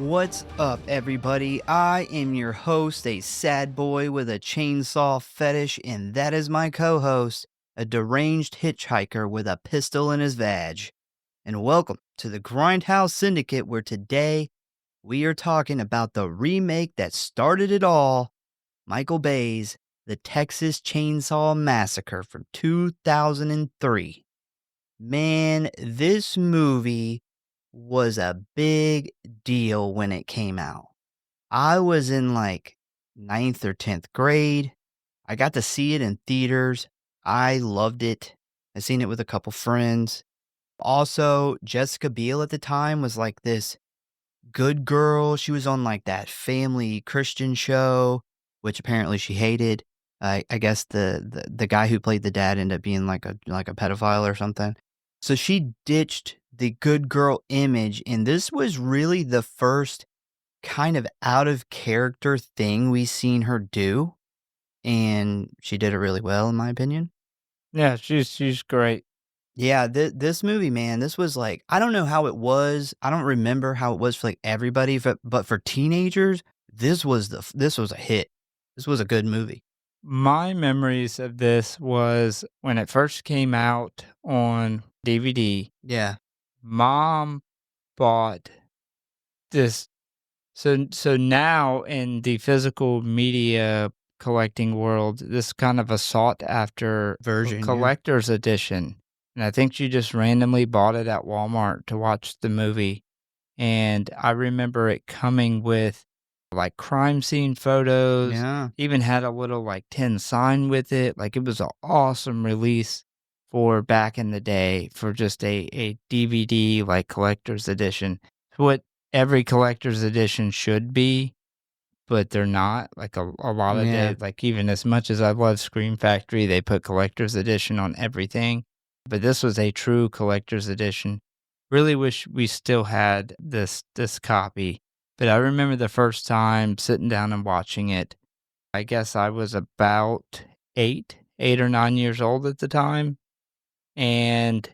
What's up, everybody? I am your host, a sad boy with a chainsaw fetish, and that is my co-host, a deranged hitchhiker with a pistol in his vag. And welcome to the Grindhouse Syndicate, where today we are talking about the remake that started it all, Michael Bay's The Texas Chainsaw Massacre from 2003. Man, this movie was a big deal when it came out. I was in like ninth or 10th grade. I got to see it in theaters. I loved it. I seen it with a couple friends. Also, Jessica Biel at the time was like this good girl. She was on like that family Christian show, which apparently she hated. I guess the guy who played the dad ended up being like a pedophile or something. So she ditched the good girl image, and this was really the first kind of out of character thing we seen her do, and she did it really well in my opinion. Yeah, she's great. Yeah, this movie, man, this was like, I don't know how it was. I don't remember how it was for like everybody, but for teenagers, this was a hit. This was a good movie. My memories of this was when it first came out on DVD. Yeah. Mom bought this. So now in the physical media collecting world, this is kind of a sought after Version, yeah. collector's edition. And I think she just randomly bought it at Walmart to watch the movie. And I remember it coming with like crime scene photos, Yeah. even had a little like tin sign with it. Like it was an awesome release for back in the day for just a DVD like collector's edition. What every collector's edition should be, but they're not. Like a lot of Yeah. days, like even as much as I love Scream Factory, they put collector's edition on everything. But this was a true collector's edition. Really wish we still had this copy. But I remember the first time sitting down and watching it. I guess I was about 8 or 9 years old at the time. And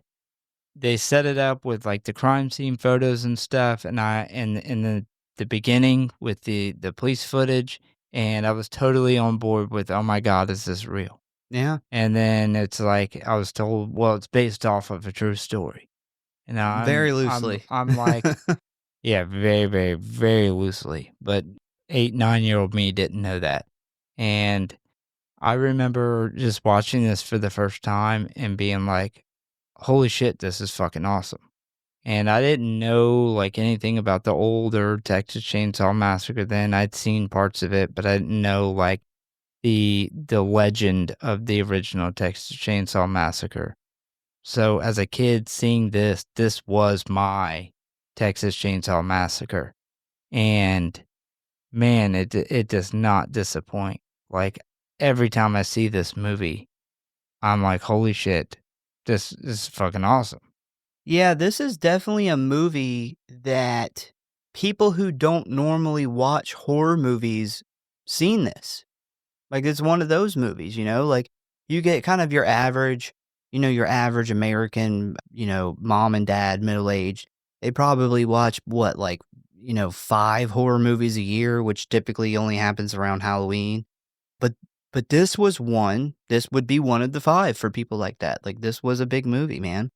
they set it up with like the crime scene photos and stuff. And in the beginning with the police footage. And I was totally on board with, oh my God, is this real? Yeah. And then it's like I was told, well, it's based off of a true story. And Very loosely. I'm like, yeah, very, very, very loosely. But 8, 9-year-old me didn't know that. And I remember just watching this for the first time and being like, holy shit, this is fucking awesome. And I didn't know like anything about the older Texas Chainsaw Massacre then. I'd seen parts of it, but I didn't know like the legend of the original Texas Chainsaw Massacre. So as a kid seeing this was my Texas Chainsaw Massacre. And man, it does not disappoint. Like every time I see this movie, I'm like, holy shit, this is fucking awesome. Yeah, this is definitely a movie that people who don't normally watch horror movies seen this. Like, it's one of those movies, like you get kind of your average, your average American, mom and dad, middle-aged. They probably watch what, like, 5 horror movies a year, which typically only happens around Halloween. But this was one. This would be one of the 5 for people like that. Like, this was a big movie, man.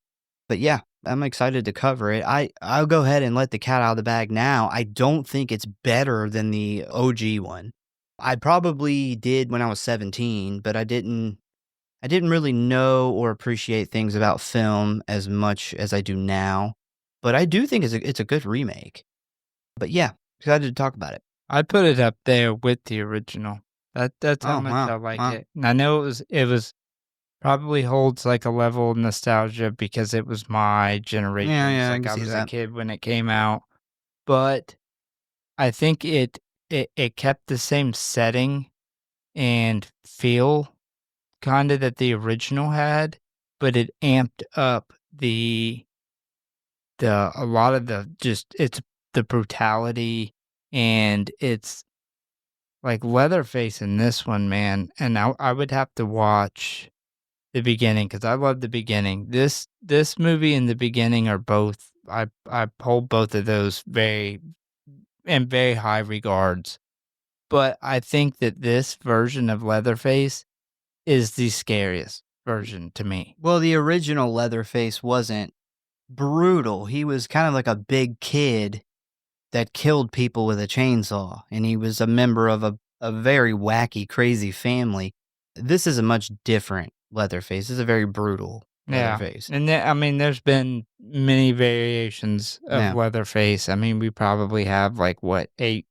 But yeah, I'm excited to cover it. I'll go ahead and let the cat out of the bag now. I don't think it's better than the OG one. I probably did when I was 17, but I didn't really know or appreciate things about film as much as I do now. But I do think it's a good remake. But yeah, excited to talk about it. I put it up there with the original. That's how much I like it. And I know it was probably holds like a level of nostalgia because it was my generation. Yeah, Like I I can see was that. a kid when it came out. But I think it kept the same setting and feel kinda that the original had, but it amped up a lot of it's the brutality, and it's like Leatherface in this one, man, and I would have to watch the beginning because I love the beginning. This movie and the beginning are both I hold both of those very in very high regards. But I think that this version of Leatherface is the scariest version to me. Well, the original Leatherface wasn't brutal. He was kind of like a big kid that killed people with a chainsaw, and he was a member of a very wacky, crazy family. This is a much different Leatherface. This is a very brutal Yeah, Leatherface. and I mean, there's been many variations of Yeah, Leatherface. I mean, we probably have, like, what, 8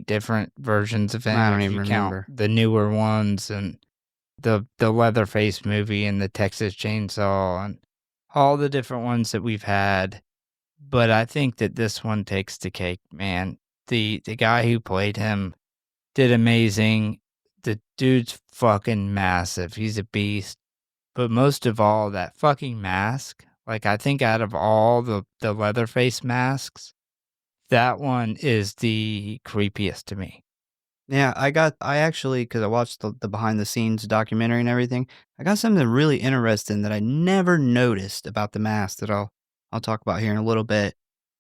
different versions of him I don't if even you count remember. the newer ones and the Leatherface movie and the Texas Chainsaw and all the different ones that we've had, but I think that this one takes the cake, man. The guy who played him did amazing. The dude's fucking massive. He's a beast. But most of all, that fucking mask, like, I think out of all the Leatherface masks, that one is the creepiest to me. Yeah, I actually, because I watched the behind the scenes documentary and everything, I got something really interesting that I never noticed about the mask that I'll talk about here in a little bit.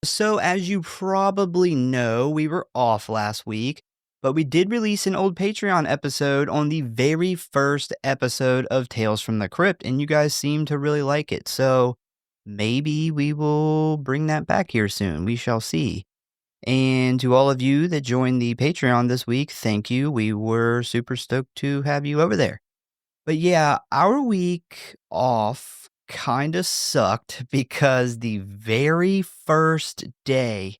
So, as you probably know, we were off last week, but we did release an old Patreon episode on the very first episode of Tales from the Crypt, and you guys seem to really like it. So, maybe we will bring that back here soon. We shall see. And to all of you that joined the Patreon this week, thank you. We were super stoked to have you over there. But yeah, our week off kind of sucked because the very first day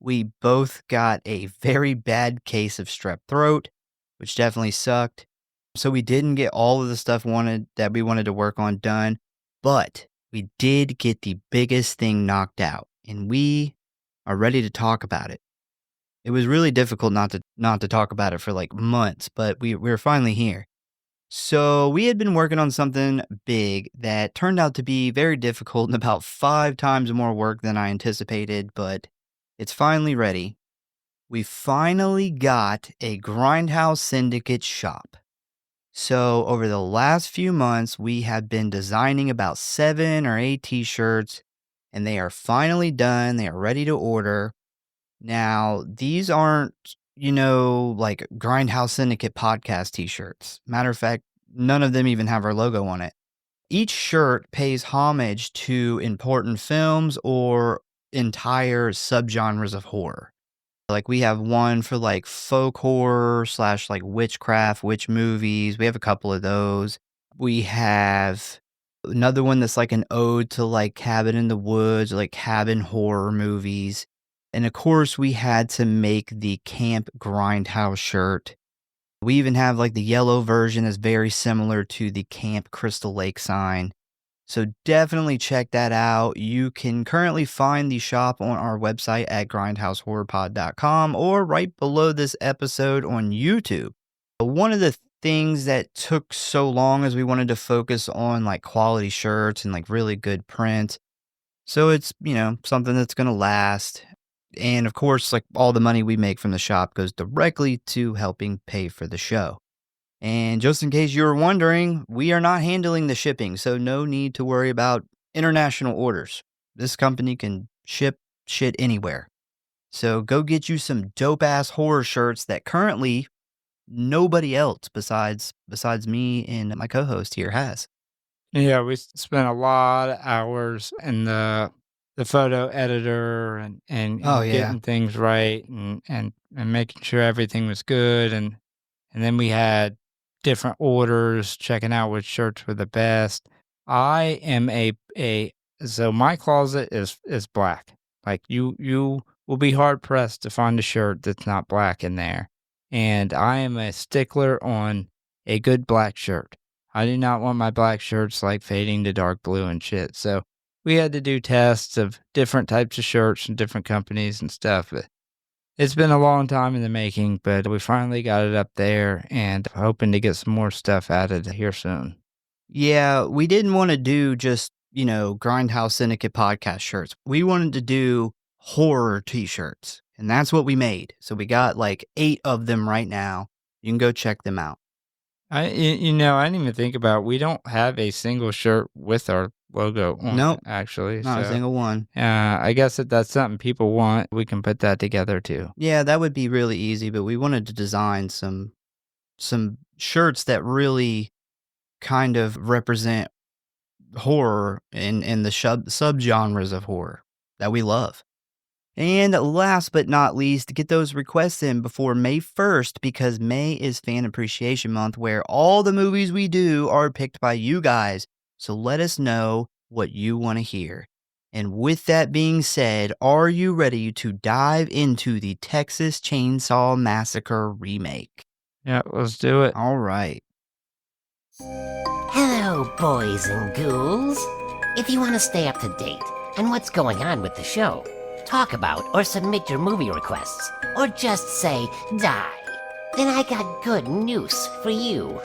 we both got a very bad case of strep throat, which definitely sucked. So we didn't get all of the stuff we wanted to work on done, but we did get the biggest thing knocked out, and we are ready to talk about it. It was really difficult not to talk about it for like months, but we're finally here. So we had been working on something big that turned out to be very difficult and about 5 times more work than I anticipated, but it's finally ready. We finally got a Grindhouse Syndicate shop. So over the last few months, we have been designing about 7 or 8 t-shirts, and they are finally done. They are ready to order. Now, these aren't, like Grindhouse Syndicate podcast t-shirts. Matter of fact, none of them even have our logo on it. Each shirt pays homage to important films or entire subgenres of horror. Like we have one for like folk horror / like witchcraft, witch movies. We have a couple of those. We have another one that's like an ode to like cabin in the woods, like cabin horror movies. And of course, we had to make the Camp Grindhouse shirt. We even have like the yellow version that's very similar to the Camp Crystal Lake sign. So definitely check that out. You can currently find the shop on our website at Grindhouse.Horror.Pod or right below this episode on YouTube. One of the things that took so long is we wanted to focus on like quality shirts and like really good print. So it's, something that's going to last. And of course, like all the money we make from the shop goes directly to helping pay for the show. And just in case you were wondering, we are not handling the shipping, so no need to worry about international orders. This company can ship shit anywhere. So go get you some dope ass horror shirts that currently nobody else besides me and my co-host here has. Yeah, we spent a lot of hours in the photo editor Oh and yeah. getting things right and making sure everything was good, and then we had different orders, checking out which shirts were the best. I am a so my closet is black. Like, you will be hard pressed to find a shirt that's not black in there, and I am a stickler on a good black shirt. I do not want my black shirts, like, fading to dark blue and shit, so we had to do tests of different types of shirts from different companies and stuff, but it's been a long time in the making, but we finally got it up there and hoping to get some more stuff added here soon. Yeah, we didn't want to do just, Grindhouse Syndicate podcast shirts. We wanted to do horror t-shirts, and that's what we made. So we got like 8 of them right now. You can go check them out. I didn't even think about we don't have a single shirt with our logo on it, Nope, actually. not a So, single one. I guess if that's something people want, we can put that together too. Yeah, that would be really easy, but we wanted to design some shirts that really kind of represent horror in the subgenres of horror that we love. And last but not least, get those requests in before May 1st because May is Fan Appreciation Month where all the movies we do are picked by you guys. So let us know what you want to hear. And with that being said, are you ready to dive into the Texas Chainsaw Massacre remake? Yeah, let's do it. All right. Hello, boys and ghouls. If you want to stay up to date on what's going on with the show, talk about or submit your movie requests, or just say die, then I got good news for you.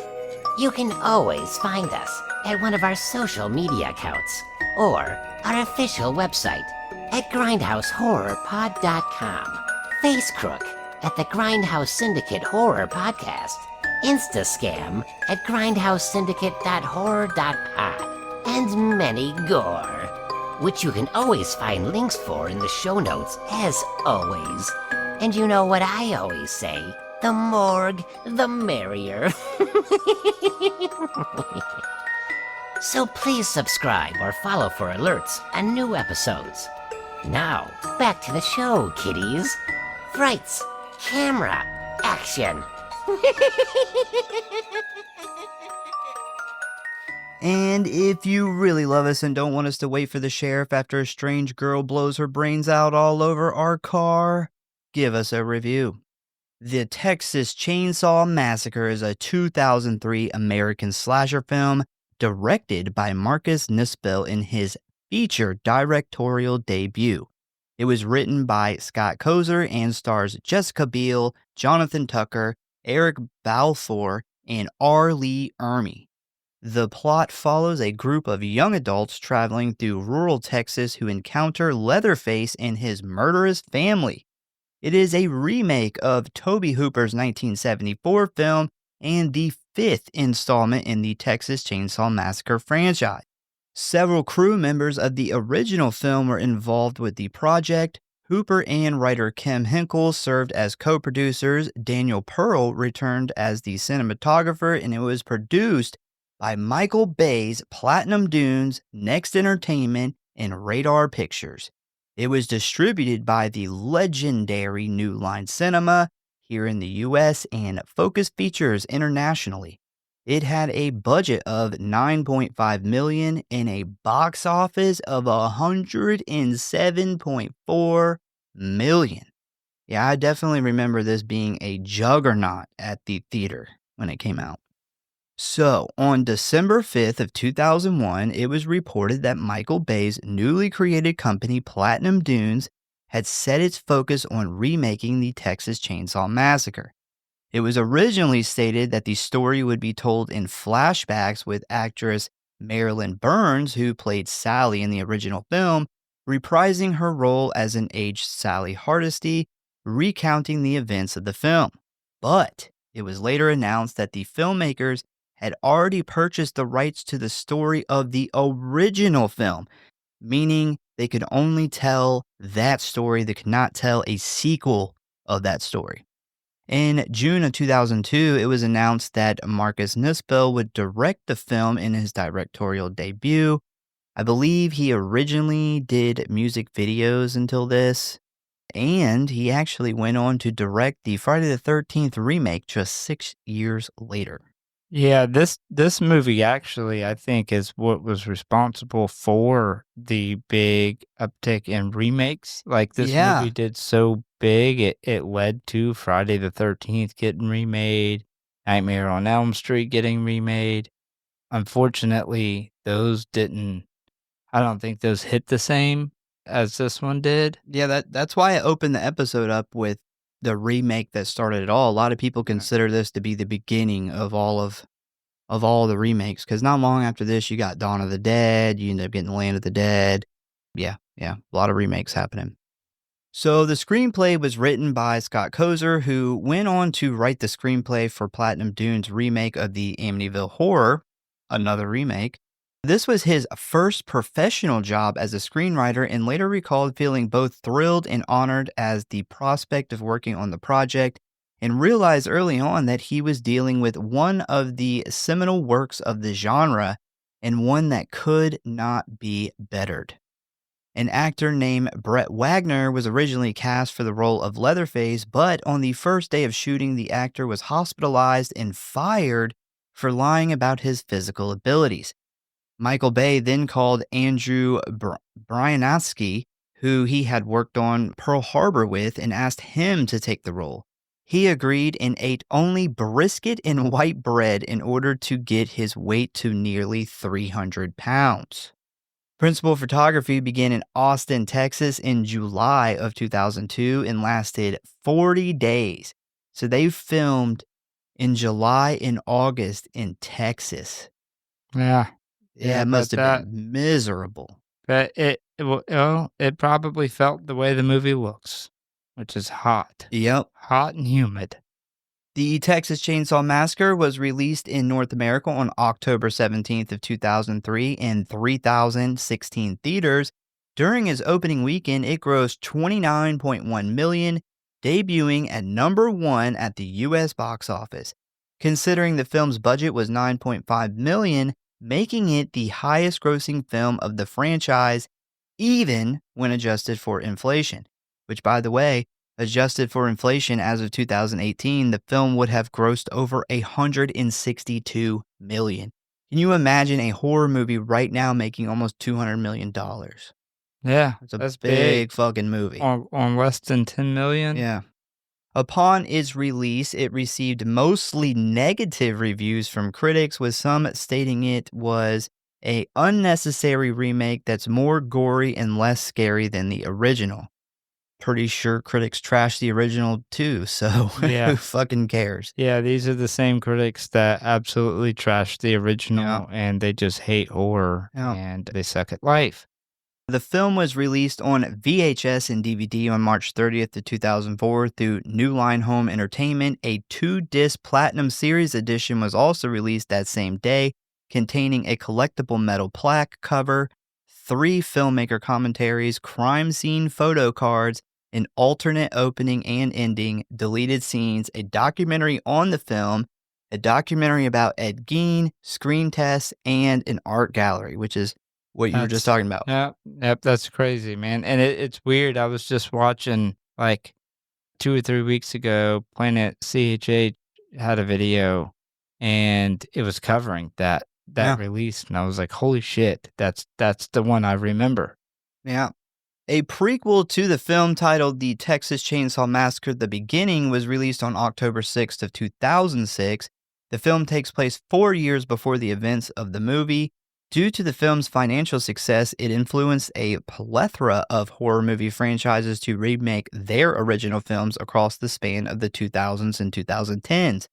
You can always find us at one of our social media accounts or our official website at Grindhouse.Horror.Pod.com, Facecrook at the Grindhouse Syndicate Horror Podcast, Instascam at GrindhouseSyndicate.Horror.Pod, and many gore, which you can always find links for in the show notes as always. And you know what I always say, the morgue, the merrier. So please subscribe or follow for alerts on new episodes. Now, back to the show, kiddies. Frights, camera, action. And if you really love us and don't want us to wait for the sheriff after a strange girl blows her brains out all over our car, give us a review. The Texas Chainsaw Massacre is a 2003 American slasher film directed by Marcus Nispel in his feature directorial debut. It was written by Scott Kozer and stars Jessica Biel, Jonathan Tucker, Eric Balfour, and R. Lee Ermey. The plot follows a group of young adults traveling through rural Texas who encounter Leatherface and his murderous family. It is a remake of Tobe Hooper's 1974 film and the fifth installment in the Texas Chainsaw Massacre franchise. Several crew members of the original film were involved with the project. Hooper and writer Kim Hinkle served as co-producers. Daniel Pearl returned as the cinematographer, and it was produced by Michael Bay's Platinum Dunes, Next Entertainment, and Radar Pictures. It was distributed by the legendary New Line Cinema here in the US and Focus Features internationally. It had a budget of $9.5 million and a box office of $107.4 million. Yeah, I definitely remember this being a juggernaut at the theater when it came out. So, on December 5th of 2001, it was reported that Michael Bay's newly created company Platinum Dunes had set its focus on remaking the Texas Chainsaw Massacre. It was originally stated that the story would be told in flashbacks with actress Marilyn Burns, who played Sally in the original film, reprising her role as an aged Sally Hardesty, recounting the events of the film. But it was later announced that the filmmakers had already purchased the rights to the story of the original film, meaning they could only tell that story. They could not tell a sequel of that story. In June of 2002, it was announced that Marcus Nispel would direct the film in his directorial debut. I believe he originally did music videos until this, and he actually went on to direct the Friday the 13th remake just 6 years later. Yeah, this movie actually, I think, is what was responsible for the big uptick in remakes. Like, this Yeah. movie did so big, it led to Friday the 13th getting remade, Nightmare on Elm Street getting remade. Unfortunately, those didn't I don't think those hit the same as this one did. Yeah, that's why I opened the episode up with the remake that started it all. A lot of people consider this to be the beginning of all the remakes, because not long after this, you got Dawn of the Dead, you end up getting Land of the Dead. Yeah, a lot of remakes happening. So the screenplay was written by Scott Kozer, who went on to write the screenplay for Platinum Dunes' remake of the Amityville Horror, another remake. This was his first professional job as a screenwriter and later recalled feeling both thrilled and honored as the prospect of working on the project and realized early on that he was dealing with one of the seminal works of the genre and one that could not be bettered. An actor named Brett Wagner was originally cast for the role of Leatherface, but on the first day of shooting, the actor was hospitalized and fired for lying about his physical abilities. Michael Bay then called Andrew Bryanowski, who he had worked on Pearl Harbor with, and asked him to take the role. He agreed and ate only brisket and white bread in order to get his weight to nearly 300 pounds. Principal photography began in Austin, Texas in July of 2002 and lasted 40 days. So they filmed in July and August in Texas. Yeah. Yeah, it must have been miserable. But it probably felt the way the movie looks, which is hot. Yep. Hot and humid. The Texas Chainsaw Massacre was released in North America on October 17th of 2003 in 3,016 theaters. During its opening weekend, it grossed $29.1 million, debuting at number 1 at the U.S. box office. Considering the film's budget was $9.5 million, making it the highest grossing film of the franchise, even when adjusted for inflation. Which, by the way, adjusted for inflation as of 2018, the film would have grossed over $162 million. Can you imagine a horror movie right now making almost $200 million? Yeah, that's big fucking movie. On less than $10 million? Yeah. Upon its release, it received mostly negative reviews from critics, with some stating it was an unnecessary remake that's more gory and less scary than the original. Pretty sure critics trashed the original too, so Yeah. who fucking cares? Yeah, these are the same critics that absolutely trashed the original, and they just hate horror, and they suck at life. The film was released on VHS and DVD on March 30th of 2004 through New Line Home Entertainment. A 2-disc Platinum Series edition was also released that same day, containing a collectible metal plaque cover, 3 filmmaker commentaries, crime scene photo cards, an alternate opening and ending, deleted scenes, a documentary on the film, a documentary about Ed Gein, screen tests, and an art gallery, which is what you were just talking about. Yep, that's crazy, man. And it's weird. I was just watching, like, 2 or 3 weeks ago, Planet CHH had a video, and it was covering that release, and I was like, holy shit, that's the one I remember. Yeah. A prequel to the film titled The Texas Chainsaw Massacre: The Beginning was released on October 6th of 2006. The film takes place 4 years before the events of the movie. Due to the film's financial success, it influenced a plethora of horror movie franchises to remake their original films across the span of the 2000s and 2010s.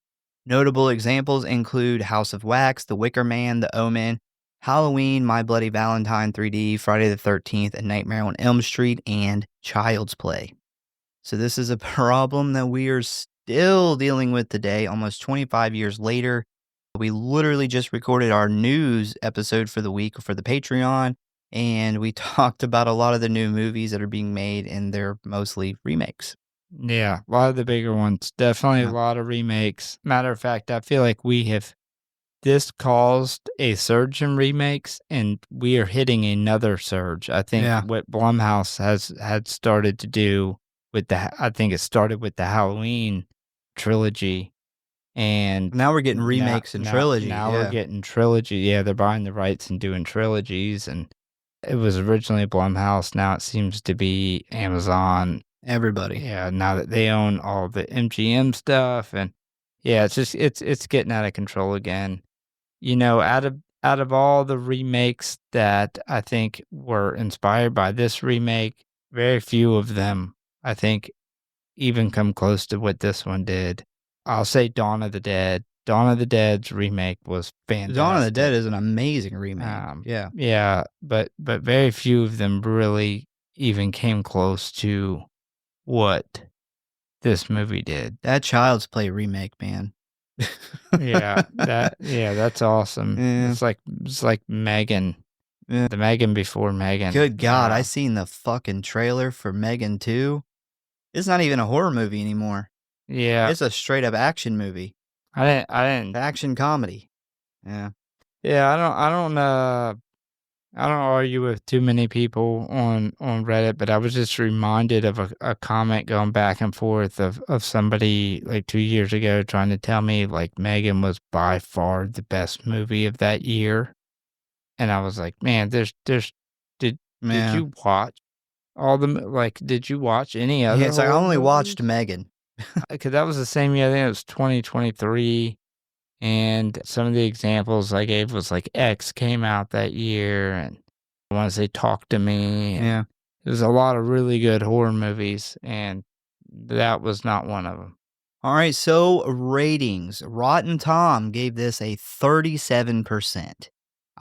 Notable examples include House of Wax, The Wicker Man, The Omen, Halloween, My Bloody Valentine 3D, Friday the 13th, and Nightmare on Elm Street, and Child's Play. So this is a problem that we are still dealing with today, almost 25 years later. We literally just recorded our news episode for the week for the Patreon, and we talked about a lot of the new movies that are being made, and they're mostly remakes. Yeah, a lot of the bigger ones. Definitely a lot of remakes. Matter of fact, I feel like this caused a surge in remakes, and we are hitting another surge. I think what Blumhouse had started to do I think it started with the Halloween trilogy. And now we're getting remakes and trilogies. Now we're getting trilogy. Yeah, they're buying the rights and doing trilogies. And it was originally Blumhouse. Now it seems to be Amazon. Everybody. Yeah, now that they own all the MGM stuff. And yeah, it's just it's getting out of control again. You know, out of all the remakes that I think were inspired by this remake, very few of them, I think, even come close to what this one did. I'll say Dawn of the Dead. Dawn of the Dead's remake was fantastic. Dawn of the Dead is an amazing remake. Yeah, but very few of them really even came close to what this movie did. That Child's Play remake, man. That's awesome. Yeah. It's like Megan. Yeah. The Megan before Megan. Good God, I seen the fucking trailer for Megan 2. It's not even a horror movie anymore. Yeah. It's a straight up action movie. I didn't Action comedy. Yeah. Yeah, I don't argue with too many people on Reddit, but I was just reminded of a comment going back and forth of somebody like 2 years ago trying to tell me like Megan was by far the best movie of that year. And I was like, man, did you watch all the did you watch any other Yeah, it's like I horror only watched movies? Megan. Because that was the same year. I think it was 2023. And some of the examples I gave was like X came out that year, and I want to say Talk to Me. And Yeah. there's a lot of really good horror movies, and that was not one of them. All right, so ratings. Rotten Tom gave this a 37%.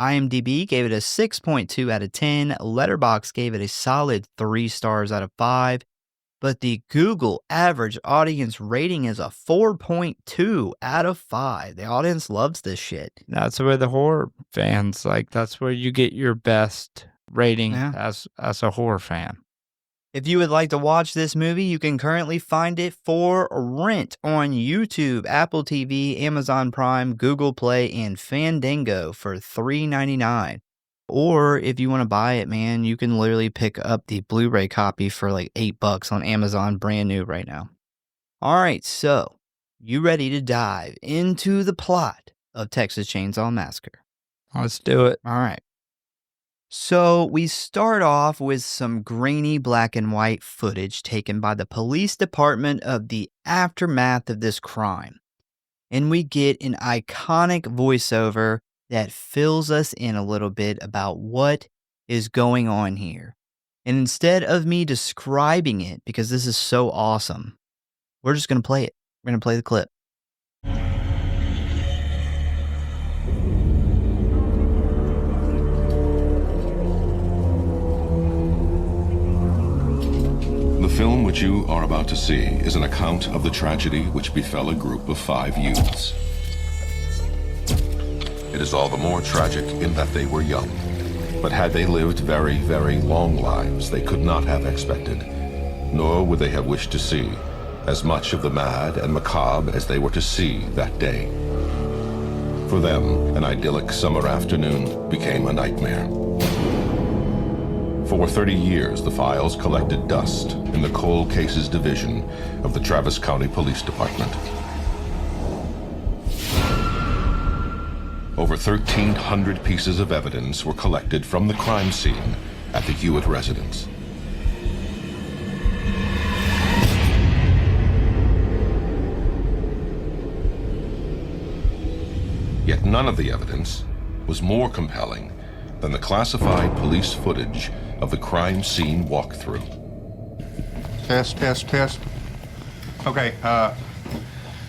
IMDb gave it a 6.2 out of 10. Letterboxd gave it a solid 3 stars out of 5. But the Google average audience rating is a 4.2 out of 5. The audience loves this shit. That's where the horror fans, that's where you get your best rating as a horror fan. If you would like to watch this movie, you can currently find it for rent on YouTube, Apple TV, Amazon Prime, Google Play, and Fandango for $3.99. Or if you want to buy it, man, you can literally pick up the Blu-ray copy for like $8 on Amazon, brand new right now. All right, so you ready to dive into the plot of Texas Chainsaw Massacre? Let's do it. All right. So we start off with some grainy black and white footage taken by the police department of the aftermath of this crime. And we get an iconic voiceover that fills us in a little bit about what is going on here. And instead of me describing it, because this is so awesome, we're just going to play it. We're going to play the clip. The film which you are about to see is an account of the tragedy which befell a group of 5 youths. It is all the more tragic in that they were young, but had they lived very, very long lives, they could not have expected, nor would they have wished to see, as much of the mad and macabre as they were to see that day. For them, an idyllic summer afternoon became a nightmare. For 30 years, the files collected dust in the Cold Cases Division of the Travis County Police Department. Over 1,300 pieces of evidence were collected from the crime scene at the Hewitt residence. Yet none of the evidence was more compelling than the classified police footage of the crime scene walkthrough. Test. Okay,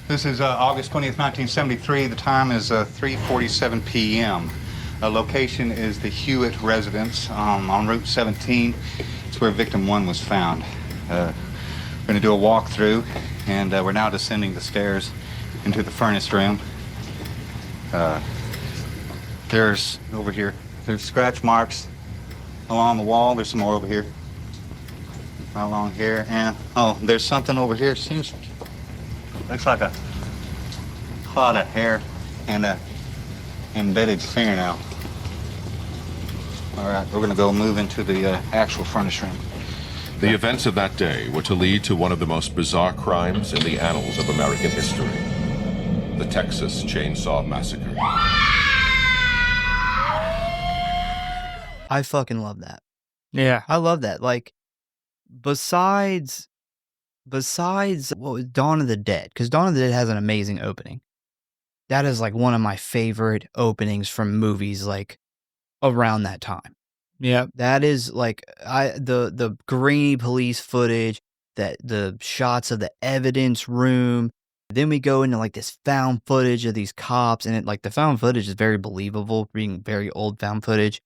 this is August 20th, 1973. The time is 3:47 p.m. Location is the Hewitt residence on Route 17. It's where victim 1 was found. We're going to do a walkthrough, and we're now descending the stairs into the furnace room. There's, over here, there's scratch marks along the wall. There's some more over here. Right along here, and there's something over here. Looks like a clod of hair and a embedded fingernail. All right, we're gonna go move into the actual furnace room. The events of that day were to lead to one of the most bizarre crimes in the annals of American history: the Texas Chainsaw Massacre. I fucking love that. Yeah. I love that. Like, besides what was Dawn of the Dead, because Dawn of the Dead has an amazing opening. That is like one of my favorite openings from movies like around that time. Yeah. That is like the grainy police footage, that the shots of the evidence room. Then we go into like this found footage of these cops, and it like the found footage is very believable, being very old found footage.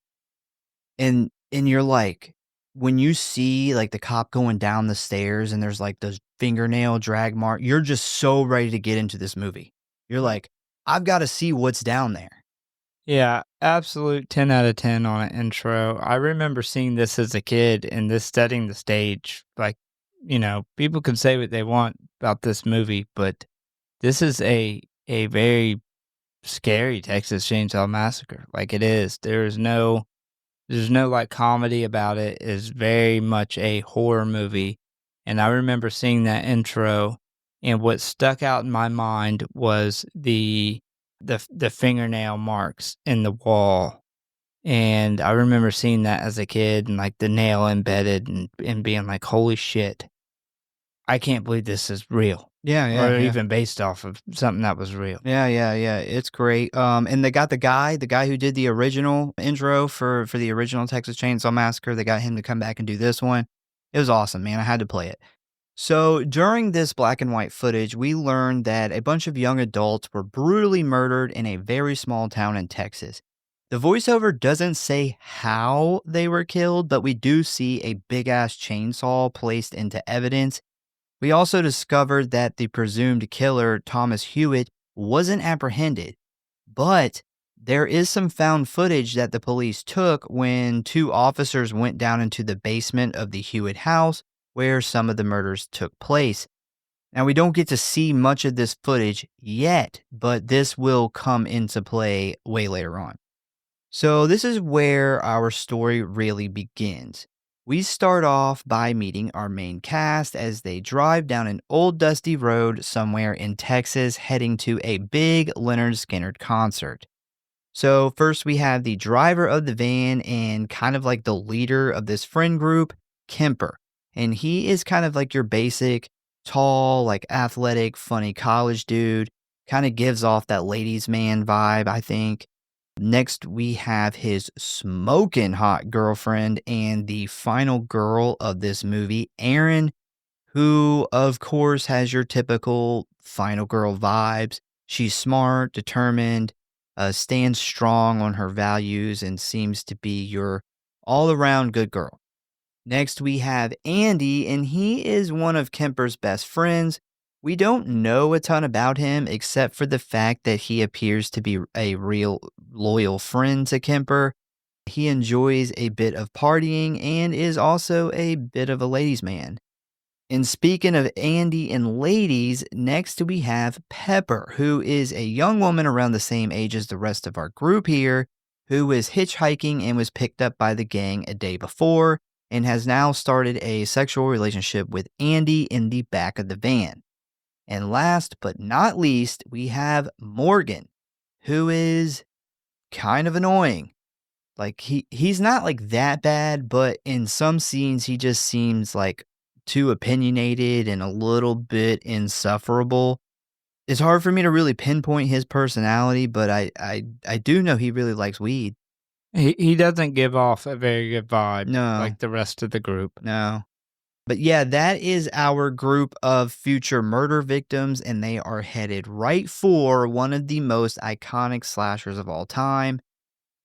And you're like, when you see like the cop going down the stairs and there's like those fingernail drag mark, you're just so ready to get into this movie. You're like, I've got to see what's down there. Yeah, absolute 10 out of 10 on an intro. I remember seeing this as a kid and this setting the stage. Like, people can say what they want about this movie, but this is a very scary Texas Chainsaw Massacre. Like it is. There's no like comedy about it. It's very much a horror movie. And I remember seeing that intro, and what stuck out in my mind was the fingernail marks in the wall. And I remember seeing that as a kid and like the nail embedded and being like, holy shit, I can't believe this is real. Yeah. Or even based off of something that was real. Yeah. It's great. And they got the guy who did the original intro for the original Texas Chainsaw Massacre. They got him to come back and do this one. It was awesome, man. I had to play it. So during this black and white footage, we learned that a bunch of young adults were brutally murdered in a very small town in Texas. The voiceover doesn't say how they were killed, but we do see a big-ass chainsaw placed into evidence. We also discovered that the presumed killer, Thomas Hewitt, wasn't apprehended, but there is some found footage that the police took when 2 officers went down into the basement of the Hewitt house where some of the murders took place. Now, we don't get to see much of this footage yet, but this will come into play way later on. So this is where our story really begins. We start off by meeting our main cast as they drive down an old dusty road somewhere in Texas heading to a big Leonard Skinner concert. So first we have the driver of the van and kind of like the leader of this friend group, Kemper. And he is kind of like your basic, tall, like athletic, funny college dude. Kind of gives off that ladies' man vibe, I think. Next, we have his smoking hot girlfriend and the final girl of this movie, Erin, who, of course, has your typical final girl vibes. She's smart, determined, stands strong on her values, and seems to be your all-around good girl. Next, we have Andy, and he is one of Kemper's best friends. We don't know a ton about him except for the fact that he appears to be a real loyal friend to Kemper. He enjoys a bit of partying and is also a bit of a ladies' man. And speaking of Andy and ladies, next we have Pepper, who is a young woman around the same age as the rest of our group here, who is hitchhiking and was picked up by the gang a day before and has now started a sexual relationship with Andy in the back of the van. And last but not least, we have Morgan, who is kind of annoying. Like he's not like that bad, but in some scenes he just seems like too opinionated and a little bit insufferable. It's hard for me to really pinpoint his personality, but I do know he really likes weed. He doesn't give off a very good vibe No. like the rest of the group. No. But yeah, that is our group of future murder victims, and they are headed right for one of the most iconic slashers of all time.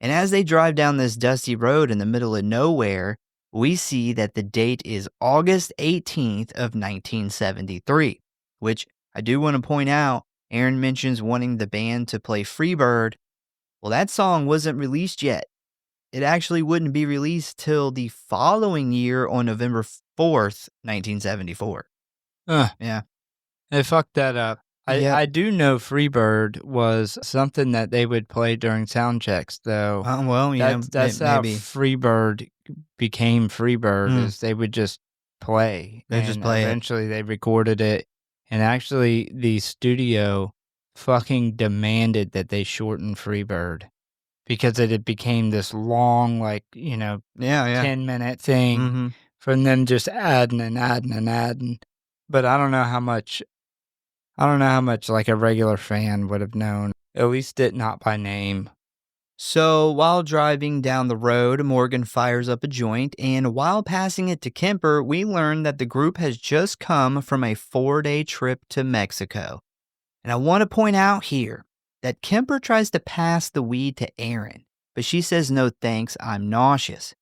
And as they drive down this dusty road in the middle of nowhere, we see that the date is August 18th of 1973, which I do want to point out, Aaron mentions wanting the band to play Freebird. Well, that song wasn't released yet. It actually wouldn't be released till the following year on November 4th, 1974. Yeah. They fucked that up. I do know Freebird was something that they would play during sound checks, though. Well, yeah, that's how Freebird became Freebird, is they would just play. Eventually they recorded it. And actually, the studio fucking demanded that they shorten Freebird because it became this long, 10-minute thing from them just adding and adding and adding. But I don't know how much like a regular fan would have known, at least not by name. So while driving down the road, Morgan fires up a joint, and while passing it to Kemper, we learn that the group has just come from a 4-day trip to Mexico. And I want to point out here that Kemper tries to pass the weed to Erin, but she says, "No thanks, I'm nauseous."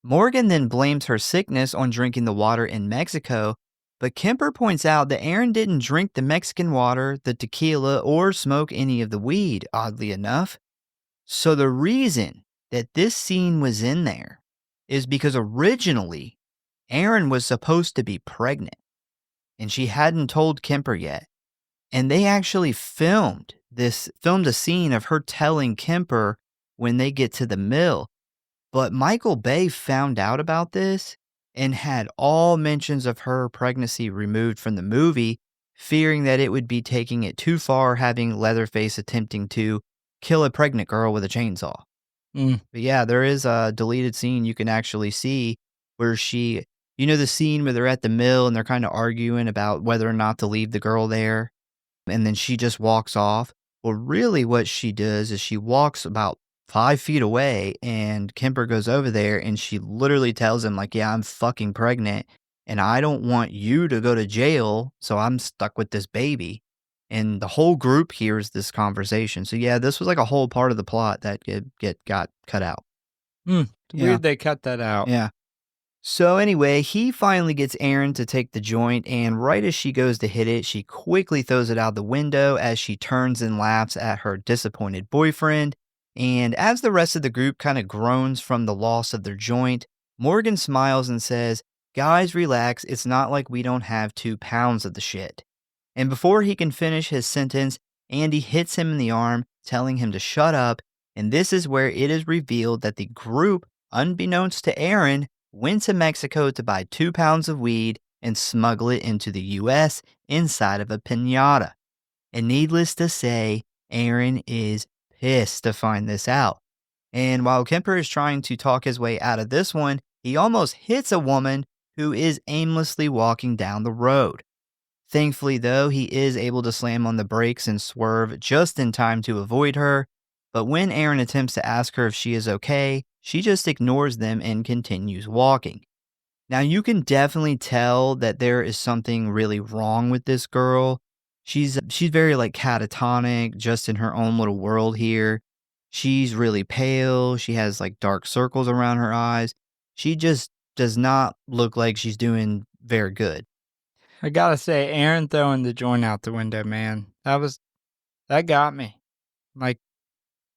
Morgan then blames her sickness on drinking the water in Mexico, But Kemper points out that Aaron didn't drink the Mexican water, the tequila, or smoke any of the weed, oddly enough. So the reason that this scene was in there is because originally Aaron was supposed to be pregnant and she hadn't told Kemper yet. And they actually filmed a scene of her telling Kemper when they get to the mill. But Michael Bay found out about this and had all mentions of her pregnancy removed from the movie, fearing that it would be taking it too far, having Leatherface attempting to kill a pregnant girl with a chainsaw. Mm. But yeah, there is a deleted scene you can actually see where the scene where they're at the mill and they're kind of arguing about whether or not to leave the girl there. And then she just walks off. Well, really what she does is she walks about 5 feet away and Kemper goes over there and she literally tells him like, yeah, I'm fucking pregnant and I don't want you to go to jail. So I'm stuck with this baby. And the whole group hears this conversation. So yeah, this was like a whole part of the plot that got cut out. It's Yeah. weird they cut that out. Yeah. So anyway, he finally gets Aaron to take the joint, and right as she goes to hit it, she quickly throws it out the window as she turns and laughs at her disappointed boyfriend. And as the rest of the group kind of groans from the loss of their joint, Morgan smiles and says, "Guys, relax, it's not like we don't have 2 pounds of the shit." And before he can finish his sentence, Andy hits him in the arm, telling him to shut up, and this is where it is revealed that the group, unbeknownst to Aaron, went to Mexico to buy 2 pounds of weed and smuggle it into the U.S. inside of a piñata. And needless to say, Aaron is pissed to find this out. And while Kemper is trying to talk his way out of this one, he almost hits a woman who is aimlessly walking down the road. Thankfully, though, he is able to slam on the brakes and swerve just in time to avoid her. But when Aaron attempts to ask her if she is okay, she just ignores them and continues walking. Now, you can definitely tell that there is something really wrong with this girl. She's very like catatonic, just in her own little world here. She's really pale. She has like dark circles around her eyes. She just does not look like she's doing very good. I gotta say, Aaron throwing the joint out the window, man, that got me. Like,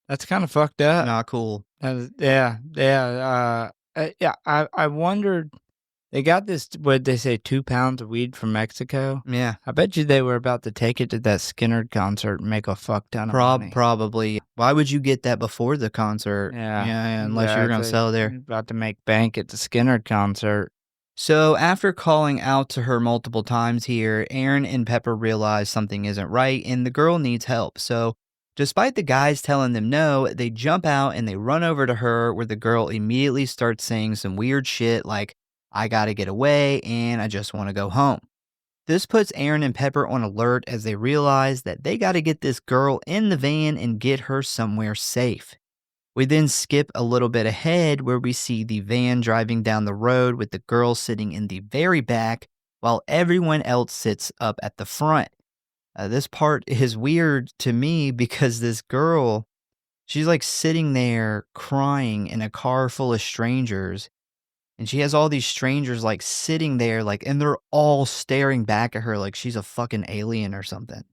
that's kind of fucked up. Not cool. Yeah. I wondered. They got this. What they say, 2 pounds of weed from Mexico. Yeah. I bet you they were about to take it to that Skinner concert and make a fuck ton of money. Probably. Why would you get that before the concert? Yeah, unless you're gonna sell there. About to make bank at the Skinner concert. So after calling out to her multiple times here, Aaron and Pepper realize something isn't right and the girl needs help. So despite the guys telling them no, they jump out and they run over to her, where the girl immediately starts saying some weird shit like, "I gotta get away and I just want to go home." This puts Aaron and Pepper on alert as they realize that they gotta get this girl in the van and get her somewhere safe. We then skip a little bit ahead where we see the van driving down the road with the girl sitting in the very back while everyone else sits up at the front. This part is weird to me because this girl, she's like sitting there crying in a car full of strangers. And she has all these strangers like sitting there like, and they're all staring back at her like she's a fucking alien or something.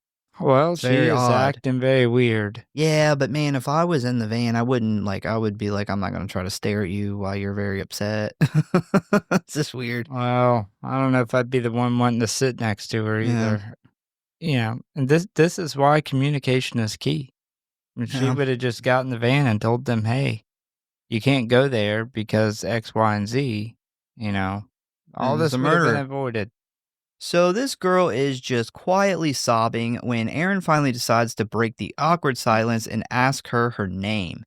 Well, she Very is odd. acting very weird. Yeah, but man, if I was in the van, I would be like, I'm not going to try to stare at you while you're very upset. It's just weird. Well, I don't know if I'd be the one wanting to sit next to her either. Yeah. And this is why communication is key. If she Yeah. would have just got in the van and told them, hey, you can't go there because X, Y, and Z, all There's this a would have been murder. avoided. So this girl is just quietly sobbing when Aaron finally decides to break the awkward silence and ask her her name.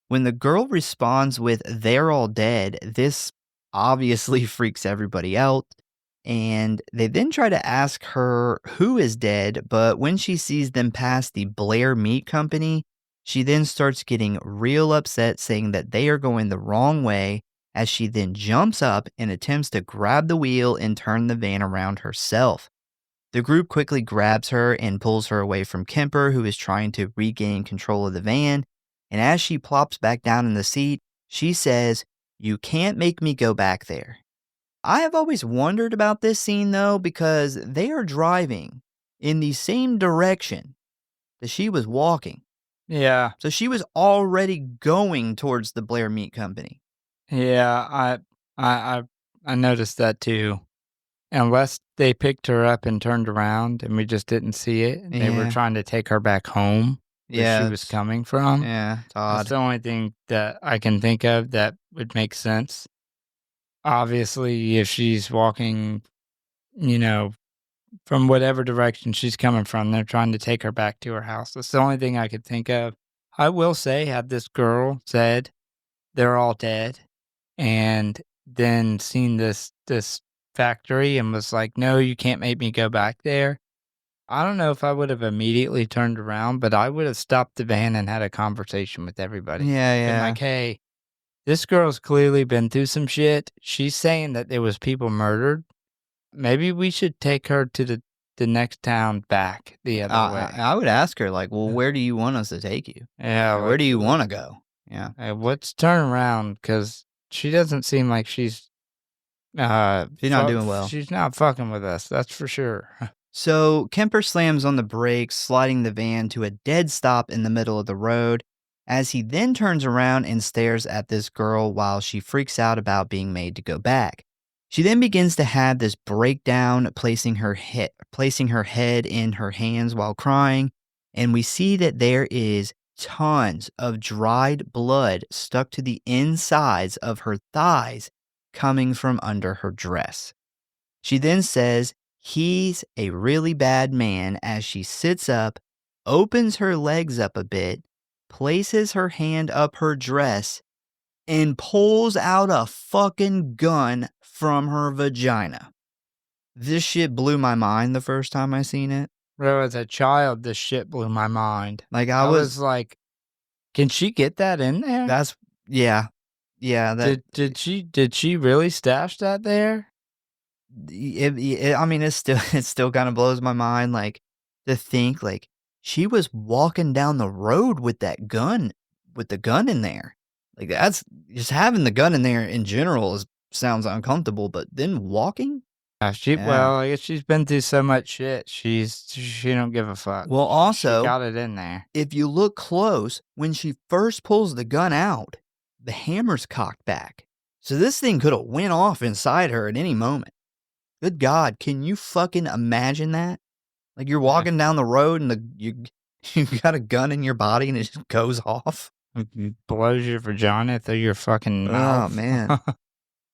When the girl responds with, "They're all dead," this obviously freaks everybody out. And they then try to ask her who is dead, but when she sees them pass the Blair Meat Company, she then starts getting real upset, saying that they are going the wrong way, as she then jumps up and attempts to grab the wheel and turn the van around herself. The group quickly grabs her and pulls her away from Kemper, who is trying to regain control of the van. And as she plops back down in the seat, she says, "You can't make me go back there." I have always wondered about this scene, though, because they are driving in the same direction that she was walking. Yeah. So she was already going towards the Blair Meat Company. Yeah, I I noticed that too. Unless they picked her up and turned around and we just didn't see it, and they were Yeah. trying to take her back home where she was it's- coming from. Yeah, it's That's odd. the only thing that I can think of that would make sense. Obviously, if she's walking, you know, from whatever direction she's coming from, they're trying to take her back to her house. That's the only thing I could think of. I will say, had this girl said they're all dead and then seen this factory and was like, "No, you can't make me go back there." I don't know if I would have immediately turned around, but I would have stopped the van and had a conversation with everybody. Been Yeah. like, "Hey, this girl's clearly been through some shit. She's saying that there was people murdered. Maybe we should take her to the next town back the other way." I would ask her, like, well, where do you want us to take you? Yeah, Or where do you want to go? Yeah. let's turn around because she doesn't seem like she's She's not doing well. She's not fucking with us. That's for sure. So Kemper slams on the brakes, sliding the van to a dead stop in the middle of the road, as he then turns around and stares at this girl while she freaks out about being made to go back. She then begins to have this breakdown, placing her head in her hands while crying, and we see that there is tons of dried blood stuck to the insides of her thighs coming from under her dress. She then says, "He's a really bad man," as she sits up, opens her legs up a bit, places her hand up her dress, and pulls out a fucking gun from her vagina. This shit blew my mind the first time I seen it. Bro, as a child, this shit blew my mind. Like I was like, can she get that in there? that's yeah. Yeah, that Did she really stash that there? I mean, it still kind of blows my mind, like, to think, like, she was walking down the road with the gun in there. Like, that's just having the gun in there in general sounds uncomfortable, but then walking? Yeah. Well, I guess she's been through so much shit. She don't give a fuck. Well, She also, got it in there. if you look close, when she first pulls the gun out, the hammer's cocked back. So this thing could have went off inside her at any moment. Good God, can you fucking imagine that? Like, you're walking down the road and you got a gun in your body and it just goes off. Blows your vagina through your fucking mouth. Oh, man.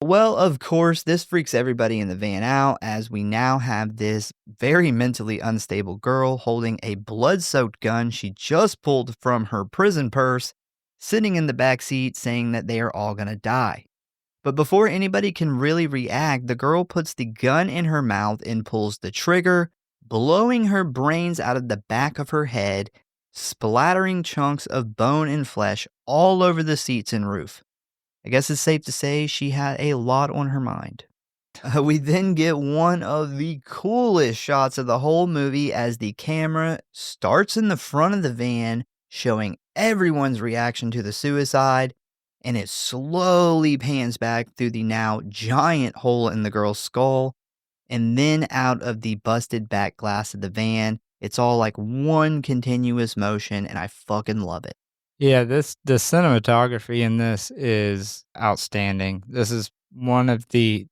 Well, of course, this freaks everybody in the van out, as we now have this very mentally unstable girl holding a blood-soaked gun she just pulled from her prison purse, sitting in the back seat saying that they are all gonna die. But before anybody can really react, the girl puts the gun in her mouth and pulls the trigger, blowing her brains out of the back of her head, splattering chunks of bone and flesh all over the seats and roof. I guess it's safe to say she had a lot on her mind. We then get one of the coolest shots of the whole movie as the camera starts in the front of the van, showing everyone's reaction to the suicide, and it slowly pans back through the now giant hole in the girl's skull, and then out of the busted back glass of the van. It's all like one continuous motion, and I fucking love it. Yeah, the cinematography in this is outstanding. This is one of the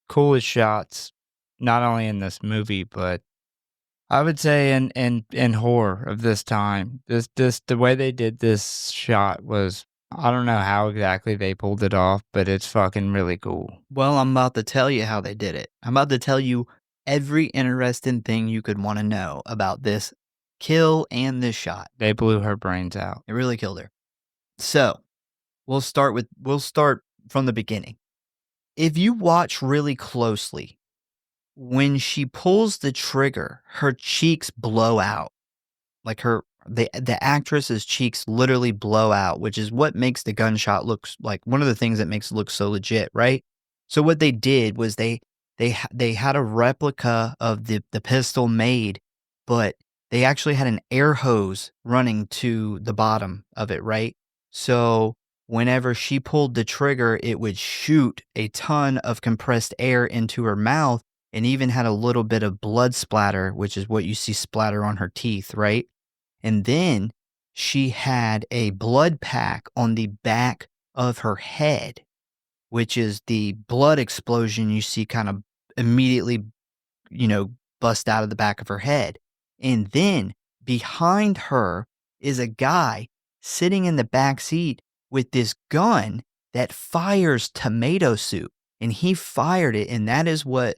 coolest shots, not only in this movie, but I would say in horror of this time. The way they did this shot was, I don't know how exactly they pulled it off, but it's fucking really cool. Well, I'm about to tell you how they did it. I'm about to tell you every interesting thing you could want to know about this kill and this shot. They blew her brains out. It really killed her. So, we'll start from the beginning. If you watch really closely, when she pulls the trigger, her cheeks blow out. Like the actress's cheeks literally blow out, which is what makes the gunshot look like one of the things that makes it look so legit, right? So what they did was they had a replica of the pistol made, but they actually had an air hose running to the bottom of it, right? So whenever she pulled the trigger, it would shoot a ton of compressed air into her mouth and even had a little bit of blood splatter, which is what you see splatter on her teeth, right? And then she had a blood pack on the back of her head, which is the blood explosion you see kind of immediately, bust out of the back of her head. And then behind her is a guy sitting in the back seat with this gun that fires tomato soup. And he fired it, and that is what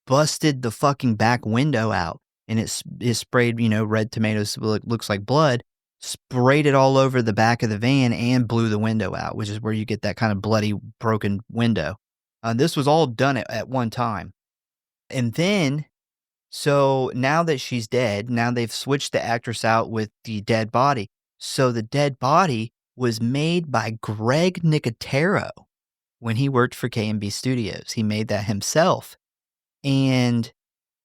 busted the fucking back window out. And it sprayed, red tomato soup, looks like blood, sprayed it all over the back of the van and blew the window out, which is where you get that kind of bloody, broken window. This was all done at one time. And then, so now that she's dead, now they've switched the actress out with the dead body. So the dead body was made by Greg Nicotero when he worked for K&B Studios. He made that himself. And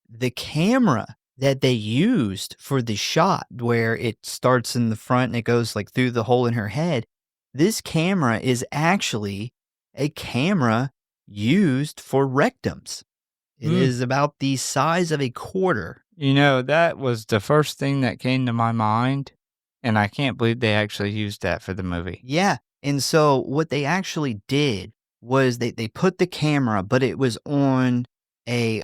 the camera that they used for the shot where it starts in the front and it goes like through the hole in her head, this camera is actually a camera used for rectums. It is about the size of a quarter. That was the first thing that came to my mind, and I can't believe they actually used that for the movie. Yeah. And so what they actually did was they put the camera, but it was on a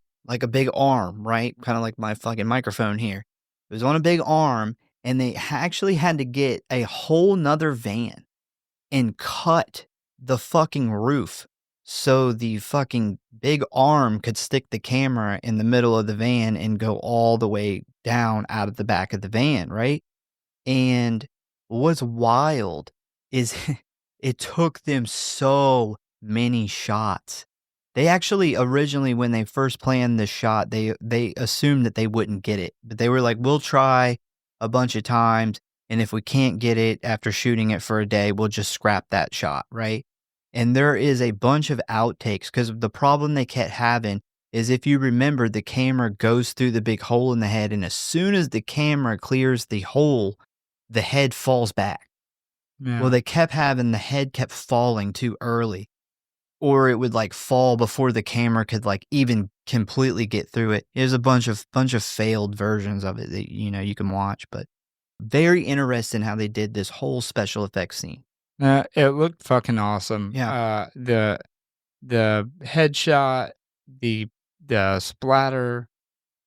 big arm, right? Kind of like my fucking microphone here. It was on a big arm, and they actually had to get a whole nother van and cut the fucking roof so the fucking big arm could stick the camera in the middle of the van and go all the way down out of the back of the van, right? And what's wild is it took them so many shots. They actually originally, when they first planned this shot, they assumed that they wouldn't get it. But they were like, we'll try a bunch of times, and if we can't get it after shooting it for a day, we'll just scrap that shot, right? And there is a bunch of outtakes, because the problem they kept having is, if you remember, the camera goes through the big hole in the head, and as soon as the camera clears the hole, the head falls back. Yeah. Well, they kept having the head kept falling too early, or it would fall before the camera could even completely get through it. There's a bunch of failed versions of it that you can watch, but very interesting how they did this whole special effects scene. It looked fucking awesome. Yeah. The headshot, the splatter,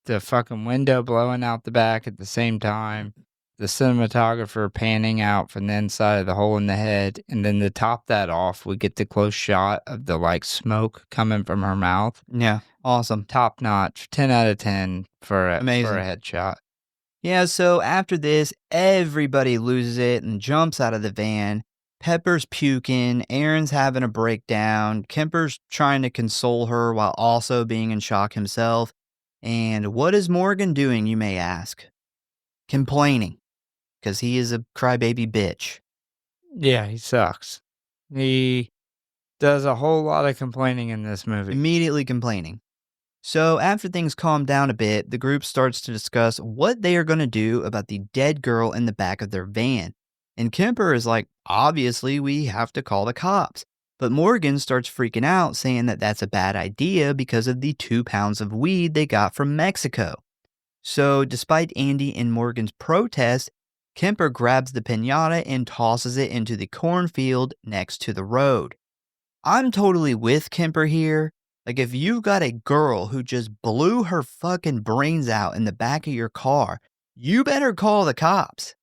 the fucking window blowing out the back at the same time, the cinematographer panning out from the inside of the hole in the head, and then to top that off, we get the close shot of the smoke coming from her mouth. Yeah, awesome. Top notch, 10 out of 10 for a headshot. Yeah, so after this, everybody loses it and jumps out of the van. Pepper's puking, Aaron's having a breakdown, Kemper's trying to console her while also being in shock himself. And what is Morgan doing, you may ask? Complaining, because he is a crybaby bitch. Yeah, he sucks. He does a whole lot of complaining in this movie. Immediately complaining. So after things calm down a bit, the group starts to discuss what they are going to do about the dead girl in the back of their van. And Kemper is like, obviously, we have to call the cops. But Morgan starts freaking out, saying that that's a bad idea because of the 2 pounds of weed they got from Mexico. So despite Andy and Morgan's protest, Kemper grabs the piñata and tosses it into the cornfield next to the road. I'm totally with Kemper here. If you've got a girl who just blew her fucking brains out in the back of your car, you better call the cops.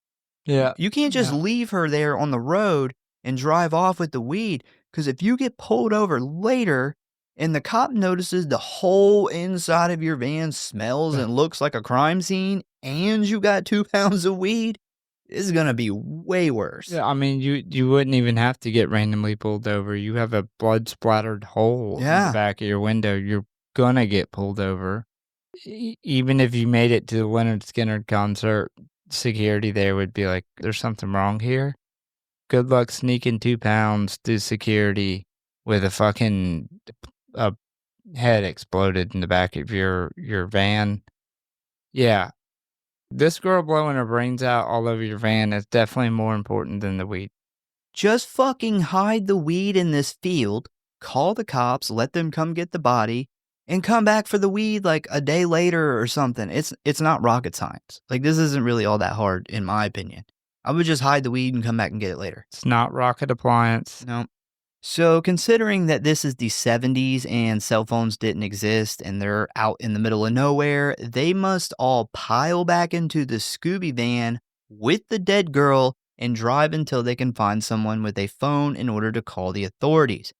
Yeah. You can't just leave her there on the road and drive off with the weed, because if you get pulled over later and the cop notices the whole inside of your van smells and looks like a crime scene and you got 2 pounds of weed, this is going to be way worse. Yeah, I mean, you wouldn't even have to get randomly pulled over. You have a blood-splattered hole in the back of your window. You're going to get pulled over. Even if you made it to the Leonard Skinner concert, security there would be like, there's something wrong here. Good luck sneaking 2 pounds through security with a fucking head exploded in the back of your van. Yeah. This girl blowing her brains out all over your van is definitely more important than the weed. Just fucking hide the weed in this field, call the cops, let them come get the body, and come back for the weed like a day later or something. It's not rocket science. Like, this isn't really all that hard, in my opinion. I would just hide the weed and come back and get it later. It's not rocket appliance. No. So, considering that this is the 70s and cell phones didn't exist and they're out in the middle of nowhere, they must all pile back into the Scooby van with the dead girl and drive until they can find someone with a phone in order to call the authorities.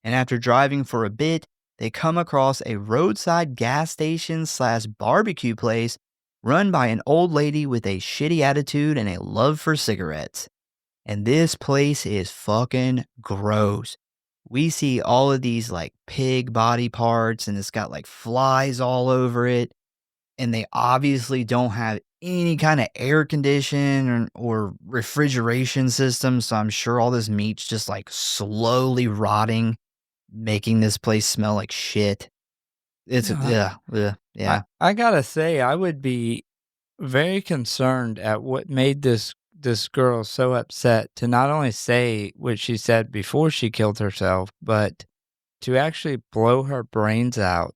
And after driving for a bit, they come across a roadside gas station / barbecue place run by an old lady with a shitty attitude and a love for cigarettes. And this place is fucking gross. We see all of these like pig body parts and it's got like flies all over it. And they obviously don't have any kind of air condition or refrigeration system. So I'm sure all this meat's just like slowly rotting, making this place smell like shit. It's, yeah. I gotta say, I would be very concerned at what made this girl so upset to not only say what she said before she killed herself, but to actually blow her brains out.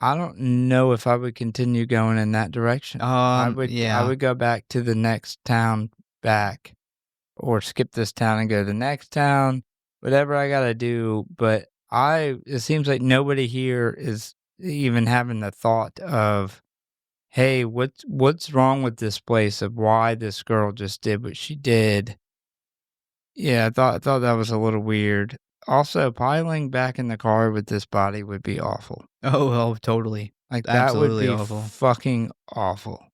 I don't know if I would continue going in that direction. I would go back to the next town back, or skip this town and go to the next town, whatever I gotta do. But it seems like nobody here is even having the thought of, hey, what's wrong with this place, of why this girl just did what she did. Yeah, I thought that was a little weird. Also, piling back in the car with this body would be awful. Oh, totally. Like, Absolutely that would be awful. fucking awful.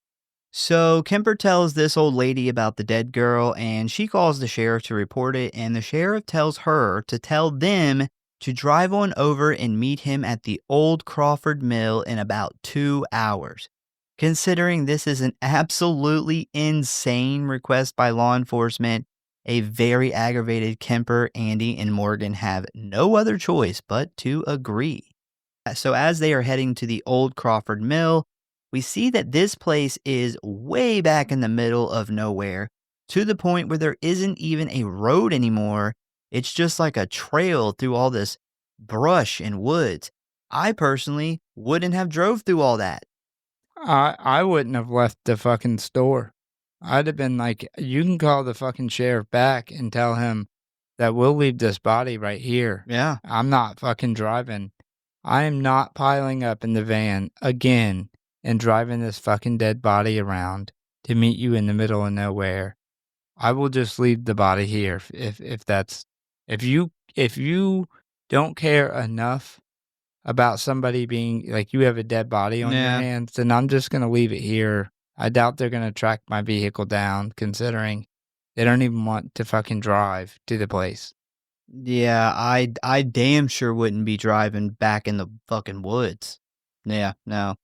So Kemper tells this old lady about the dead girl, and she calls the sheriff to report it, and the sheriff tells her to tell them to drive on over and meet him at the old Crawford Mill in about 2 hours. Considering this is an absolutely insane request by law enforcement, a very aggravated Kemper, Andy, and Morgan have no other choice but to agree. So as they are heading to the old Crawford Mill, we see that this place is way back in the middle of nowhere, to the point where there isn't even a road anymore. It's just like a trail through all this brush and woods. I personally wouldn't have drove through all that. I wouldn't have left the fucking store. I'd have been like, you can call the fucking sheriff back and tell him that we'll leave this body right here. Yeah. I'm not fucking driving. I am not piling up in the van again and driving this fucking dead body around to meet you in the middle of nowhere. I will just leave the body here if you don't care enough about somebody being like, you have a dead body on your hands, then I'm just going to leave it here. I doubt they're going to track my vehicle down, considering they don't even want to fucking drive to the place. Yeah, I damn sure wouldn't be driving back in the fucking woods. Yeah, no.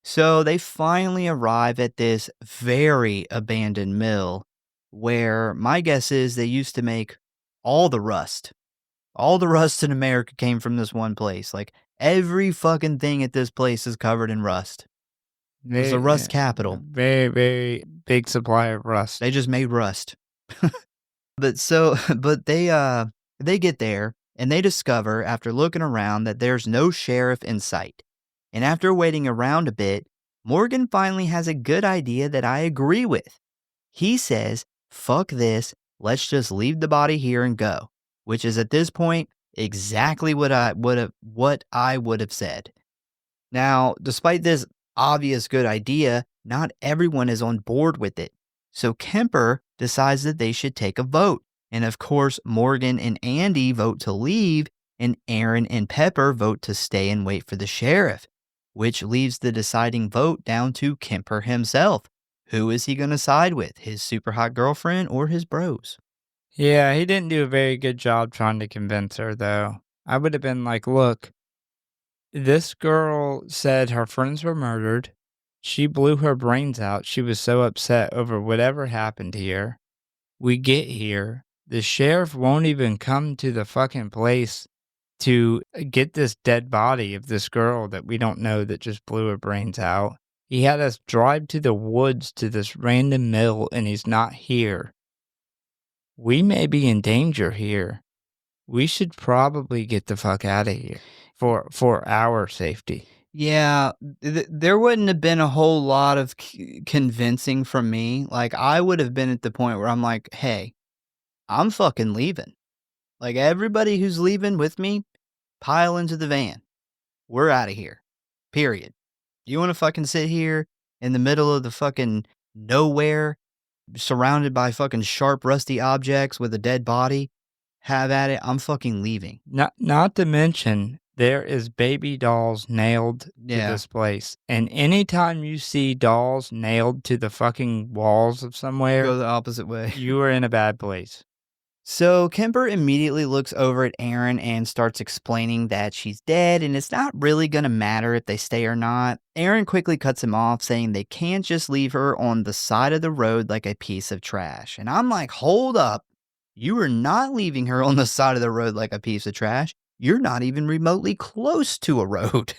So they finally arrive at this very abandoned mill where my guess is they used to make all the rust. All the rust in America came from this one place. Like, every fucking thing at this place is covered in rust. It was a rust capital. Very, very big supply of rust. They just made rust. But they get there and they discover, after looking around, that there's no sheriff in sight. And after waiting around a bit, Morgan finally has a good idea that I agree with. He says, fuck this, let's just leave the body here and go. Which is at this point exactly what I would have said. Now, despite this obvious good idea, not everyone is on board with it. So Kemper decides that they should take a vote. And of course, Morgan and Andy vote to leave, and Aaron and Pepper vote to stay and wait for the sheriff, which leaves the deciding vote down to Kemper himself. Who is he going to side with, his super hot girlfriend or his bros? Yeah, he didn't do a very good job trying to convince her, though. I would have been like, look, this girl said her friends were murdered. She blew her brains out. She was so upset over whatever happened here. We get here. The sheriff won't even come to the fucking place to get this dead body of this girl that we don't know that just blew her brains out. He had us drive to the woods to this random mill, and he's not here. we may be in danger here. We should probably get the fuck out of here for our safety. Yeah, there wouldn't have been a whole lot of convincing from me. Like, I would have been at the point where I'm like, hey, I'm fucking leaving. Like, everybody who's leaving with me, pile into the van. We're out of here. Period. You want to fucking sit here in the middle of the fucking nowhere, surrounded by fucking sharp, rusty objects with a dead body? Have at it. I'm fucking leaving. Not to mention, there is baby dolls nailed to Yeah. this place. And anytime you see dolls nailed to the fucking walls of somewhere, Go the opposite way. you are in a bad place. So Kemper immediately looks over at Aaron and starts explaining that she's dead and it's not really going to matter if they stay or not. Aaron quickly cuts him off, saying they can't just leave her on the side of the road like a piece of trash. And I'm like, hold up. You are not leaving her on the side of the road like a piece of trash. You're not even remotely close to a road.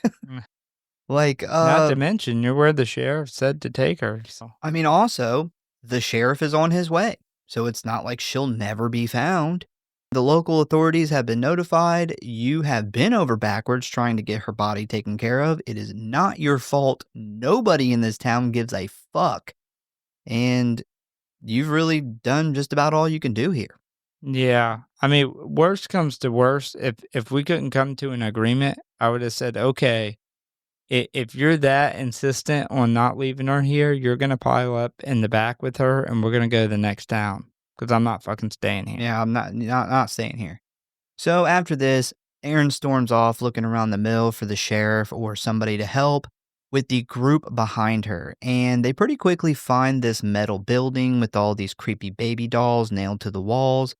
Like, Not to mention, you're where the sheriff said to take her. So. I mean, also, the sheriff is on his way, so it's not like she'll never be found. The local authorities have been notified. You have been over backwards trying to get her body taken care of. It is not your fault. Nobody in this town gives a fuck. And you've really done just about all you can do here. Yeah. I mean, worst comes to worst. If we couldn't come to an agreement, I would have said, okay, if you're that insistent on not leaving her here, you're going to pile up in the back with her and we're going to go to the next town because I'm not fucking staying here. Yeah, I'm not staying here. So after this, Aaron storms off looking around the mill for the sheriff or somebody to help with the group behind her. And they pretty quickly find this metal building with all these creepy baby dolls nailed to the walls.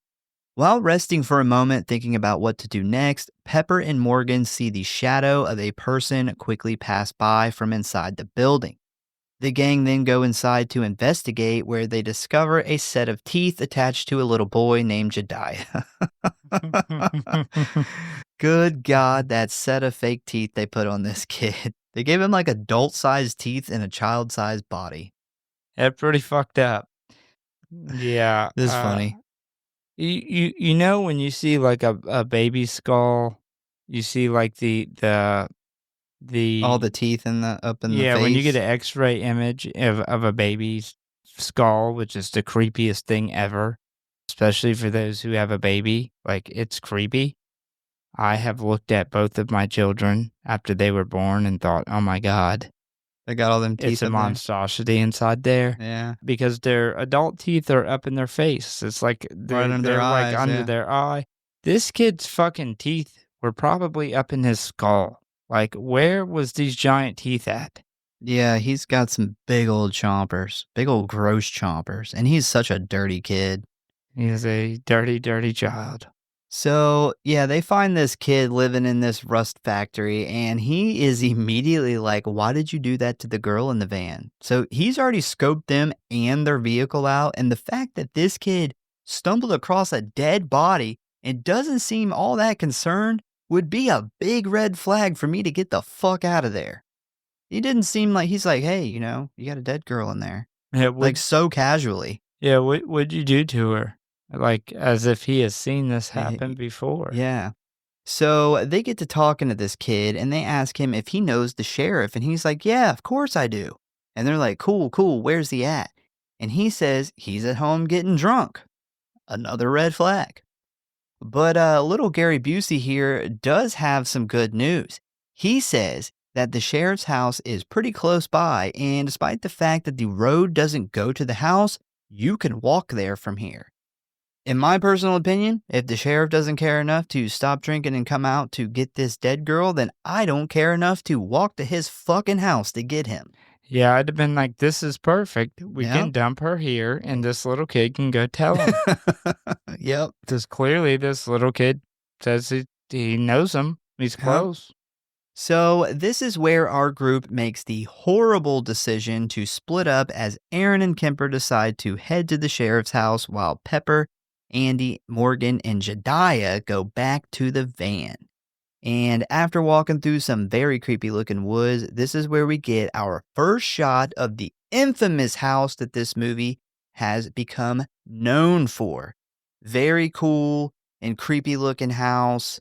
While resting for a moment thinking about what to do next, Pepper and Morgan see the shadow of a person quickly pass by from inside the building. The gang then go inside to investigate, where they discover a set of teeth attached to a little boy named Jediah. Good God, that set of fake teeth they put on this kid. They gave him like adult-sized teeth in a child-sized body. That's pretty fucked up. Yeah. This is funny. You know when you see like a baby skull, you see like the all the teeth in the up in the face. Yeah, when you get an X-ray image of a baby's skull, which is the creepiest thing ever, especially for those who have a baby, like it's creepy. I have looked at both of my children after they were born and thought, oh my God. They got all them teeth. It's a monstrosity inside there. Yeah. Because their adult teeth are up in their face. It's like they're under their eyes, like under yeah. their eye. This kid's fucking teeth were probably up in his skull. Like, where was these giant teeth at? Yeah, he's got some big old chompers, big old gross chompers, and he's such a dirty kid. He is a dirty, dirty child. So, yeah, they find this kid living in this rust factory, and he is immediately like, why did you do that to the girl in the van? So he's already scoped them and their vehicle out, and the fact that this kid stumbled across a dead body and doesn't seem all that concerned would be a big red flag for me to get the fuck out of there. He didn't seem like, he's like, hey, you know, you got a dead girl in there. Yeah, like so casually. Yeah, what'd you do to her? Like, as if he has seen this happen before. Yeah. So they get to talking to this kid, and they ask him if he knows the sheriff, and he's like, yeah, of course I do. And they're like, cool, where's he at? And he says he's at home getting drunk. Another red flag. But little Gary Busey here does have some good news. He says that the sheriff's house is pretty close by, and despite the fact that the road doesn't go to the house, you can walk there from here. In my personal opinion, if the sheriff doesn't care enough to stop drinking and come out to get this dead girl, then I don't care enough to walk to his fucking house to get him. Yeah, I'd have been like, this is perfect. We can dump her here, and this little kid can go tell him. Yep. Because clearly this little kid says he knows him. He's close. So this is where our group makes the horrible decision to split up as Aaron and Kemper decide to head to the sheriff's house while Pepper, Andy, Morgan, and Jediah go back to the van. And after walking through some very creepy looking woods, this is where we get our first shot of the infamous house that this movie has become known for. Very cool and creepy looking house.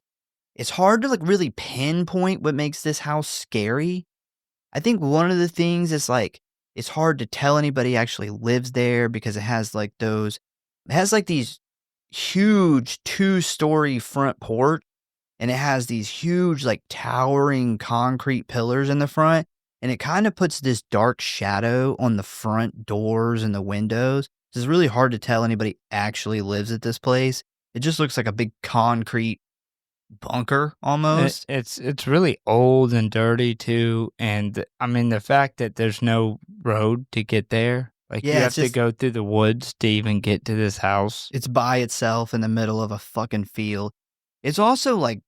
It's hard to like really pinpoint what makes this house scary. I think one of the things is like it's hard to tell anybody actually lives there because it has like these huge 2-story front porch, and it has these huge like towering concrete pillars in the front, and it kind of puts this dark shadow on the front doors and the windows. It's really hard to tell anybody actually lives at this place. It just looks like a big concrete bunker almost. It's really old and dirty too, and I mean the fact that there's no road to get there, like you Yeah, have it's to just go through the woods to even get to this house. it's by itself in the middle of a fucking field. It's also like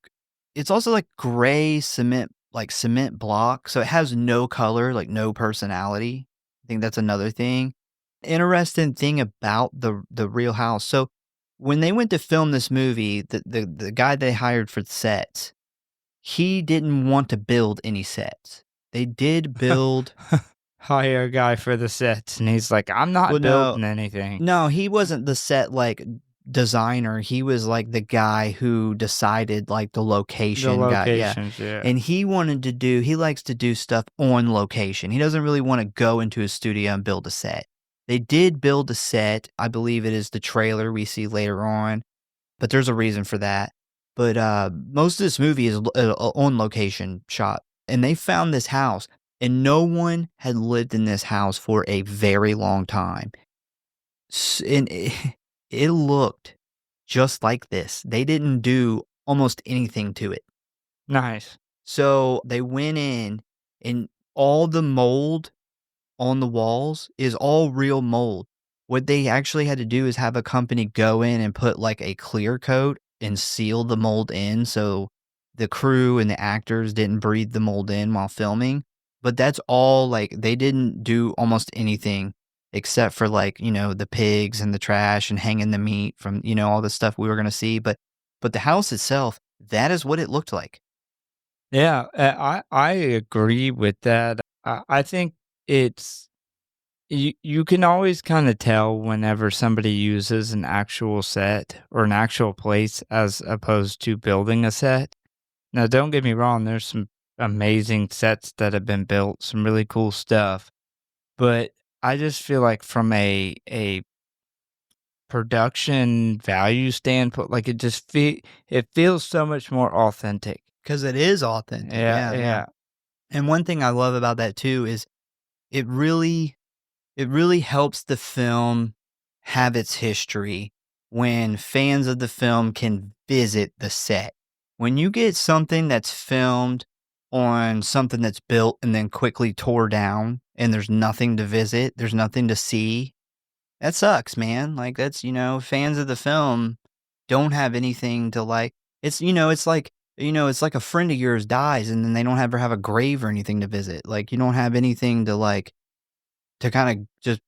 it's also like gray cement, like cement block, so it has no color, like no personality. I think that's another thing. Interesting thing about the real house. So when they went to film this movie, the guy they hired for the sets, he didn't want to build any sets. They did build Hire a guy for the sets, and he's like, "I'm not well, no, building anything." no, he wasn't the set like designer. He was like the guy who decided like the The location guy. Yeah. locations, yeah. And he likes to do stuff on location. He doesn't really want to go into a studio and build a set. They did build a set. I believe it is the trailer we see later on, but there's a reason for that. But most of this movie is on location shot. And they found this house, and no one had lived in this house for a very long time. And it looked just like this. They didn't do almost anything to it. Nice. So they went in, and all the mold on the walls is all real mold. What they actually had to do is have a company go in and put like a clear coat and seal the mold in so the crew and the actors didn't breathe the mold in while filming. But that's all, like, they didn't do almost anything except for like, the pigs and the trash and hanging the meat from, all the stuff we were going to see. But the house itself, that is what it looked like. Yeah, I agree with that. I think it's you can always kind of tell whenever somebody uses an actual set or an actual place as opposed to building a set. Now, don't get me wrong, there's some amazing sets that have been built, some really cool stuff. But I just feel like from a production value standpoint, like it feels so much more authentic. Because it is authentic. Yeah, yeah. And one thing I love about that too is it really helps the film have its history when fans of the film can visit the set. When you get something that's filmed on something that's built and then quickly tore down and there's nothing to visit, there's nothing to see, that sucks, man. Like that's, fans of the film don't have anything to like. It's, it's like a friend of yours dies and then they don't ever have a grave or anything to visit. Like you don't have anything to like, to kind of just,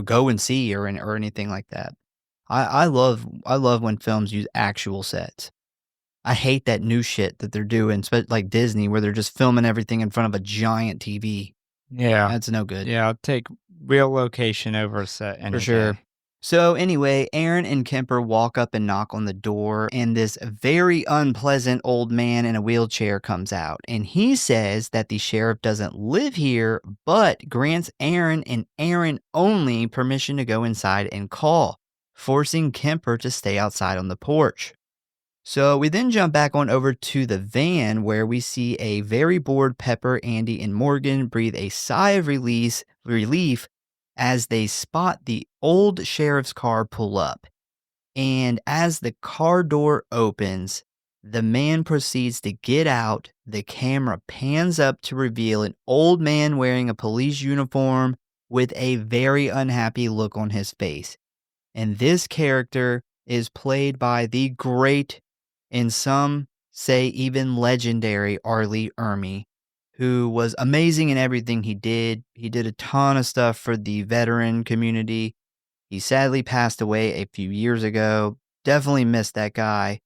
go and see or anything like that. I love when films use actual sets. I hate that new shit that they're doing, like Disney, where they're just filming everything in front of a giant TV. Yeah. That's no good. Yeah, I'll take real location over a set any For sure. day. So anyway, Aaron and Kemper walk up and knock on the door, and this very unpleasant old man in a wheelchair comes out, and he says that the sheriff doesn't live here, but grants Aaron and Aaron only permission to go inside and call, forcing Kemper to stay outside on the porch. So we then jump back on over to the van where we see a very bored Pepper, Andy, and Morgan breathe a sigh of relief as they spot the old sheriff's car pull up. And as the car door opens, the man proceeds to get out. The camera pans up to reveal an old man wearing a police uniform with a very unhappy look on his face. And this character is played by the great, and some say even legendary, R. Lee Ermey, who was amazing in everything he did. He did a ton of stuff for the veteran community. He sadly passed away a few years ago. Definitely missed that guy.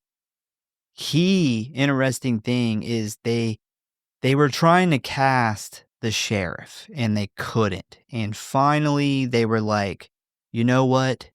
Interesting thing is they were trying to cast the sheriff and they couldn't. And finally they were like, you know what?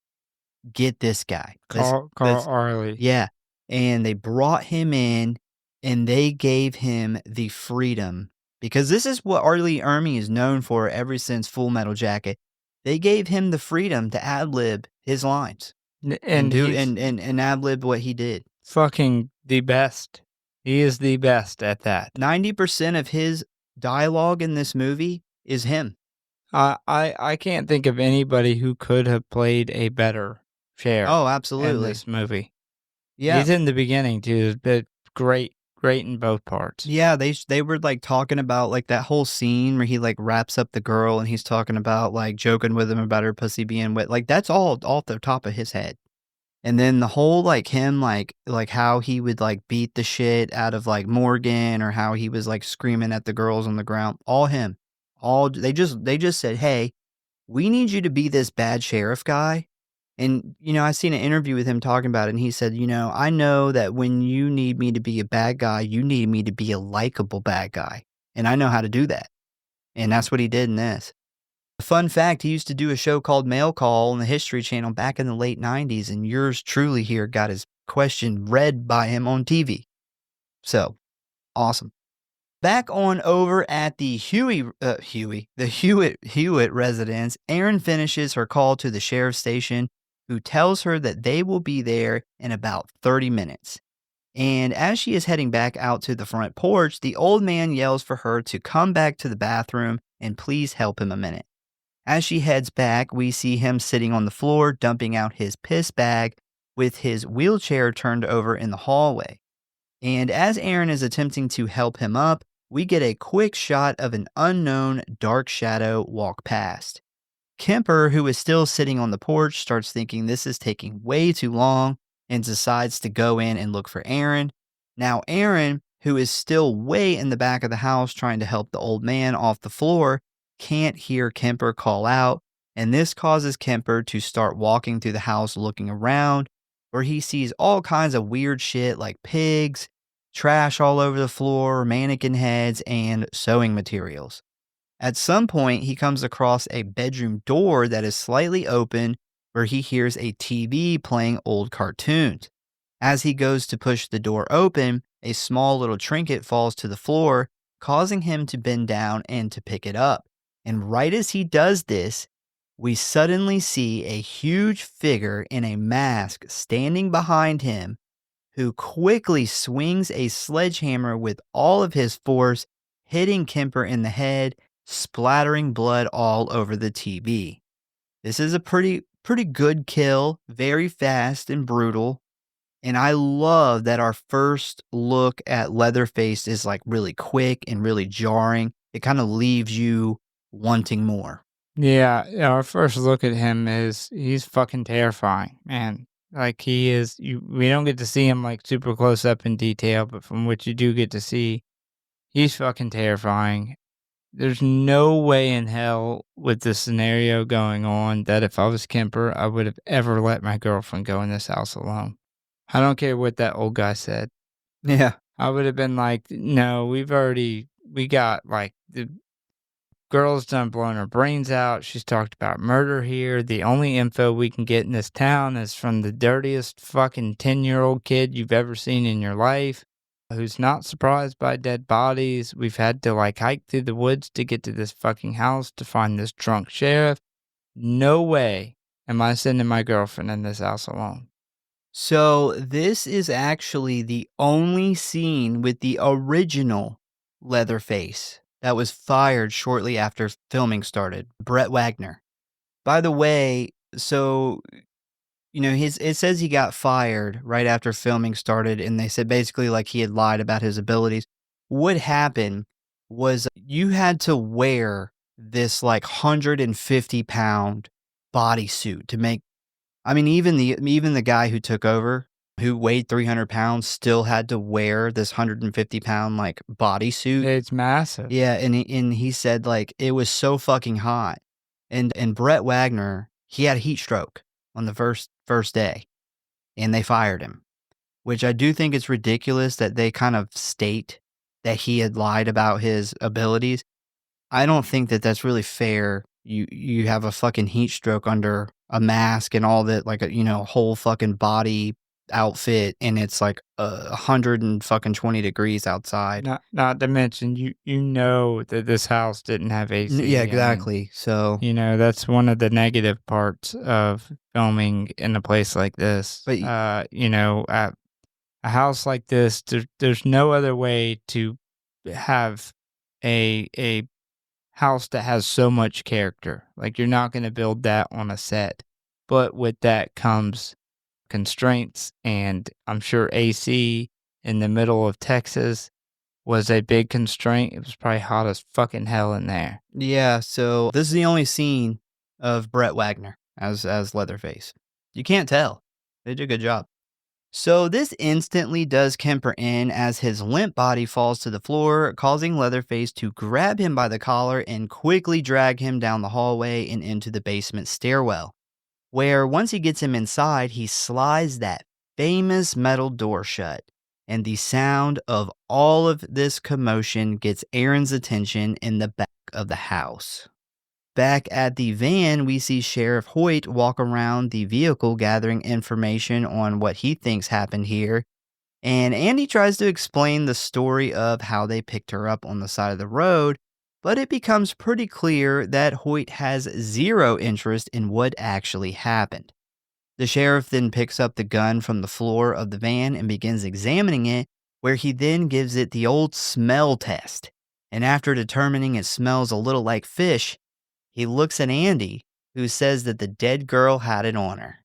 get this guy. Carl Arley. Yeah. And they brought him in and they gave him the freedom, because this is what Arlie Ermey is known for ever since Full Metal Jacket. They gave him the freedom to ad-lib his lines and do he's and ad-lib what he did. fucking the best. He is the best at that. 90% of his dialogue in this movie is him. I can't think of anybody who could have played a better sheriff Oh, in absolutely. this movie. Yeah. He's in the beginning too, but great in both parts. Yeah, they were like talking about like that whole scene where he like wraps up the girl and he's talking about like joking with him about her pussy being wet. Like that's all off the top of his head. And then the whole like him like how he would like beat the shit out of like Morgan, or how he was like screaming at the girls on the ground. All him. All they just said, "Hey, we need you to be this bad sheriff guy." And, I seen an interview with him talking about it, and he said, I know that when you need me to be a bad guy, you need me to be a likable bad guy. And I know how to do that. And that's what he did in this. Fun fact, he used to do a show called Mail Call on the History Channel back in the late 90s, and yours truly here got his question read by him on TV. So, awesome. Back on over at the Hewitt residence, Erin finishes her call to the sheriff's station, who tells her that they will be there in about 30 minutes. And as she is heading back out to the front porch, the old man yells for her to come back to the bathroom and please help him a minute. As she heads back, we see him sitting on the floor, dumping out his piss bag with his wheelchair turned over in the hallway. And as Erin is attempting to help him up, we get a quick shot of an unknown dark shadow walk past. Kemper, who is still sitting on the porch, starts thinking this is taking way too long and decides to go in and look for Erin. Now, Erin, who is still way in the back of the house trying to help the old man off the floor, can't hear Kemper call out, and this causes Kemper to start walking through the house looking around, where he sees all kinds of weird shit like pigs, trash all over the floor, mannequin heads, and sewing materials. At some point, he comes across a bedroom door that is slightly open, where he hears a TV playing old cartoons. As he goes to push the door open, a small little trinket falls to the floor, causing him to bend down and to pick it up. And right as he does this, we suddenly see a huge figure in a mask standing behind him, who quickly swings a sledgehammer with all of his force, hitting Kemper in the head, splattering blood all over the TV. This is a pretty good kill, very fast and brutal. And I love that our first look at Leatherface is like really quick and really jarring. It kind of leaves you wanting more. Yeah, our first look at him is he's fucking terrifying, man. Like he is, we don't get to see him like super close up in detail, but from what you do get to see, he's fucking terrifying. There's no way in hell with this scenario going on that if I was Kemper, I would have ever let my girlfriend go in this house alone. I don't care what that old guy said. Yeah. I would have been like, no, we got like the girl's done blown her brains out. She's talked about murder here. The only info we can get in this town is from the dirtiest fucking 10-year-old kid you've ever seen in your life, who's not surprised by dead bodies. We've had to like hike through the woods to get to this fucking house to find this drunk sheriff. No way am I sending my girlfriend in this house alone. So this is actually the only scene with the original Leatherface that was fired shortly after filming started, Brett Wagner. By the way, so, it says he got fired right after filming started, and they said basically like he had lied about his abilities. What happened was you had to wear this like 150-pound bodysuit to make, even the guy who took over, who weighed 300 pounds, still had to wear this 150-pound like bodysuit. It's massive. Yeah, and he said like it was so fucking hot, and Brett Wagner, he had a heat stroke on the first day, and they fired him, which I do think it's ridiculous that they kind of state that he had lied about his abilities. I don't think that that's really fair. You have a fucking heat stroke under a mask and all that, like a whole fucking body outfit, and it's like 120 degrees outside. Not to mention, you know that this house didn't have AC. Yeah, I mean, exactly. So, that's one of the negative parts of filming in a place like this. But At a house like this, there's no other way to have a house that has so much character. Like, you're not going to build that on a set. But with that comes constraints, and I'm sure AC in the middle of Texas was a big constraint. It was probably hot as fucking hell in there. yeah, so this is the only scene of Brett Wagner as Leatherface. You can't tell. They did a good job. So this instantly does Kemper in as his limp body falls to the floor, causing Leatherface to grab him by the collar and quickly drag him down the hallway and into the basement stairwell, where once he gets him inside, he slides that famous metal door shut. And the sound of all of this commotion gets Aaron's attention in the back of the house. Back at the van, we see Sheriff Hoyt walk around the vehicle gathering information on what he thinks happened here. And Andy tries to explain the story of how they picked her up on the side of the road, but it becomes pretty clear that Hoyt has zero interest in what actually happened. The sheriff then picks up the gun from the floor of the van and begins examining it, where he then gives it the old smell test. And after determining it smells a little like fish, he looks at Andy, who says that the dead girl had it on her.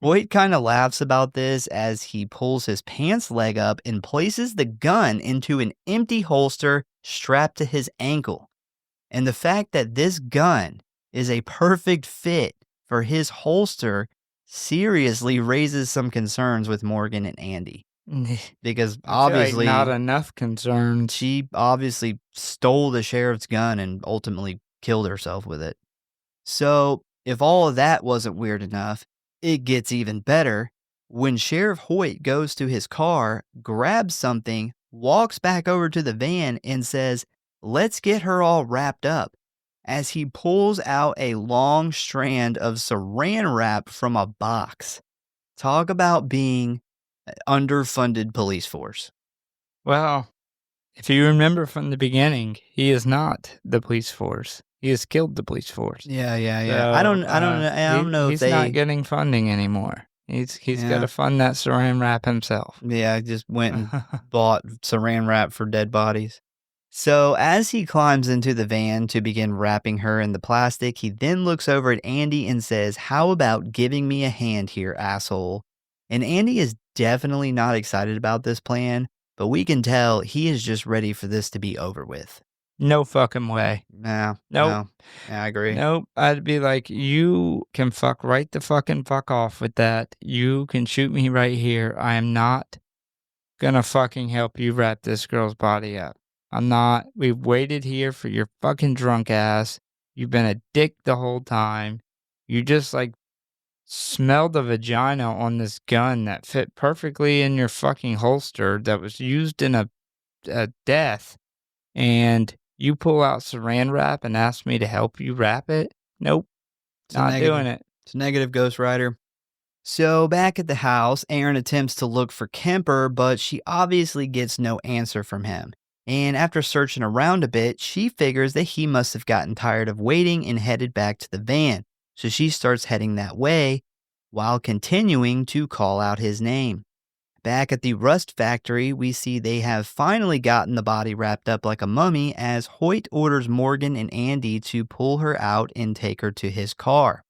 Hoyt kind of laughs about this as he pulls his pants leg up and places the gun into an empty holster strapped to his ankle. And the fact that this gun is a perfect fit for his holster seriously raises some concerns with Morgan and Andy. Because obviously, not enough concerns. She obviously stole the sheriff's gun and ultimately killed herself with it. So, if all of that wasn't weird enough, it gets even better when Sheriff Hoyt goes to his car, grabs something, walks back over to the van, and says, "Let's get her all wrapped up," as he pulls out a long strand of saran wrap from a box. Talk about being underfunded police force. Well, if you remember from the beginning, he is not the police force. He has killed the police force. Yeah. So, I don't know if he's they not getting funding anymore. He's got to fund that saran wrap himself. Yeah, I just went and bought saran wrap for dead bodies. So as he climbs into the van to begin wrapping her in the plastic, he then looks over at Andy and says, "How about giving me a hand here, asshole?" And Andy is definitely not excited about this plan, but we can tell he is just ready for this to be over with. No fucking way. No. Nope. Yeah, I agree. Nope. I'd be like, you can fuck off with that. You can shoot me right here. I am not gonna fucking help you wrap this girl's body up. I'm not. We've waited here for your fucking drunk ass. You've been a dick the whole time. You just smelled the vagina on this gun that fit perfectly in your fucking holster that was used in a death. And you pull out saran wrap and ask me to help you wrap it? Nope. Not doing it. It's a negative, Ghost Rider. So back at the house, Erin attempts to look for Kemper, but she obviously gets no answer from him. And after searching around a bit, she figures that he must have gotten tired of waiting and headed back to the van. So she starts heading that way while continuing to call out his name. Back at the rust factory, we see they have finally gotten the body wrapped up like a mummy as Hoyt orders Morgan and Andy to pull her out and take her to his car.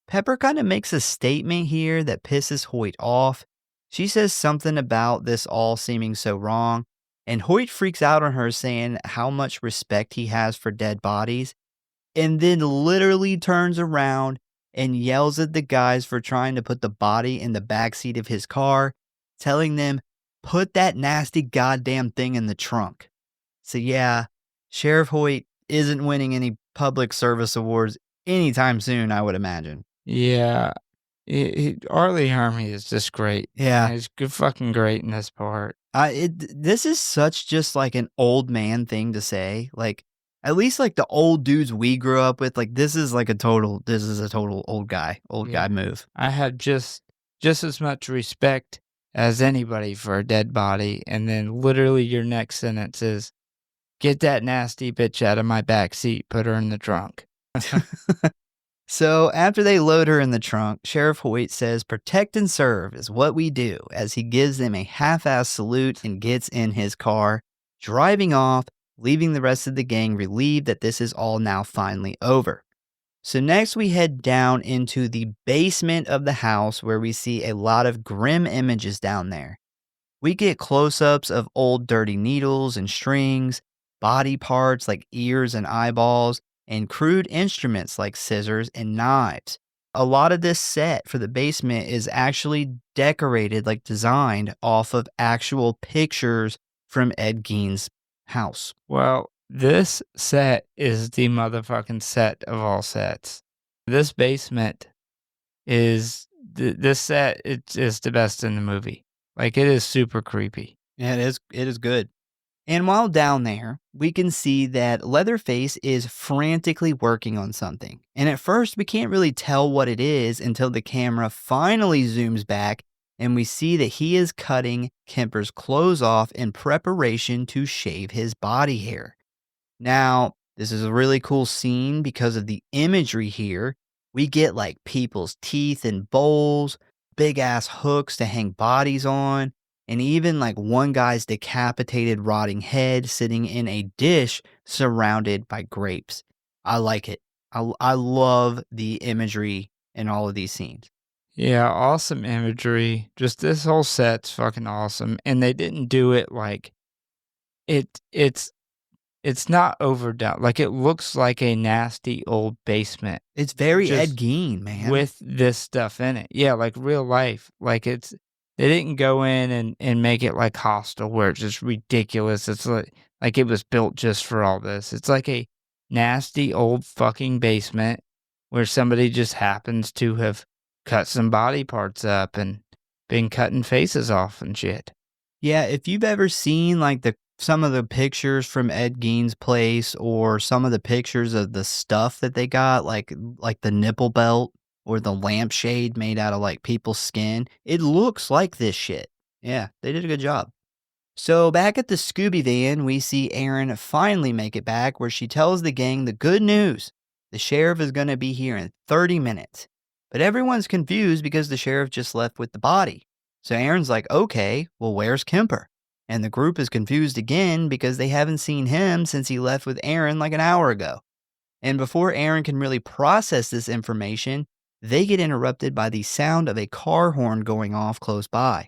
Pepper kind of makes a statement here that pisses Hoyt off. She says something about this all seeming so wrong, and Hoyt freaks out on her saying how much respect he has for dead bodies, and then literally turns around and yells at the guys for trying to put the body in the backseat of his car, telling them, "Put that nasty goddamn thing in the trunk." So yeah, Sheriff Hoyt isn't winning any public service awards anytime soon, I would imagine. Yeah. Arlie Hermy is just great. Yeah. He's good fucking great in this part. This is such just like an old man thing to say. Like, At least like the old dudes we grew up with, like this is a total old guy move. I have just as much respect as anybody for a dead body, and then literally your next sentence is, "Get that nasty bitch out of my back seat, put her in the trunk." So after they load her in the trunk, Sheriff Hoyt says protect and serve is what we do, as he gives them a half-ass salute and gets in his car, driving off, leaving the rest of the gang relieved that this is all now finally over. So next we head down into the basement of the house where we see a lot of grim images down there. We get close-ups of old dirty needles and strings, body parts like ears and eyeballs, and crude instruments like scissors and knives. A lot of this set for the basement is actually decorated, like designed off of actual pictures from Ed Gein's house. Well, this set is the motherfucking set of all sets. This basement is this set. It is the best in the movie. Like, it is super creepy. Yeah, it is good. And while down there, we can see that Leatherface is frantically working on something. And at first, we can't really tell what it is until the camera finally zooms back and we see that he is cutting Kemper's clothes off in preparation to shave his body hair. Now, this is a really cool scene because of the imagery here. We get like people's teeth in bowls, big ass hooks to hang bodies on, and even like one guy's decapitated rotting head sitting in a dish surrounded by grapes. I like it. I love the imagery in all of these scenes. Yeah, awesome imagery. Just this whole set's fucking awesome. And they didn't do it like it's not overdone. Like, it looks like a nasty old basement It's very Just Ed Gein, man. with this stuff in it. Yeah, like real life. Like, they didn't go in and make it like Hostel where it's just ridiculous. It's like it was built just for all this. It's like a nasty old fucking basement where somebody just happens to have cut some body parts up and been cutting faces off and shit. Yeah, if you've ever seen like some of the pictures from Ed Gein's place or some of the pictures of the stuff that they got, like the nipple belt or the lampshade made out of like people's skin, it looks like this shit. Yeah, they did a good job. So back at the Scooby van, we see Erin finally make it back where she tells the gang the good news. The sheriff is going to be here in 30 minutes. But everyone's confused because the sheriff just left with the body. So Erin's like, okay, well, where's Kemper? And the group is confused again because they haven't seen him since he left with Erin like an hour ago. And before Erin can really process this information, they get interrupted by the sound of a car horn going off close by.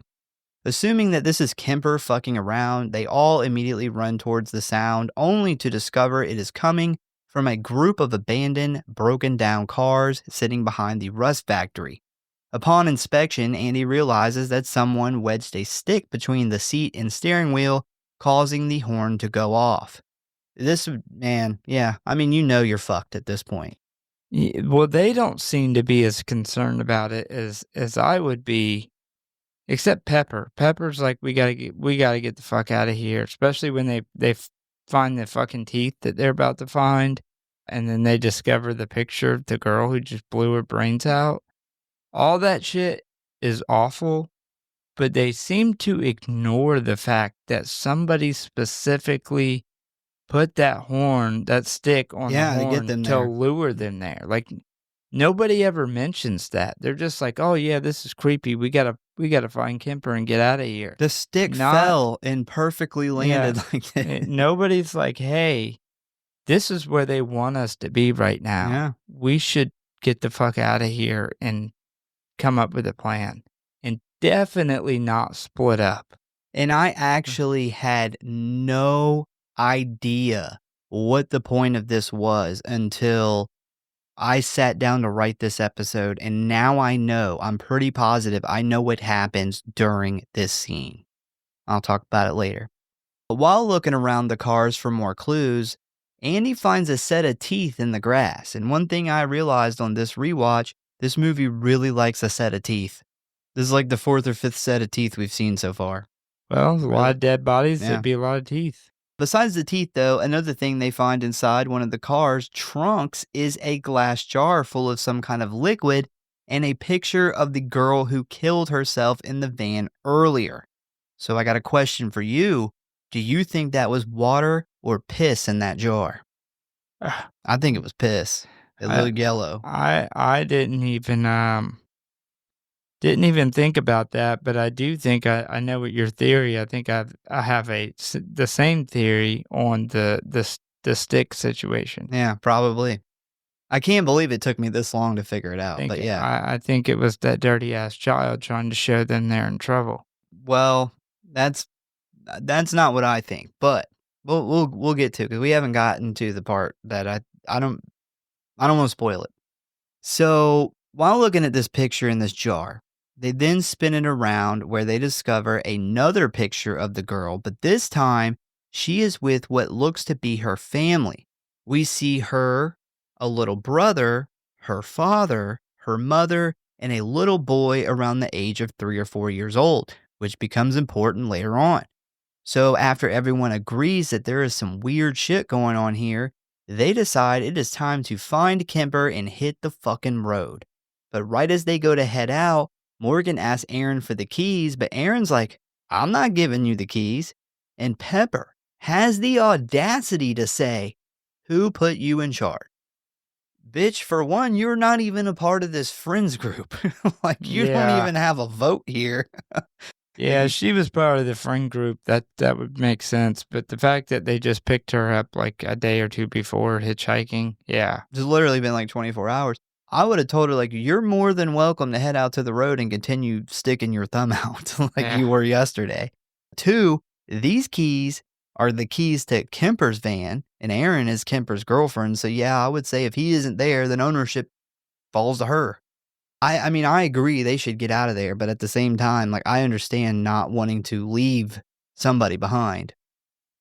Assuming that this is Kemper fucking around, they all immediately run towards the sound, only to discover it is coming from a group of abandoned, broken down cars sitting behind the rust factory. Upon inspection, Andy realizes that someone wedged a stick between the seat and steering wheel, causing the horn to go off. This, man, yeah, I mean, you know you're fucked at this point. Well, they don't seem to be as concerned about it as I would be, except Pepper. Pepper's like, we gotta get the fuck out of here, especially when they find the fucking teeth that they're about to find, and then they discover the picture of the girl who just blew her brains out. All that shit is awful, but they seem to ignore the fact that somebody specifically put that stick on the horn to get them to there. lure them there. Like, nobody ever mentions that. They're just like, oh yeah, this is creepy. We gotta find Kemper and get out of here. The stick fell and perfectly landed like that. Nobody's like, hey, this is where they want us to be right now. Yeah. We should get the fuck out of here and come up with a plan, and definitely not split up. And I actually had no idea what the point of this was until I sat down to write this episode, and now I know, I'm pretty positive I know what happens during this scene. I'll talk about it later. But while looking around the cars for more clues, Andy finds a set of teeth in the grass, and one thing I realized on this rewatch, this movie really likes a set of teeth. This is like the 4th or 5th set of teeth we've seen so far. Well, a lot of dead bodies, Yeah. there'd be a lot of teeth. Besides the teeth, though, another thing they find inside one of the car's trunks is a glass jar full of some kind of liquid and a picture of the girl who killed herself in the van earlier. So I got a question for you. Do you think that was water or piss in that jar? Ugh, I think it was piss. It I looked yellow. I didn't even think about that, but I do think I know what your theory. I think I have the same theory on the stick situation. Yeah, probably. I can't believe it took me this long to figure it out, but yeah. I think it was that dirty ass child trying to show them they're in trouble. Well, that's not what I think, but we'll get to, because we haven't gotten to the part that I don't want to spoil it. So while looking at this picture in this jar, they then spin it around where they discover another picture of the girl, but this time she is with what looks to be her family. We see her, a little brother, her father, her mother, and a little boy around the age of 3 or 4 years old, which becomes important later on. So after everyone agrees that there is some weird shit going on here, they decide it is time to find Kemper and hit the fucking road. But right as they go to head out, Morgan asks Aaron for the keys, but Aaron's like, I'm not giving you the keys. And Pepper has the audacity to say, who put you in charge? Bitch, for one, you're not even a part of this friends group. Like, you don't Yeah. even have a vote here. Yeah, she was part of the friend group. That would make sense. But the fact that they just picked her up like a day or two before hitchhiking, yeah. It's literally been like 24 hours. I would have told her, like, you're more than welcome to head out to the road and continue sticking your thumb out like Yeah. you were yesterday. 2, these keys are the keys to Kemper's van, and Aaron is Kemper's girlfriend. So yeah, I would say if he isn't there, then ownership falls to her. I mean, I agree they should get out of there, but at the same time, like, I understand not wanting to leave somebody behind.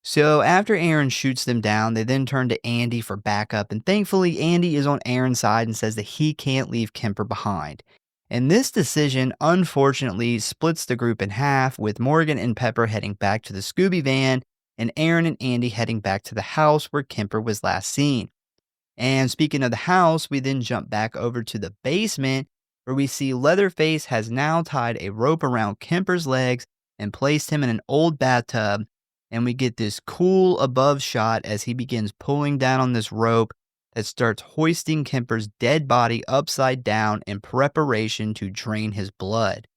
So after Aaron shoots them down, they then turn to Andy for backup, and thankfully Andy is on Aaron's side and says that he can't leave Kemper behind. And this decision, unfortunately, splits the group in half, with Morgan and Pepper heading back to the Scooby van, and Aaron and Andy heading back to the house where Kemper was last seen. And speaking of the house, we then jump back over to the basement, where we see Leatherface has now tied a rope around Kemper's legs and placed him in an old bathtub. And we get this cool above shot as he begins pulling down on this rope that starts hoisting Kemper's dead body upside down in preparation to drain his blood.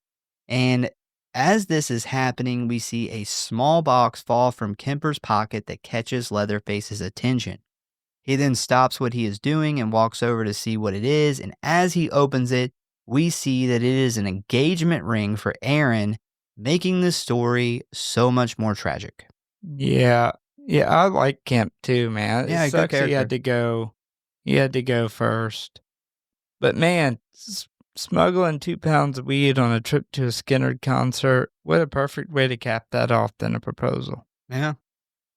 And as this is happening, we see a small box fall from Kemper's pocket that catches Leatherface's attention. He then stops what he is doing and walks over to see what it is, and as he opens it, we see that it is an engagement ring for Aaron, making this story so much more tragic. Yeah. Yeah, I like Kemp too, man. Yeah, It good sucks he character. had to go first. But man, smuggling 2 pounds of weed on a trip to a Skinner concert, what a perfect way to cap that off than a proposal. Yeah.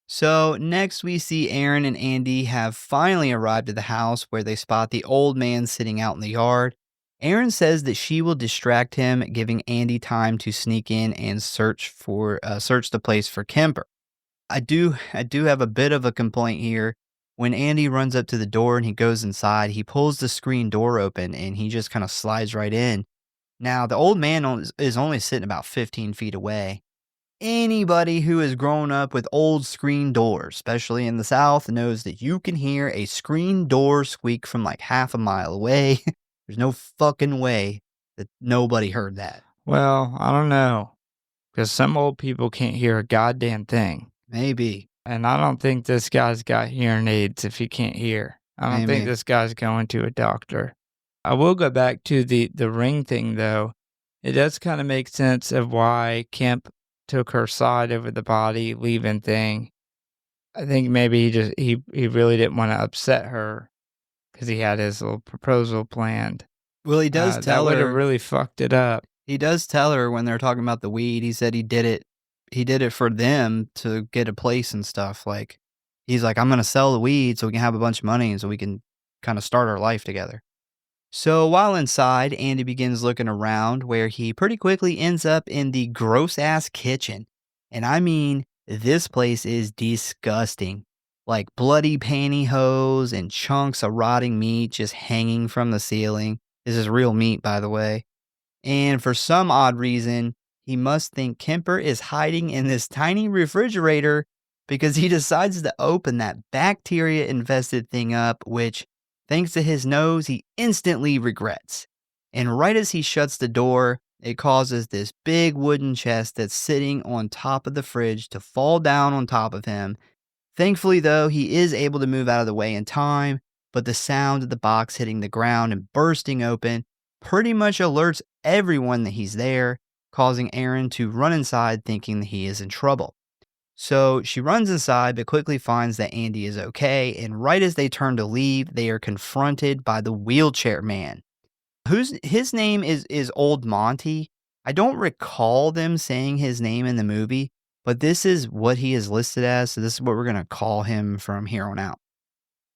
So next we see Aaron and Andy have finally arrived at the house, where they spot the old man sitting out in the yard. Aaron says that she will distract him, giving Andy time to sneak in and search the place for Kemper. I do have a bit of a complaint here. When Andy runs up to the door and he goes inside, he pulls the screen door open and he just kind of slides right in. Now, the old man is only sitting about 15 feet away. Anybody who has grown up with old screen doors, especially in the South, knows that you can hear a screen door squeak from like half a mile away. There's no fucking way that nobody heard that. Well, I don't know, because some old people can't hear a goddamn thing. Maybe. And I don't think this guy's got hearing aids if he can't hear. I don't Maybe. think this guy's going to a doctor. I will go back to the ring thing, though. It does kind of make sense of why Kemp took her side over the body leaving thing. I think maybe he really didn't want to upset her because he had his little proposal planned. Well, he does tell that would have her. really fucked it up. He does tell her when they're talking about the weed. He said he did it for them to get a place and stuff. Like, he's like, I'm going to sell the weed so we can have a bunch of money and so we can kind of start our life together. So while inside, Andy begins looking around, where he pretty quickly ends up in the gross ass kitchen. And I mean, This place is disgusting. Like bloody pantyhose and chunks of rotting meat just hanging from the ceiling. This is real meat, by the way. And for some odd reason, he must think Kemper is hiding in this tiny refrigerator because he decides to open that bacteria infested thing up, which, thanks to his nose, he instantly regrets. And right as he shuts the door, it causes this big wooden chest that's sitting on top of the fridge to fall down on top of him. Thankfully, though, he is able to move out of the way in time, but the sound of the box hitting the ground and bursting open pretty much alerts everyone that he's there, causing Erin to run inside thinking that he is in trouble. So she runs inside but quickly finds that Andy is okay, and right as they turn to leave, they are confronted by the wheelchair man. His name is Old Monty. I don't recall them saying his name in the movie, but this is what he is listed as, so this is what we're going to call him from here on out.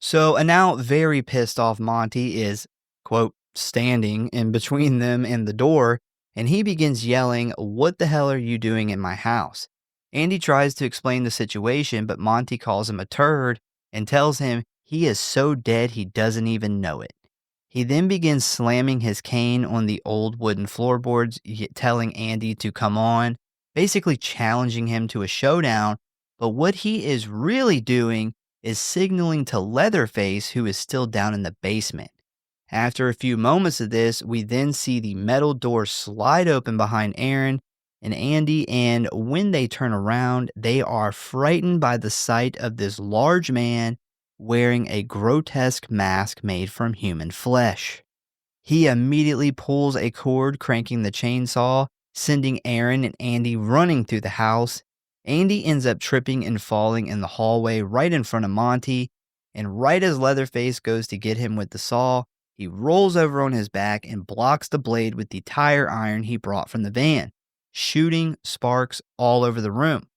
So a now very pissed off Monty is, quote, standing in between them and the door, and he begins yelling, "What the hell are you doing in my house?" Andy tries to explain the situation, but Monty calls him a turd and tells him he is so dead he doesn't even know it. He then begins slamming his cane on the old wooden floorboards, telling Andy to come on, basically challenging him to a showdown, but what he is really doing is signaling to Leatherface, who is still down in the basement. After a few moments of this, we then see the metal door slide open behind Erin and Andy, and when they turn around, they are frightened by the sight of this large man wearing a grotesque mask made from human flesh. He immediately pulls a cord, cranking the chainsaw, sending Erin and Andy running through the house. Andy ends up tripping and falling in the hallway right in front of Monty, and right as Leatherface goes to get him with the saw, he rolls over on his back and blocks the blade with the tire iron he brought from the van, shooting sparks all over the room.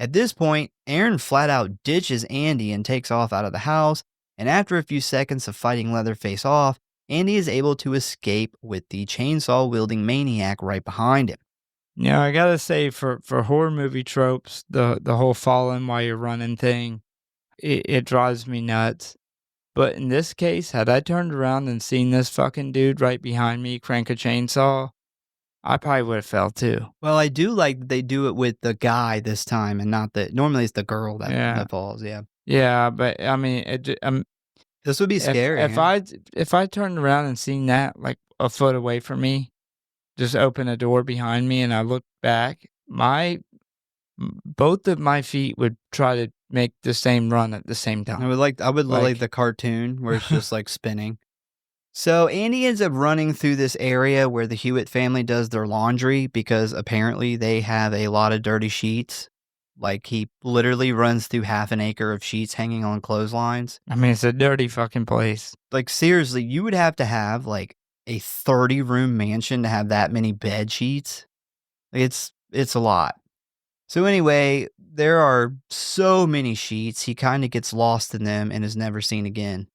At this point, Erin flat out ditches Andy and takes off out of the house, and after a few seconds of fighting Leatherface off, Andy is able to escape with the chainsaw-wielding maniac right behind him. Yeah, I gotta say, for horror movie tropes, the whole falling while you're running thing, it drives me nuts. But in this case, had I turned around and seen this fucking dude right behind me crank a chainsaw, I probably would have fell too. Well, I do like that they do it with the guy this time and not the, normally it's the girl that falls, yeah. Yeah, but I mean, This would be scary. If I turned around and seen that like a foot away from me, just open a door behind me and I looked back, both of my feet would try to make the same run at the same time. I would like the cartoon where it's just like spinning. So Andy ends up running through this area where the Hewitt family does their laundry because apparently they have a lot of dirty sheets. Like he literally runs through half an acre of sheets hanging on clotheslines. I mean, it's a dirty fucking place. Like seriously, you would have to have like a 30-room mansion to have that many bed sheets. It's a lot. So anyway, there are so many sheets, he kind of gets lost in them and is never seen again.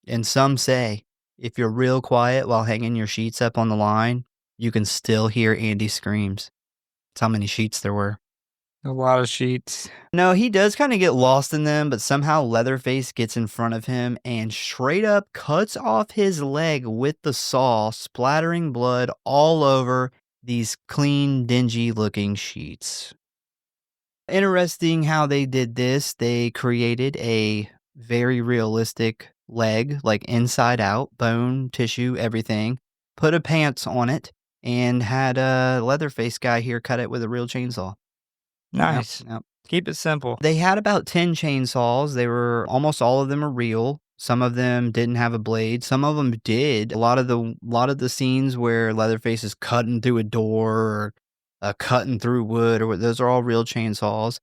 And some say, if you're real quiet while hanging your sheets up on the line, you can still hear Andy's screams. That's how many sheets there were. A lot of sheets. No, he does kind of get lost in them, but somehow Leatherface gets in front of him and straight up cuts off his leg with the saw, splattering blood all over these clean, dingy-looking sheets. Interesting how they did this. They created a very realistic leg, like inside out, bone, tissue, everything. Put a pants on it and had a Leatherface guy here cut it with a real chainsaw. Nice. Yep. Keep it simple. They had about 10 chainsaws. Almost all of them are real. Some of them didn't have a blade. Some of them did. A lot of the scenes where Leatherface is cutting through a door or cutting through wood, or those are all real chainsaws.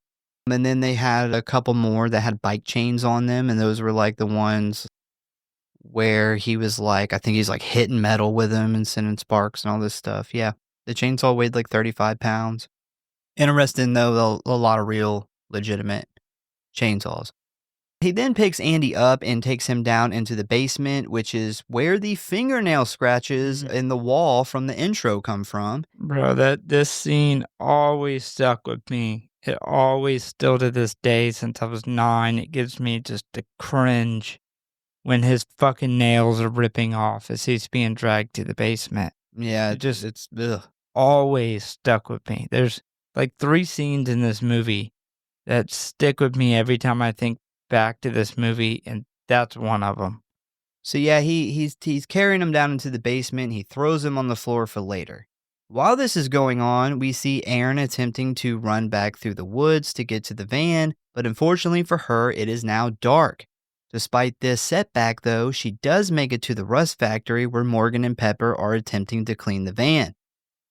And then they had a couple more that had bike chains on them, and those were like the ones where he was like, I think he's like hitting metal with them and sending sparks and all this stuff. Yeah, the chainsaw weighed like 35 pounds. Interesting, though, a lot of real, legitimate chainsaws. He then picks Andy up and takes him down into the basement, which is where the fingernail scratches in the wall from the intro come from. Bro, this scene always stuck with me. It always, still to this day, since I was 9, it gives me just a cringe when his fucking nails are ripping off as he's being dragged to the basement. Yeah, It just it's ugh. always stuck with me. There's like 3 scenes in this movie that stick with me every time I think back to this movie, and that's one of them. So yeah, he's carrying him down into the basement. He throws him on the floor for later. While this is going on, we see Erin attempting to run back through the woods to get to the van, but unfortunately for her, it is now dark. Despite this setback, though, she does make it to the rust factory where Morgan and Pepper are attempting to clean the van.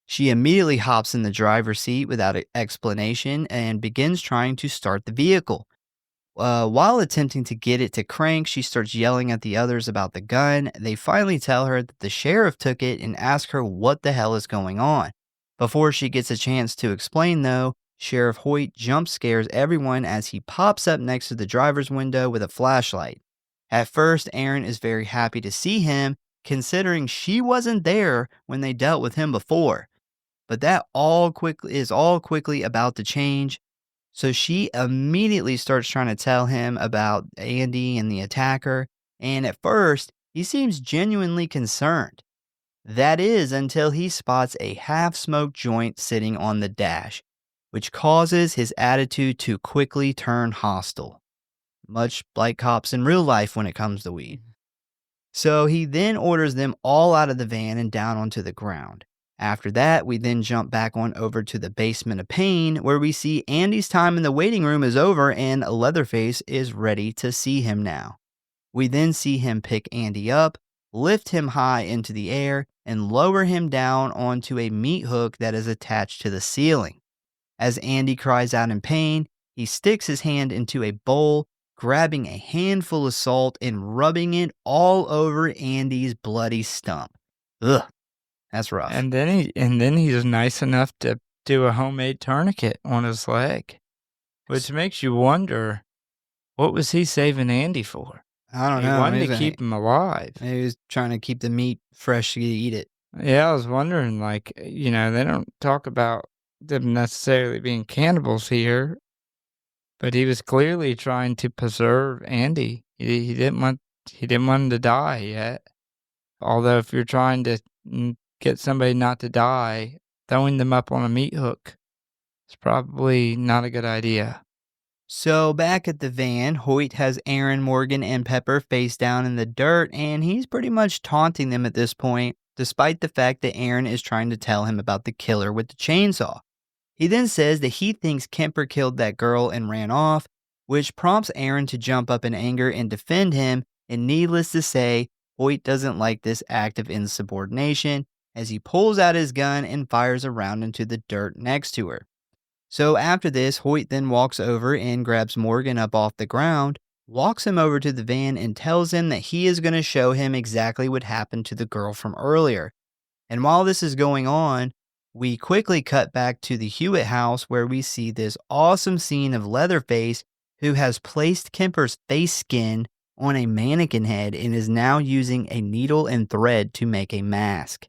She immediately hops in the driver's seat without an explanation and begins trying to start the vehicle. While attempting to get it to crank, she starts yelling at the others about the gun. They finally tell her that the sheriff took it and ask her what the hell is going on. Before she gets a chance to explain, though, Sheriff Hoyt jump scares everyone as he pops up next to the driver's window with a flashlight. At first, Erin is very happy to see him, considering she wasn't there when they dealt with him before. But that is all quickly about to change. So she immediately starts trying to tell him about Andy and the attacker, and at first, he seems genuinely concerned. That is until he spots a half-smoked joint sitting on the dash, which causes his attitude to quickly turn hostile, much like cops in real life when it comes to weed. So he then orders them all out of the van and down onto the ground. After that, we then jump back on over to the basement of pain, where we see Andy's time in the waiting room is over and Leatherface is ready to see him now. We then see him pick Andy up, lift him high into the air, and lower him down onto a meat hook that is attached to the ceiling. As Andy cries out in pain, he sticks his hand into a bowl, grabbing a handful of salt and rubbing it all over Andy's bloody stump. Ugh. That's rough. And then he's nice enough to do a homemade tourniquet on his leg, which makes you wonder, what was he saving Andy for? I don't know. He wanted to keep him alive. Maybe he was trying to keep the meat fresh to eat it. Yeah, I was wondering, like, they don't talk about them necessarily being cannibals here, but he was clearly trying to preserve Andy. He didn't want him to die yet. Although if you're trying to get somebody not to die, throwing them up on a meat hook is probably not a good idea. So back at the van, Hoyt has Erin, Morgan, and Pepper face down in the dirt, and he's pretty much taunting them at this point, despite the fact that Erin is trying to tell him about the killer with the chainsaw. He then says that he thinks Kemper killed that girl and ran off, which prompts Erin to jump up in anger and defend him, and needless to say, Hoyt doesn't like this act of insubordination, as he pulls out his gun and fires a round into the dirt next to her. So after this, Hoyt then walks over and grabs Morgan up off the ground, walks him over to the van and tells him that he is going to show him exactly what happened to the girl from earlier. And while this is going on, we quickly cut back to the Hewitt house where we see this awesome scene of Leatherface, who has placed Kemper's face skin on a mannequin head and is now using a needle and thread to make a mask.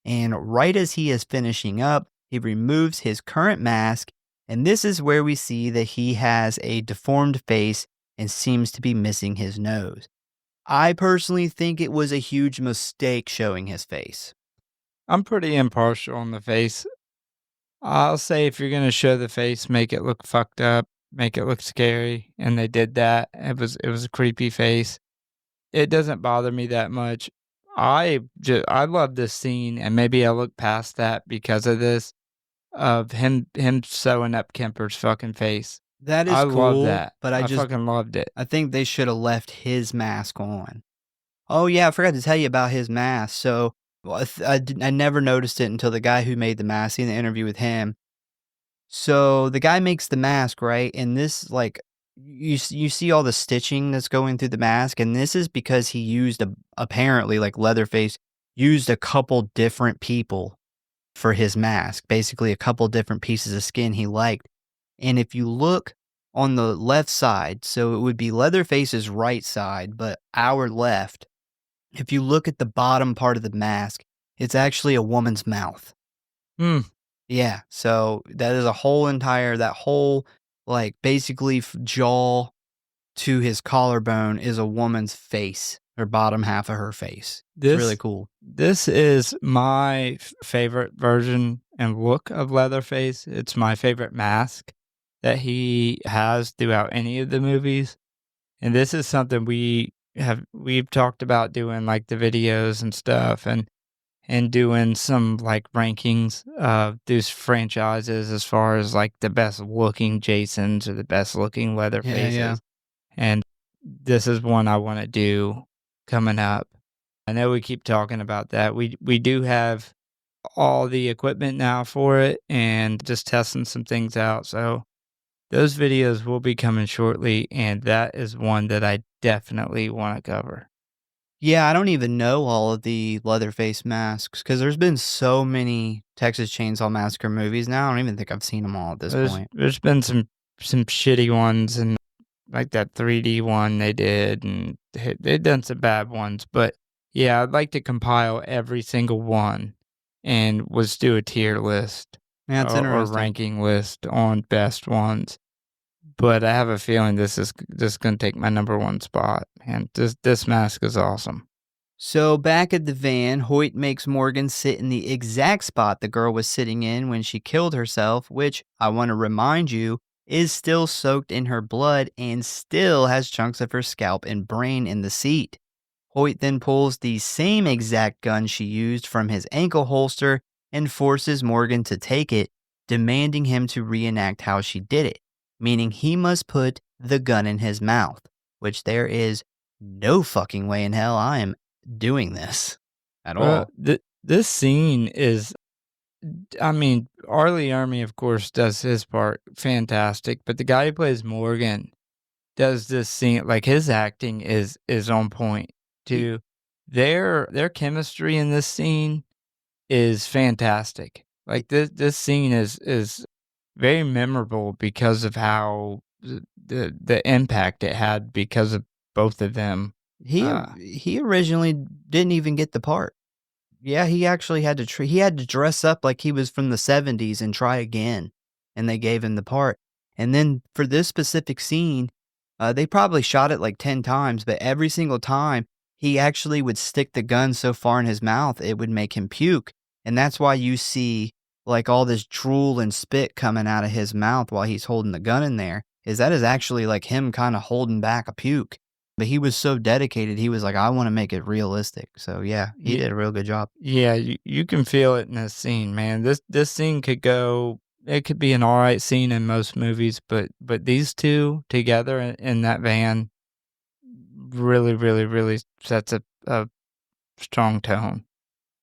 And right as he is finishing up, he removes his current mask, and this is where we see that he has a deformed face and seems to be missing his nose. I personally think it was a huge mistake showing his face. I'm pretty impartial on the face. I'll say if you're going to show the face, make it look fucked up, make it look scary, and they did that. It was a creepy face. It doesn't bother me that much. I love this scene, and maybe I look past that because of this, of him sewing up Kemper's fucking face. That is I cool, love that. but I fucking loved it. I think they should have left his mask on. Oh yeah, I forgot to tell you about his mask. So I never noticed it until the guy who made the mask, in the interview with him. So the guy makes the mask, right? And this, like, you see all the stitching that's going through the mask, and this is because he used apparently, like, Leatherface used a couple different people for his mask, basically a couple different pieces of skin he liked. And if you look on the left side, so it would be Leatherface's right side, but our left, if you look at the bottom part of the mask, it's actually a woman's mouth. Yeah, so that is that whole, like, basically jaw to his collarbone is a woman's face, or bottom half of her face. It's really This cool. this is my favorite version and look of Leatherface. It's my favorite mask that he has throughout any of the movies. And this is something we've talked about doing like the videos and stuff and doing some like rankings of these franchises as far as like the best looking Jasons or the best looking Yeah, yeah. Leatherfaces. And this is one I want to do coming up. I know we keep talking about that. We do have all the equipment now for it and just testing some things out. So those videos will be coming shortly, and that is one that I definitely want to cover. Yeah, I don't even know all of the Leatherface masks because there's been so many Texas Chainsaw Massacre movies now. I don't even think I've seen them all at this point. There's been some shitty ones and like that 3D one they did, and they've done some bad ones. But yeah, I'd like to compile every single one and was do a tier list Yeah, it's or interesting. ranking list on best ones. But I have a feeling this is just gonna take my number one spot, and this mask is awesome. So back at the van, Hoyt makes Morgan sit in the exact spot the girl was sitting in when she killed herself, which, I want to remind you, is still soaked in her blood and still has chunks of her scalp and brain in the seat. Hoyt then pulls the same exact gun she used from his ankle holster and forces Morgan to take it, demanding him to reenact how she did it, meaning he must put the gun in his mouth, which there is no fucking way in hell I am doing this at all. This scene is, I mean, Arlie Army, of course, does his part fantastic, but the guy who plays Morgan does this scene like his acting is on point He, too. Their chemistry in this scene is fantastic. Like this scene is very memorable because of how the impact it had because of both of them. he he originally didn't even get the part. Yeah, he actually had to he had to dress up like he was from the 70s and try again, and they gave him the part. And then for this specific scene, they probably shot it like 10 times, but every single time he actually would stick the gun so far in his mouth it would make him puke. And that's why you see like all this drool and spit coming out of his mouth while he's holding the gun in there. That is actually like him kind of holding back a puke. But he was so dedicated, he was like, I want to make it realistic. So yeah, he did a real good job. Yeah, you can feel it in this scene, man. This scene could go. It could be an all right scene in most movies, but these two together in that van really, really, really sets a strong tone.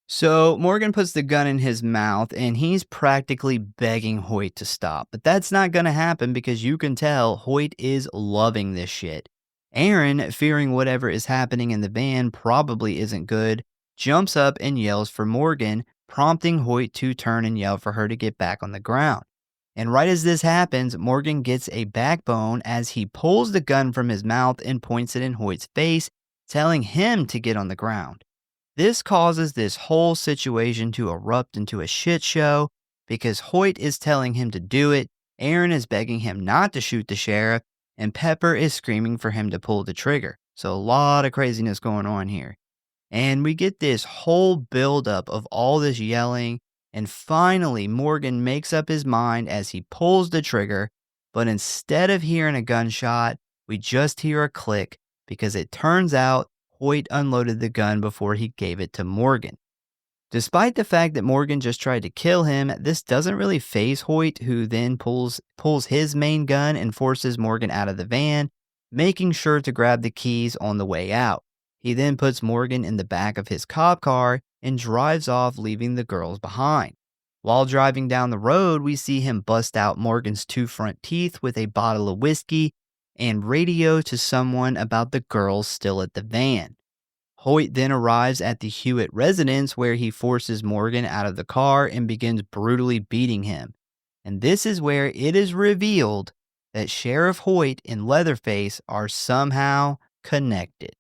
So Morgan puts the gun in his mouth and he's practically begging Hoyt to stop. But that's not going to happen because you can tell Hoyt is loving this shit. Aaron, fearing whatever is happening in the van probably isn't good, jumps up and yells for Morgan, prompting Hoyt to turn and yell for her to get back on the ground. And right as this happens, Morgan gets a backbone as he pulls the gun from his mouth and points it in Hoyt's face, telling him to get on the ground. This causes this whole situation to erupt into a shit show because Hoyt is telling him to do it, Aaron is begging him not to shoot the sheriff, and Pepper is screaming for him to pull the trigger. So a lot of craziness going on here. And we get this whole buildup of all this yelling, and finally Morgan makes up his mind as he pulls the trigger, but instead of hearing a gunshot, we just hear a click because it turns out Hoyt unloaded the gun before he gave it to Morgan. Despite the fact that Morgan just tried to kill him, this doesn't really faze Hoyt, who then pulls his main gun and forces Morgan out of the van, making sure to grab the keys on the way out. He then puts Morgan in the back of his cop car and drives off, leaving the girls behind. While driving down the road, we see him bust out Morgan's 2 front teeth with a bottle of whiskey and radio to someone about the girls still at the van. Hoyt then arrives at the Hewitt residence where he forces Morgan out of the car and begins brutally beating him. And this is where it is revealed that Sheriff Hoyt and Leatherface are somehow connected.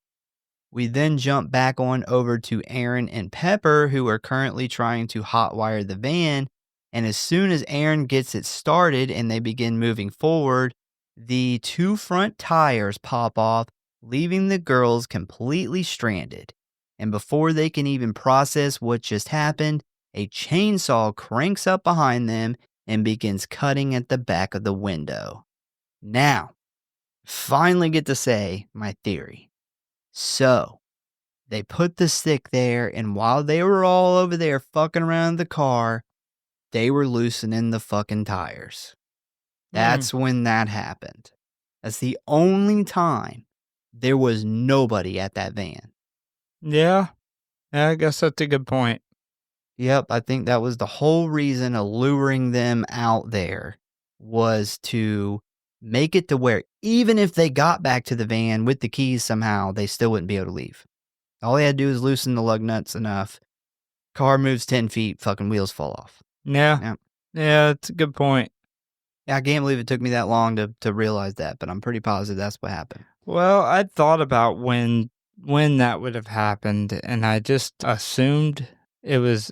We then jump back on over to Aaron and Pepper, who are currently trying to hotwire the van, And as soon as Aaron gets it started and they begin moving forward, the 2 front tires pop off, leaving the girls completely stranded. And before they can even process what just happened, a chainsaw cranks up behind them and begins cutting at the back of the window. Now, finally get to say my theory. So, they put the stick there, and while they were all over there fucking around the car, they were loosening the fucking tires. That's when that happened. That's the only time there was nobody at that van. Yeah, I guess that's a good point. Yep, I think that was the whole reason of luring them out there, was to make it to where even if they got back to the van with the keys somehow, they still wouldn't be able to leave. All they had to do is loosen the lug nuts enough. Car moves 10 feet, fucking wheels fall off. Yeah. Yep. Yeah, that's a good point. Yeah, I can't believe it took me that long to realize that, but I'm pretty positive that's what happened. Well, I thought about when that would have happened, and I just assumed it was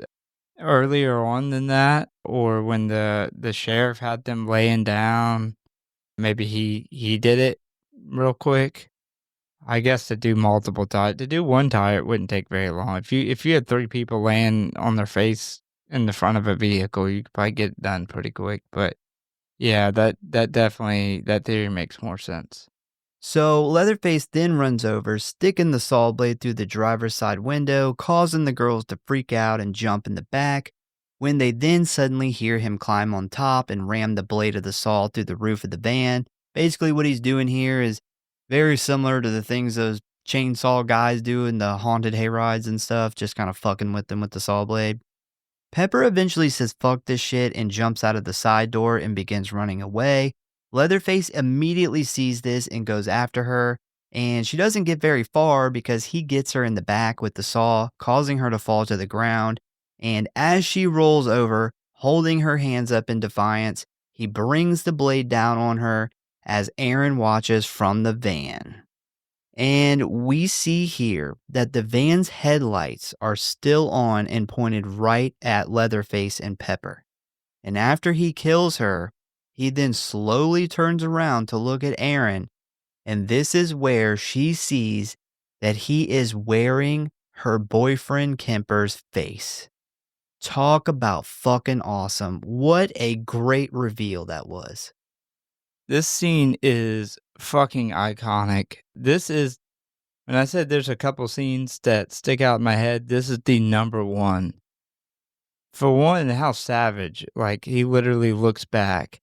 earlier on than that, or when the sheriff had them laying down. Maybe he did it real quick. I guess to do multiple tires, to do one tire, it wouldn't take very long. If you had 3 people laying on their face in the front of a vehicle, you could probably get it done pretty quick. But yeah, that definitely, that theory makes more sense. So Leatherface then runs over, sticking the saw blade through the driver's side window, causing the girls to freak out and jump in the back, when they then suddenly hear him climb on top and ram the blade of the saw through the roof of the van. Basically what he's doing here is very similar to the things those chainsaw guys do in the haunted hayrides and stuff, just kind of fucking with them with the saw blade. Pepper eventually says fuck this shit and jumps out of the side door and begins running away. Leatherface immediately sees this and goes after her, and she doesn't get very far because he gets her in the back with the saw, causing her to fall to the ground. And as she rolls over, holding her hands up in defiance, he brings the blade down on her as Aaron watches from the van. And we see here that the van's headlights are still on and pointed right at Leatherface and Pepper. And after he kills her, he then slowly turns around to look at Aaron, and this is where she sees that he is wearing her boyfriend Kemper's face. Talk about fucking awesome. What a great reveal that was. This scene is fucking iconic. This is, when I said there's a couple scenes that stick out in my head, this is the number one. For one, how savage. Like, he literally looks back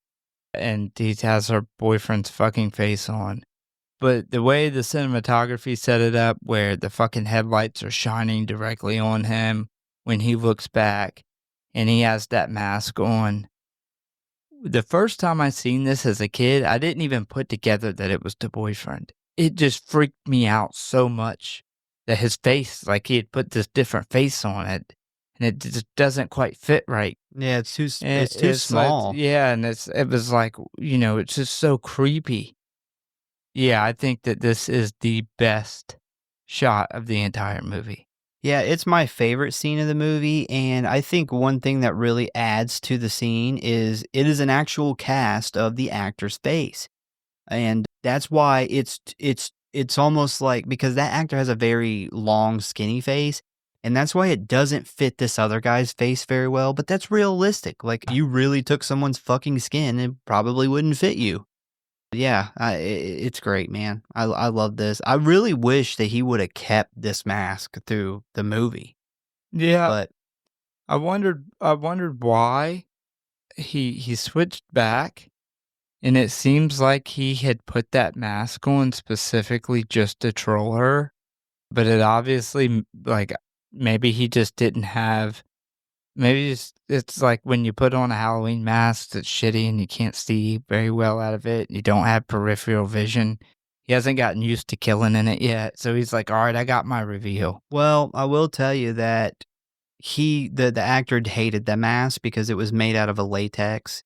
and he has her boyfriend's fucking face on. But the way the cinematography set it up, where the fucking headlights are shining directly on him when he looks back and he has that mask on. The first time I seen this as a kid, I didn't even put together that it was the boyfriend. It just freaked me out so much that his face, like he had put this different face on it, and it just doesn't quite fit right. Yeah, it's too And small. yeah, and it was like, it's just so creepy. Yeah, I think that this is the best shot of the entire movie. Yeah, it's my favorite scene of the movie, and I think one thing that really adds to the scene is it is an actual cast of the actor's face. And that's why it's almost like, because that actor has a very long, skinny face, and that's why it doesn't fit this other guy's face very well, but that's realistic. Like, you really took someone's fucking skin, it probably wouldn't fit you. Yeah, it's great, man. I love this. I really wish that he would have kept this mask through the movie. Yeah, But I wondered why he switched back, and it seems like he had put that mask on specifically just to troll her, but it obviously, like, maybe he just didn't have. Maybe it's like when you put on a Halloween mask that's shitty and you can't see very well out of it. You don't have peripheral vision. He hasn't gotten used to killing in it yet. So he's like, all right, I got my reveal. well, I will tell you that the actor hated the mask because it was made out of a latex,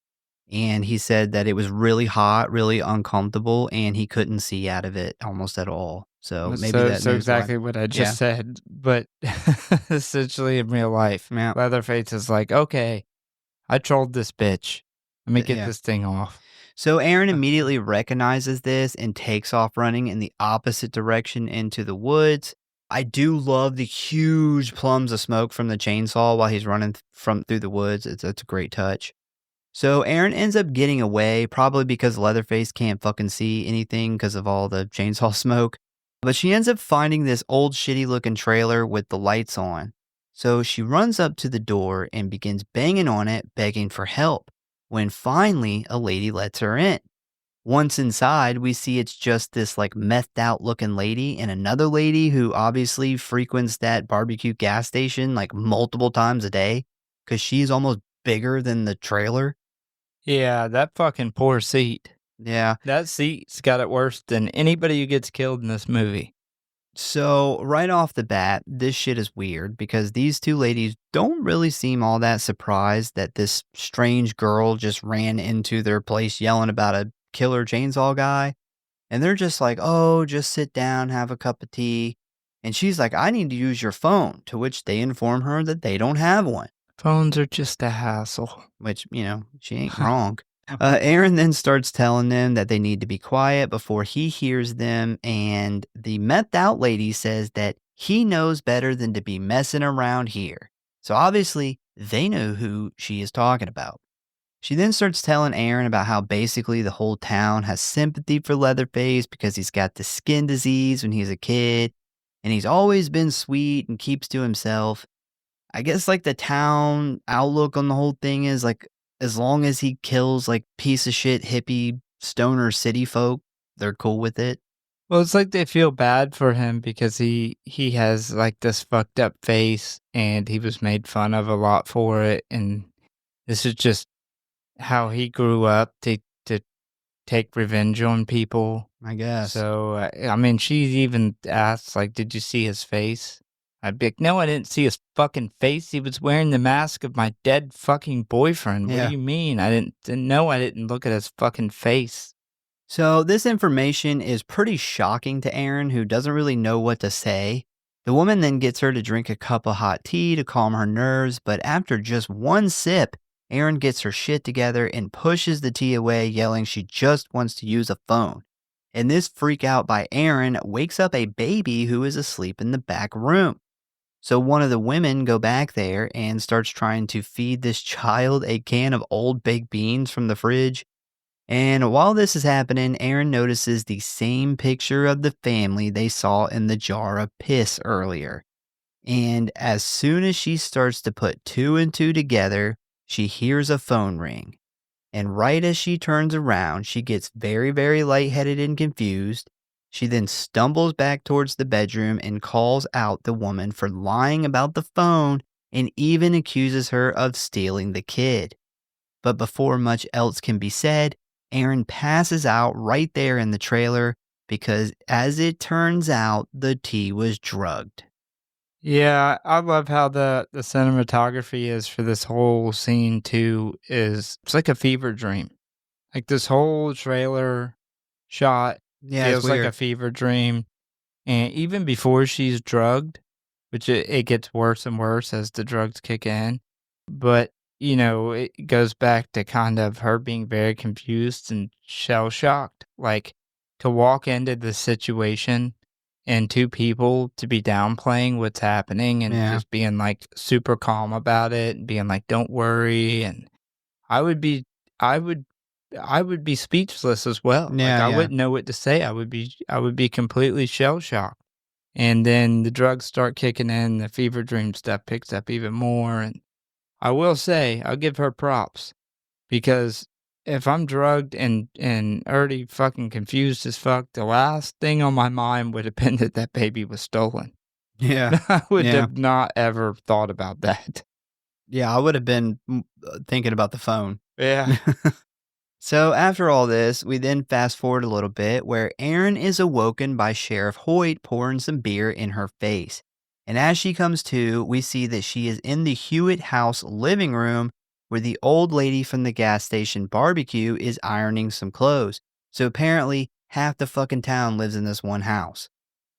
and he said that it was really hot, really uncomfortable, and he couldn't see out of it almost at all. So maybe that's exactly what I just said, but essentially in real life, Yeah. Leatherface is like, okay, I trolled this bitch. Let me get Yeah. this thing off. So Aaron immediately recognizes this and takes off running in the opposite direction into the woods. I do love the huge plumes of smoke from the chainsaw while he's running through the woods. It's a great touch. So Aaron ends up getting away, probably because Leatherface can't fucking see anything because of all the chainsaw smoke. But she ends up finding this old shitty looking trailer with the lights on. So she runs up to the door and begins banging on it, begging for help, when finally a lady lets her in. Once inside, we see it's just this like methed out looking lady and another lady who obviously frequents that barbecue gas station like multiple times a day because she's almost bigger than the trailer. Yeah, that fucking poor seat. Yeah. That seat's got it worse than anybody who gets killed in this movie. So, right off the bat, this shit is weird because these two ladies don't really seem all that surprised that this strange girl just ran into their place yelling about a killer chainsaw guy. And they're just like, oh, just sit down, have a cup of tea. And she's like, I need to use your phone, to which they inform her that they don't have one. Phones are just a hassle. Which, she ain't wrong. Aaron then starts telling them that they need to be quiet before he hears them, and the methed out lady says that he knows better than to be messing around here. So obviously, they know who she is talking about. She then starts telling Aaron about how basically the whole town has sympathy for Leatherface because he's got the skin disease when he's a kid, and he's always been sweet and keeps to himself. I guess like the town outlook on the whole thing is like, as long as he kills like piece of shit hippie stoner city folk, they're cool with it. Well, it's like they feel bad for him because he has like this fucked up face and he was made fun of a lot for it, and this is just how he grew up to take revenge on people. I guess. So I mean, she even asked like, "Did you see his face?" I'd be like, "No, I didn't see his fucking face. He was wearing the mask of my dead fucking boyfriend. What Yeah. do you mean? I didn't know. I didn't look at his fucking face." So this information is pretty shocking to Aaron, who doesn't really know what to say. The woman then gets her to drink a cup of hot tea to calm her nerves, but after just one sip, Aaron gets her shit together and pushes the tea away, yelling she just wants to use a phone. And this freak out by Aaron wakes up a baby who is asleep in the back room. So one of the women go back there and starts trying to feed this child a can of old baked beans from the fridge. And while this is happening, Aaron notices the same picture of the family they saw in the jar of piss earlier. And as soon as she starts to put two and two together, she hears a phone ring. And right as she turns around, she gets very, very lightheaded and confused. She then stumbles back towards the bedroom and calls out the woman for lying about the phone and even accuses her of stealing the kid. But before much else can be said, Aaron passes out right there in the trailer because, as it turns out, the tea was drugged. Yeah, I love how the cinematography is for this whole scene too. It's like a fever dream. Like this whole trailer shot Yeah, feels it's like weird. a fever dream. And even before she's drugged, which it gets worse and worse as the drugs kick in. But, it goes back to kind of her being very confused and shell shocked. Like to walk into this situation and two people to be downplaying what's happening and Yeah. just being like super calm about it and being like, don't worry. And I would be speechless as well. Yeah, I yeah. wouldn't know what to say. I would be completely shell shocked. And then the drugs start kicking in, the fever dream stuff picks up even more. And I will say, I'll give her props because if I'm drugged and already fucking confused as fuck, the last thing on my mind would have been that baby was stolen. Yeah. I would Yeah. have not ever thought about that. Yeah, I would have been thinking about the phone. Yeah. So after all this, we then fast forward a little bit where Aaron is awoken by Sheriff Hoyt pouring some beer in her face. And as she comes to, we see that she is in the Hewitt house living room where the old lady from the gas station barbecue is ironing some clothes. So apparently half the fucking town lives in this one house.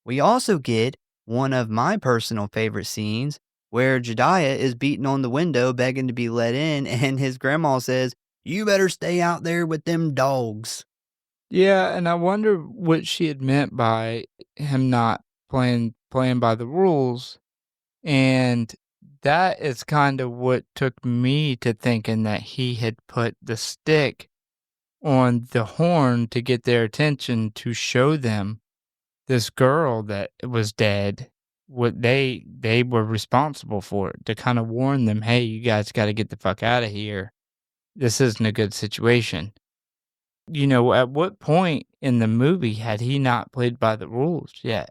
We also get one of my personal favorite scenes where Jediah is beating on the window, begging to be let in, and his grandma says, "You better stay out there with them dogs." Yeah, and I wonder what she had meant by him not playing by the rules, and that is kind of what took me to thinking that he had put the stick on the horn to get their attention to show them this girl that was dead, what they were responsible for it, to kind of warn them, "Hey, you guys gotta get the fuck out of here. This isn't a good situation." At what point in the movie had he not played by the rules yet?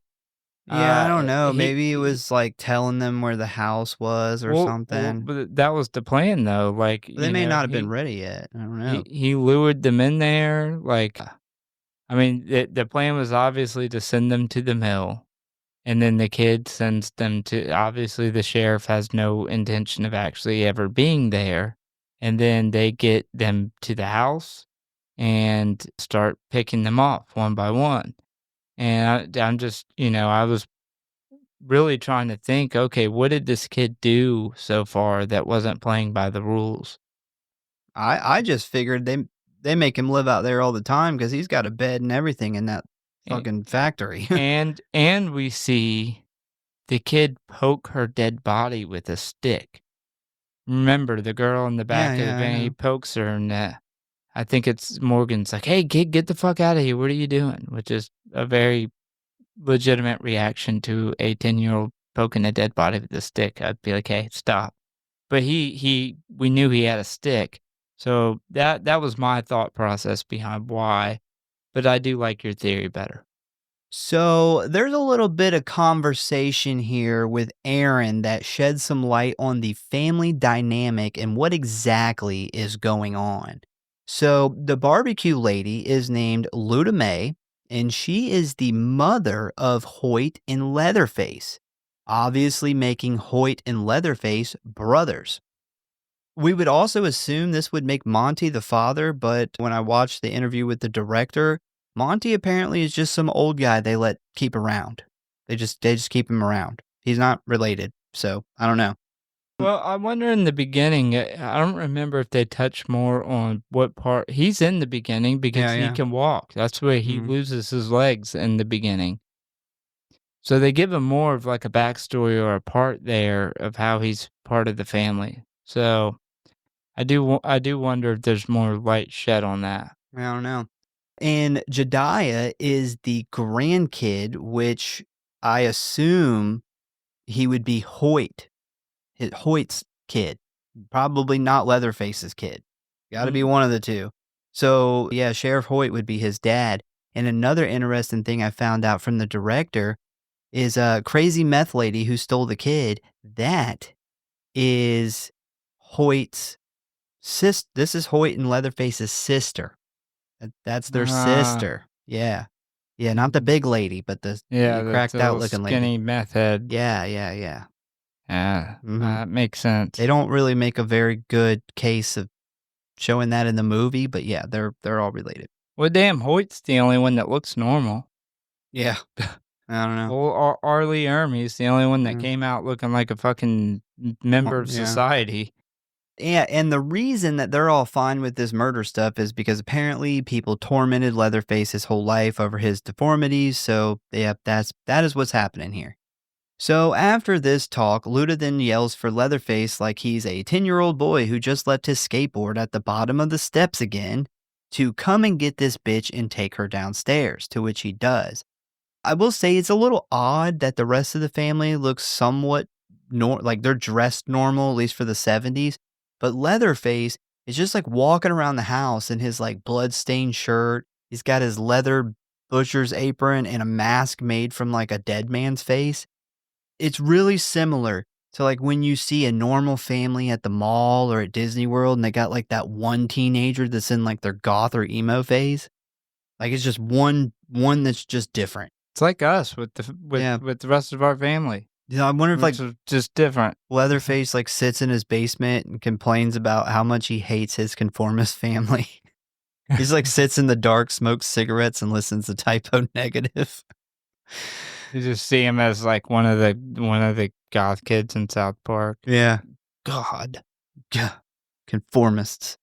Yeah, I don't know. He Maybe it was like telling them where the house was or well, something. but that was the plan though, like, But they may not have been ready yet. I don't know. he lured them in there, like, I mean, the plan was obviously to send them to the mill, and then the kid sends them to obviously, the sheriff has no intention of actually ever being there, and then they get them to the house and start picking them off one by one. And I'm just, I was really trying to think, okay, what did this kid do so far that wasn't playing by the rules? I just figured they make him live out there all the time because he's got a bed and everything in that A- fucking factory. and we see the kid poke her dead body with a stick. Remember the girl in the back of the I van? He know. pokes her, and I think it's Morgan's like, "Hey, kid, get the fuck out of here! What are you doing?" Which is a very legitimate reaction to a 10-year-old poking a dead body with a stick. I'd be like, "Hey, stop." But we knew he had a stick, so that was my thought process behind why. But I do like your theory better. So there's a little bit of conversation here with Aaron that sheds some light on the family dynamic and what exactly is going on. So the barbecue lady is named Luda May, and she is the mother of Hoyt and Leatherface, obviously making Hoyt and Leatherface brothers. We would also assume this would make Monty the father, but when I watched the interview with the director, Monty apparently is just some old guy they let keep around. They just keep him around. He's not related, so I don't know. Well, I wonder in the beginning, I don't remember if they touch more on what part he's in the beginning because he Yeah. can walk. That's where he Mhm. loses his legs in the beginning. So they give him more of like a backstory or a part there of how he's part of the family. So I do wonder if there's more light shed on that. I don't know. And Jediah is the grandkid, which I assume he would be Hoyt's kid, probably not Leatherface's kid. Got to be one of the two. So, yeah, Sheriff Hoyt would be his dad. And another interesting thing I found out from the director is a crazy meth lady who stole the kid. That is Hoyt's sister. This is Hoyt and Leatherface's sister. That's their Ah. sister. Yeah. Yeah, not the big lady, but the Yeah, cracked the out little looking lady. skinny meth head. Yeah. Yeah, Mhm. that makes sense. They don't really make a very good case of showing that in the movie, but yeah, they're all related. Well, damn, Hoyt's the only one that looks normal. Yeah. I don't know. Well, Arlie Ermey's the only one that Mhm. came out looking like a fucking member of Yeah. society. Yeah, and the reason that they're all fine with this murder stuff is because apparently people tormented Leatherface his whole life over his deformities, so yeah, that is what's happening here. So after this talk, Luda then yells for Leatherface like he's a 10-year-old boy who just left his skateboard at the bottom of the steps again to come and get this bitch and take her downstairs, to which he does. I will say it's a little odd that the rest of the family looks somewhat like they're dressed normal, at least for the 70s. But Leatherface is just like walking around the house in his like blood-stained shirt. He's got his leather butcher's apron and a mask made from like a dead man's face. It's really similar to like when you see a normal family at the mall or at Disney World and they got like that one teenager that's in like their goth or emo phase. Like it's just one that's just different. It's like us with Yeah. with the rest of our family. I wonder if like Which is just different. Leatherface like sits in his basement and complains about how much he hates his conformist family. He's like sits in the dark, smokes cigarettes, and listens to Typo Negative. You just see him as like one of the goth kids in South Park. Yeah. God. Gah. Conformists.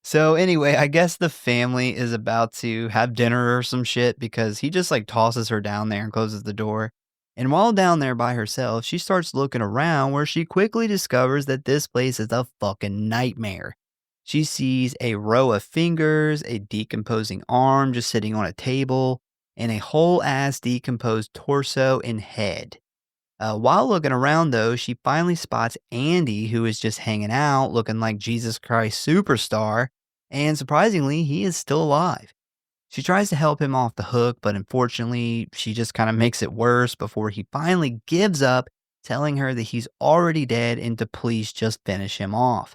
So anyway, I guess the family is about to have dinner or some shit because he just like tosses her down there and closes the door. And while down there by herself, she starts looking around where she quickly discovers that this place is a fucking nightmare. She sees a row of fingers, a decomposing arm just sitting on a table, and a whole ass decomposed torso and head. While looking around, though, she finally spots Andy, who is just hanging out, looking like Jesus Christ Superstar, and surprisingly, he is still alive. She tries to help him off the hook, but unfortunately, she just kind of makes it worse before he finally gives up, telling her that he's already dead and to please just finish him off.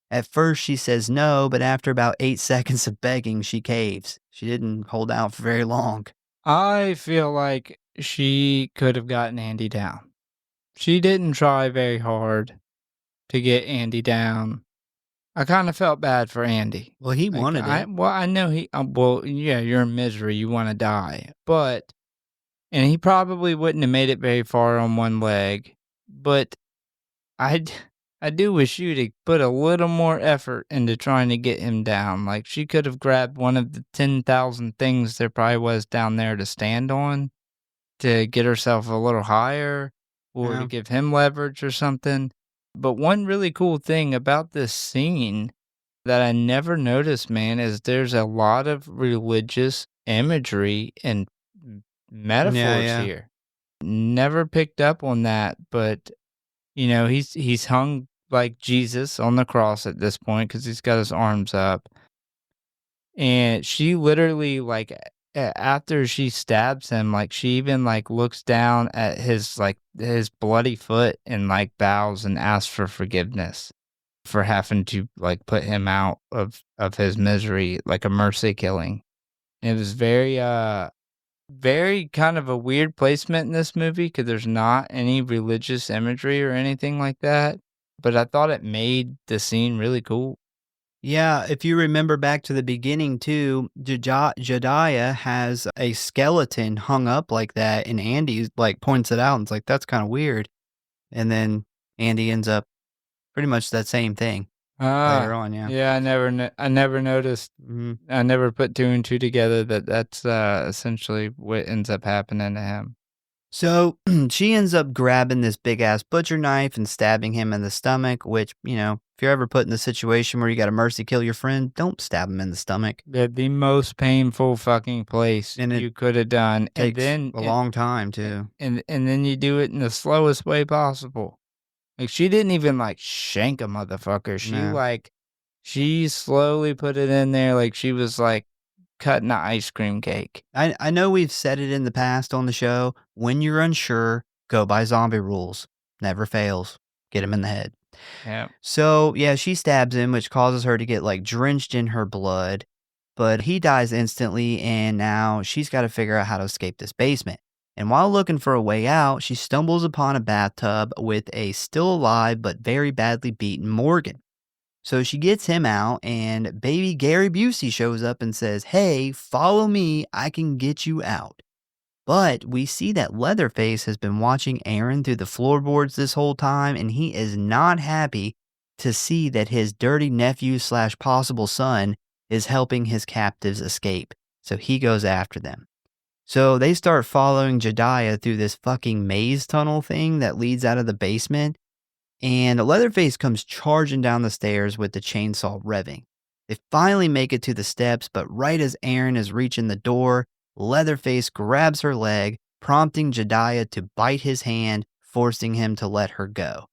At first, she says no, but after about 8 seconds of begging, she caves. She didn't hold out for very long. I feel like she could have gotten Andy down. She didn't try very hard to get Andy down. I kind of felt bad for Andy. Well, he Like, wanted it. I know he, well, yeah, you're in misery. You want to die. And he probably wouldn't have made it very far on one leg. But I, I do wish you to put a little more effort into trying to get him down. Like, she could have grabbed one of the 10,000 things there probably was down there to stand on to get herself a little higher or Yeah. to give him leverage or something. But one really cool thing about this scene that I never noticed, man, is there's a lot of religious imagery and metaphors yeah. here. Never picked up on that, but he's hung like Jesus on the cross at this point because he's got his arms up. And she literally, like, after she stabs him, like, she even, like, looks down at his bloody foot and, like, bows and asks for forgiveness for having to, like, put him out of his misery, like a mercy killing. It was very kind of a weird placement in this movie because there's not any religious imagery or anything like that, but I thought it made the scene really cool. Yeah, if you remember back to the beginning too, Jediah has a skeleton hung up like that, and Andy like points it out and it's like, that's kind of weird. And then Andy ends up pretty much that same thing later on, yeah. Yeah, I never noticed. Mhm. I never put two and two together that that's essentially what ends up happening to him. So she ends up grabbing this big ass butcher knife and stabbing him in the stomach, which, if you're ever put in the situation where you got to mercy kill your friend, don't stab him in the stomach. The most painful fucking place And it you could have done. Takes And then a long time too. and then you do it in the slowest way possible. Like, she didn't even, like, shank a motherfucker. No. She slowly put it in there like she was, like, cutting an ice cream cake. I know we've said it in the past on the show. When you're unsure, go by zombie rules. Never fails. Get him in the head. Yeah. So, yeah, she stabs him, which causes her to get like drenched in her blood. But he dies instantly, and now she's got to figure out how to escape this basement. And while looking for a way out, she stumbles upon a bathtub with a still alive but very badly beaten Morgan. So she gets him out, and baby Gary Busey shows up and says, "Hey, follow me, I can get you out." But we see that Leatherface has been watching Aaron through the floorboards this whole time, and he is not happy to see that his dirty nephew / possible son is helping his captives escape. So he goes after them. So they start following Jediah through this fucking maze tunnel thing that leads out of the basement. And Leatherface comes charging down the stairs with the chainsaw revving. They finally make it to the steps, but right as Aaron is reaching the door, Leatherface grabs her leg, prompting Jediah to bite his hand, forcing him to let her go.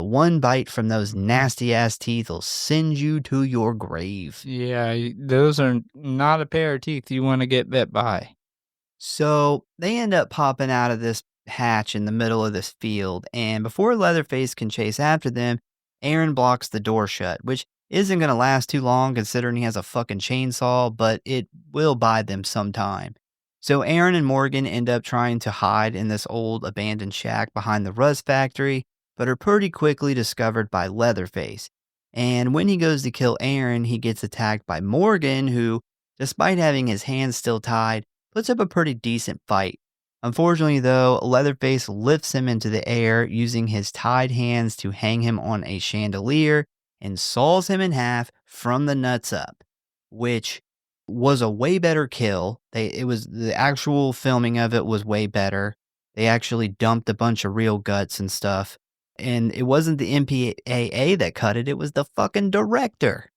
One bite from those nasty ass teeth will send you to your grave. Yeah, those are not a pair of teeth you want to get bit by. So they end up popping out of this hatch in the middle of this field, and before Leatherface can chase after them, Aaron blocks the door shut, which isn't going to last too long considering he has a fucking chainsaw, but it will buy them some time. So Aaron and Morgan end up trying to hide in this old abandoned shack behind the Rust factory, but are pretty quickly discovered by Leatherface. And when he goes to kill Aaron, he gets attacked by Morgan, who, despite having his hands still tied, puts up a pretty decent fight. Unfortunately, though, Leatherface lifts him into the air using his tied hands to hang him on a chandelier and saws him in half from the nuts up, which was a way better kill. The actual filming of it was way better. They actually dumped a bunch of real guts and stuff. And it wasn't the MPAA that cut it, it was the fucking director.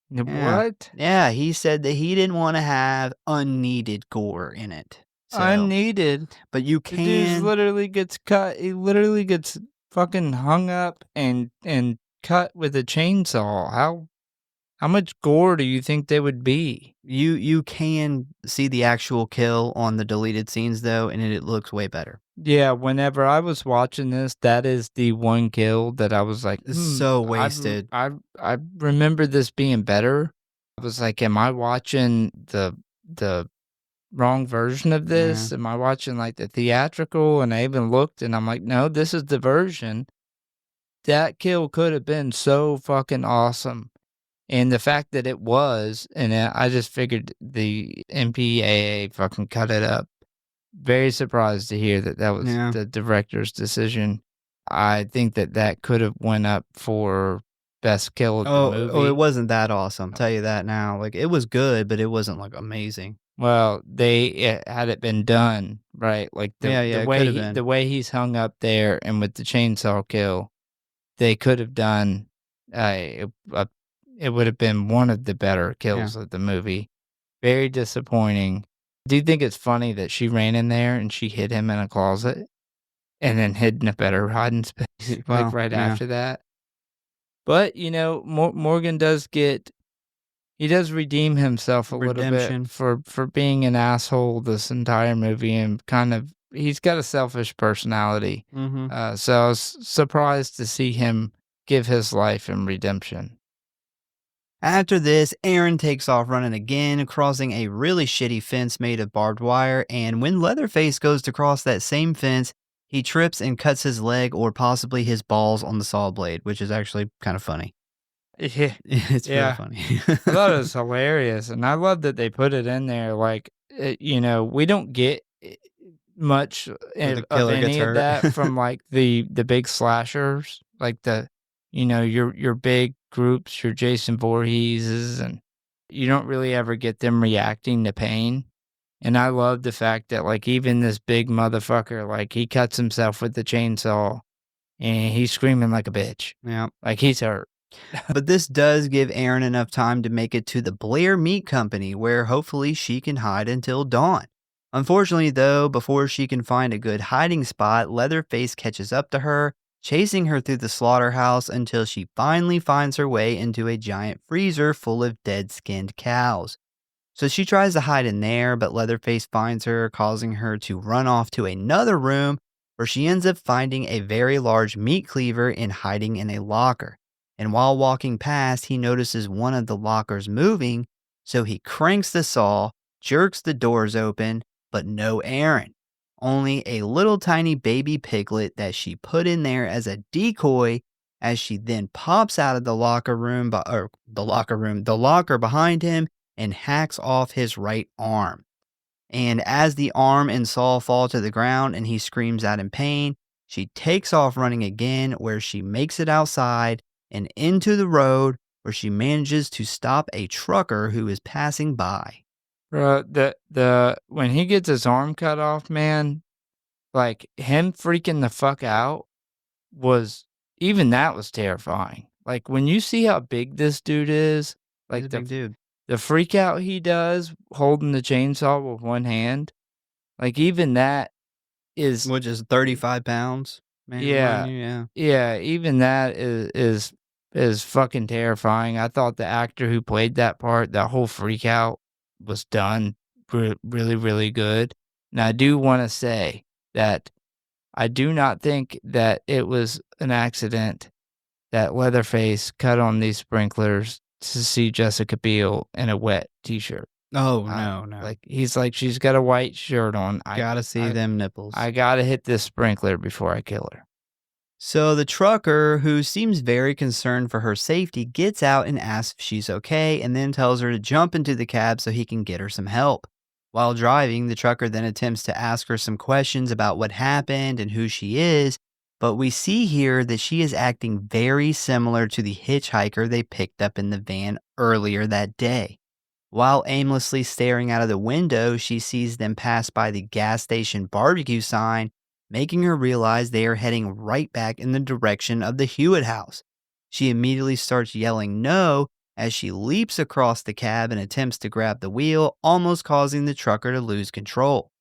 Yeah. What? Yeah, he said that he didn't want to have unneeded gore in it. So, Unneeded. but you The dude can. literally gets cut. He literally gets fucking hung up and cut with a chainsaw. How much gore do you think they would be? You can see the actual kill on the deleted scenes though, and it looks way better. Yeah, whenever I was watching this, that is the one kill that I was like, It's so wasted. I remember this being better. I was like, am I watching the wrong version of this? Yeah. Am I watching like the theatrical? And I even looked and I'm like, no, this is the version. That kill could have been so fucking awesome. And the fact that it was, and I just figured the MPAA fucking cut it up. Very surprised to hear that was the director's decision. I think that could have went up for best kill of the movie. Oh, it wasn't that awesome. Tell you that now. Like, it was good, but it wasn't like amazing. Well, had it been done right, like the way he's hung up there and with the chainsaw kill, they could have done. It would have been one of the better kills of the movie. Very disappointing. Do you think it's funny that she ran in there and she hid him in a closet and then hid in a better hiding space after that? But, Morgan does he does redeem himself a little bit for being an asshole this entire movie and he's got a selfish personality. Mm-hmm. So I was surprised to see him give his life in redemption. After this, Aaron takes off running again, crossing a really shitty fence made of barbed wire, and when Leatherface goes to cross that same fence, he trips and cuts his leg or possibly his balls on the saw blade, which is actually kind of funny. Yeah. It's really funny. I thought it was hilarious, and I love that they put it in there. Like, we don't get much of any of that from like the big slashers, like your big groups, your Jason Voorheeses, and you don't really ever get them reacting to pain. And I love the fact that like even this big motherfucker, like he cuts himself with the chainsaw and he's screaming like a bitch. Yeah. Like he's hurt. But this does give Aaron enough time to make it to the Blair Meat Company, where hopefully she can hide until dawn. Unfortunately, though, before she can find a good hiding spot, Leatherface catches up to her, chasing her through the slaughterhouse until she finally finds her way into a giant freezer full of dead-skinned cows. So she tries to hide in there, but Leatherface finds her, causing her to run off to another room where she ends up finding a very large meat cleaver and hiding in a locker. And while walking past, he notices one of the lockers moving, so he cranks the saw, jerks the doors open, but no Aaron. Only a little tiny baby piglet that she put in there as a decoy, as she then pops out of the locker behind him and hacks off his right arm. And as the arm and saw fall to the ground and he screams out in pain, she takes off running again, where she makes it outside and into the road, where she manages to stop a trucker who is passing by. Bro, when he gets his arm cut off, man, like him freaking the fuck out was terrifying. Like when you see how big this dude is, like big dude. The freak out he does holding the chainsaw with one hand, like even that is, which is 35 pounds. Man, yeah. Even that is fucking terrifying. I thought the actor who played that part, that whole freak out, was done really, really good. And I do want to say that I do not think that it was an accident that Leatherface cut on these sprinklers to see Jessica Biel in a wet t-shirt. Oh, no. Like, he's like, she's got a white shirt on. Gotta see them nipples. I gotta hit this sprinkler before I kill her. So the trucker, who seems very concerned for her safety, gets out and asks if she's okay, and then tells her to jump into the cab so he can get her some help. While driving, the trucker then attempts to ask her some questions about what happened and who she is, but we see here that she is acting very similar to the hitchhiker they picked up in the van earlier that day. While aimlessly staring out of the window, she sees them pass by the gas station barbecue sign, making her realize they are heading right back in the direction of the Hewitt house. She immediately starts yelling no as she leaps across the cab and attempts to grab the wheel, almost causing the trucker to lose control.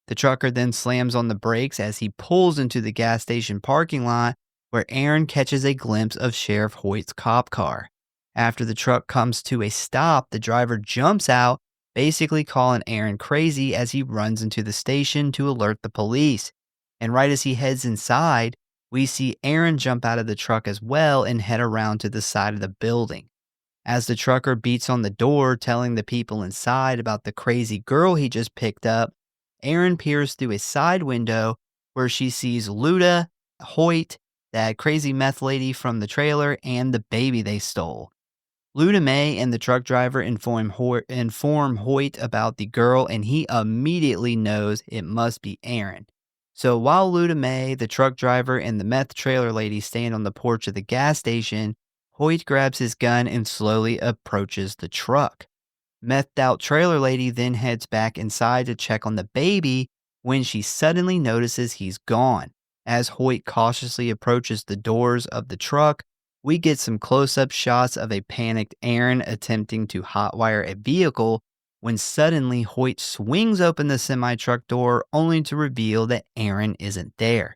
The trucker then slams on the brakes as he pulls into the gas station parking lot where Aaron catches a glimpse of Sheriff Hoyt's cop car. After the truck comes to a stop, the driver jumps out, basically calling Aaron crazy as he runs into the station to alert the police. And right as he heads inside, we see Aaron jump out of the truck as well and head around to the side of the building. As the trucker beats on the door, telling the people inside about the crazy girl he just picked up, Aaron peers through a side window where she sees Luda, Hoyt, that crazy meth lady from the trailer, and the baby they stole. Luda May and the truck driver inform Hoyt about the girl, and he immediately knows it must be Aaron. So while Luda May, the truck driver, and the meth trailer lady stand on the porch of the gas station, Hoyt grabs his gun and slowly approaches the truck. Methed out trailer lady then heads back inside to check on the baby when she suddenly notices he's gone. As Hoyt cautiously approaches the doors of the truck, we get some close-up shots of a panicked Aaron attempting to hotwire a vehicle when suddenly Hoyt swings open the semi-truck door only to reveal that Aaron isn't there.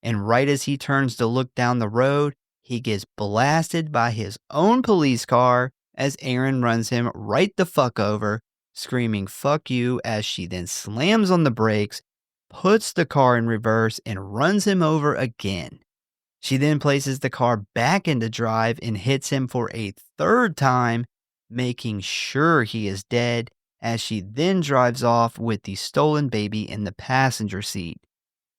And right as he turns to look down the road, he gets blasted by his own police car as Aaron runs him right the fuck over, screaming "fuck you" as she then slams on the brakes, puts the car in reverse, and runs him over again. She then places the car back into drive and hits him for a third time, making sure he is dead, as she then drives off with the stolen baby in the passenger seat.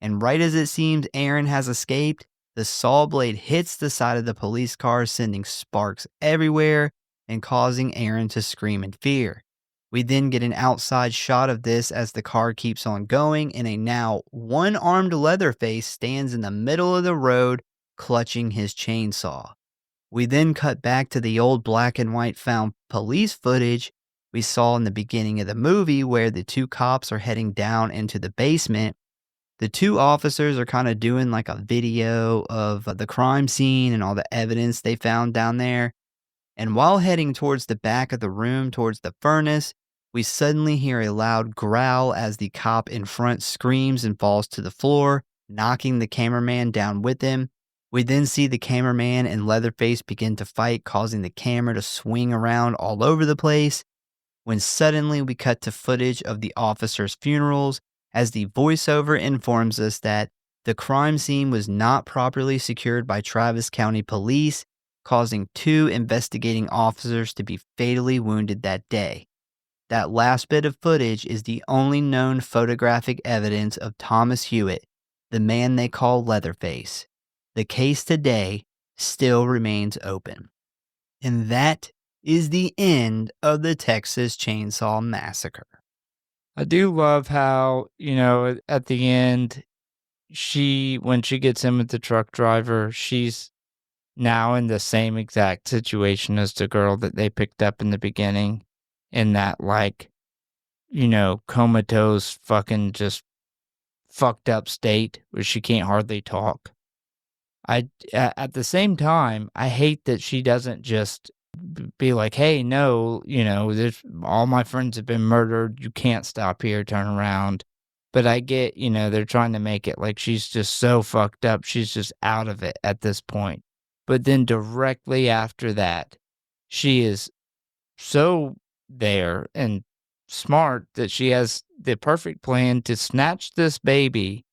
And right as it seems Aaron has escaped, the saw blade hits the side of the police car, sending sparks everywhere and causing Aaron to scream in fear. We then get an outside shot of this as the car keeps on going, and a now one-armed Leatherface stands in the middle of the road clutching his chainsaw. We then cut back to the old black and white found police footage we saw in the beginning of the movie where the two cops are heading down into the basement. The two officers are kind of doing like a video of the crime scene and all the evidence they found down there. And while heading towards the back of the room, towards the furnace, we suddenly hear a loud growl as the cop in front screams and falls to the floor, knocking the cameraman down with him. We then see the cameraman and Leatherface begin to fight, causing the camera to swing around all over the place, when suddenly we cut to footage of the officers' funerals as the voiceover informs us that the crime scene was not properly secured by Travis County Police, causing two investigating officers to be fatally wounded that day. That last bit of footage is the only known photographic evidence of Thomas Hewitt, the man they call Leatherface. The case today still remains open. And that is the end of the Texas Chainsaw Massacre. I do love how, at the end, when she gets in with the truck driver, she's now in the same exact situation as the girl that they picked up in the beginning, in that, comatose fucking just fucked up state where she can't hardly talk. At the same time, I hate that she doesn't just be like, hey, no, all my friends have been murdered. You can't stop here. Turn around. But I get, they're trying to make it like she's just so fucked up. She's just out of it at this point. But then directly after that, she is so there and smart that she has the perfect plan to snatch this baby,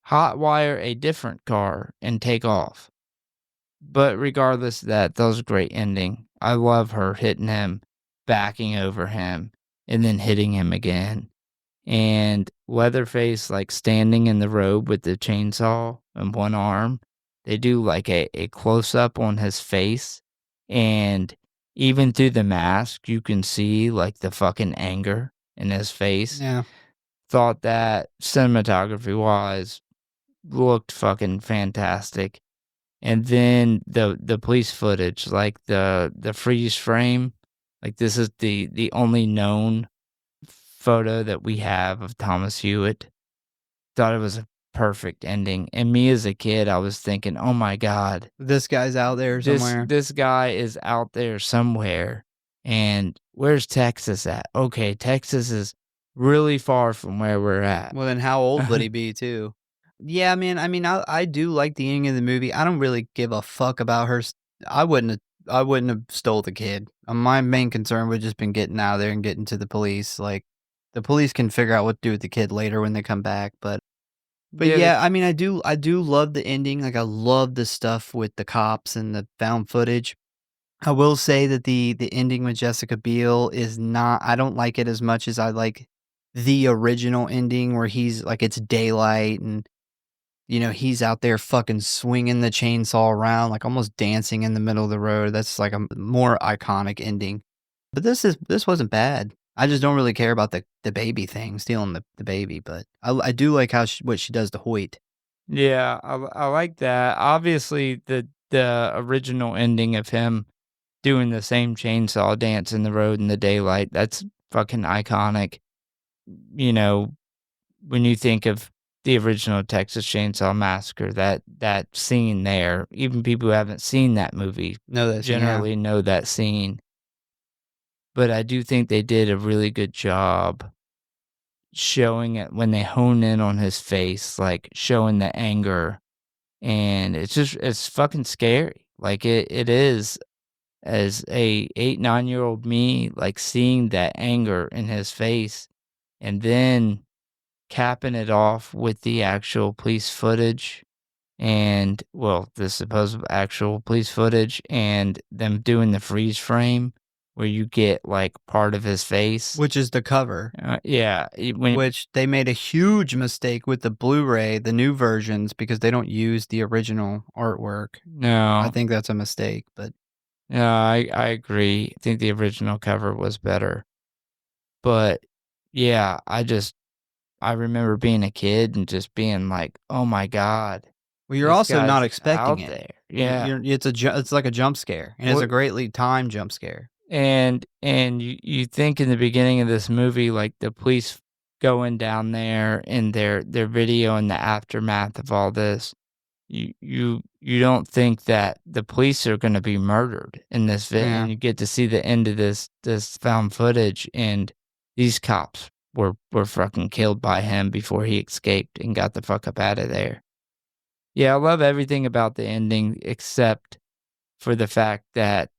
hotwire a different car, and take off. But regardless of that was a great ending. I love her hitting him, backing over him, and then hitting him again. And Leatherface, standing in the road with the chainsaw in one arm. They do, a close-up on his face. And even through the mask, you can see, the fucking anger in his face. Yeah. Thought that cinematography-wise looked fucking fantastic. And then the police footage, like the freeze frame, like this is the only known photo that we have of Thomas Hewitt. Thought it was a perfect ending. And me as a kid, I was thinking, oh my God, This guy's out there somewhere. this guy is out there somewhere. And where's Texas at? Okay, Texas is really far from where we're at. Well, then how old would he be, too? Yeah, man, I mean, I do like the ending of the movie. I don't really give a fuck about her. I wouldn't have stole the kid. My main concern would just been getting out of there and getting to the police. Like, the police can figure out what to do with the kid later when they come back. But yeah, I mean, I do love the ending. Like, I love the stuff with the cops and the found footage. I will say that the ending with Jessica Biel is not. I don't like it as much as I like the original ending where he's like it's daylight and he's out there fucking swinging the chainsaw around, like almost dancing in the middle of the road. That's like a more iconic ending. But this wasn't bad. I just don't really care about the baby thing, stealing the baby. But I do like how what she does to Hoyt. Yeah, I like that. Obviously, the original ending of him doing the same chainsaw dance in the road in the daylight, that's fucking iconic. You know, when you think of the original Texas Chainsaw Massacre, that scene there, even people who haven't seen that movie generally know that scene. But I do think they did a really good job showing it when they hone in on his face, like showing the anger. And it's fucking scary. Like it is, as a 8-9-year-old me, like seeing that anger in his face and then capping it off with the actual police footage and, well, the supposed actual police footage and them doing the freeze frame where you get like part of his face. Which is the cover. Yeah. Which they made a huge mistake with the Blu-ray, the new versions, because they don't use the original artwork. No. I think that's a mistake, but. Yeah, I agree. I think the original cover was better. But yeah, I remember being a kid and just being like, "Oh my God." Well, you're also not expecting it. There. Yeah. It's like a jump scare, and it's a greatly timed jump scare. And you think in the beginning of this movie, like the police going down there and their video in the aftermath of all this, you don't think that the police are going to be murdered in this video, and you get to see the end of this found footage, and these cops were fucking killed by him before he escaped and got the fuck up out of there. Yeah, I love everything about the ending except for the fact that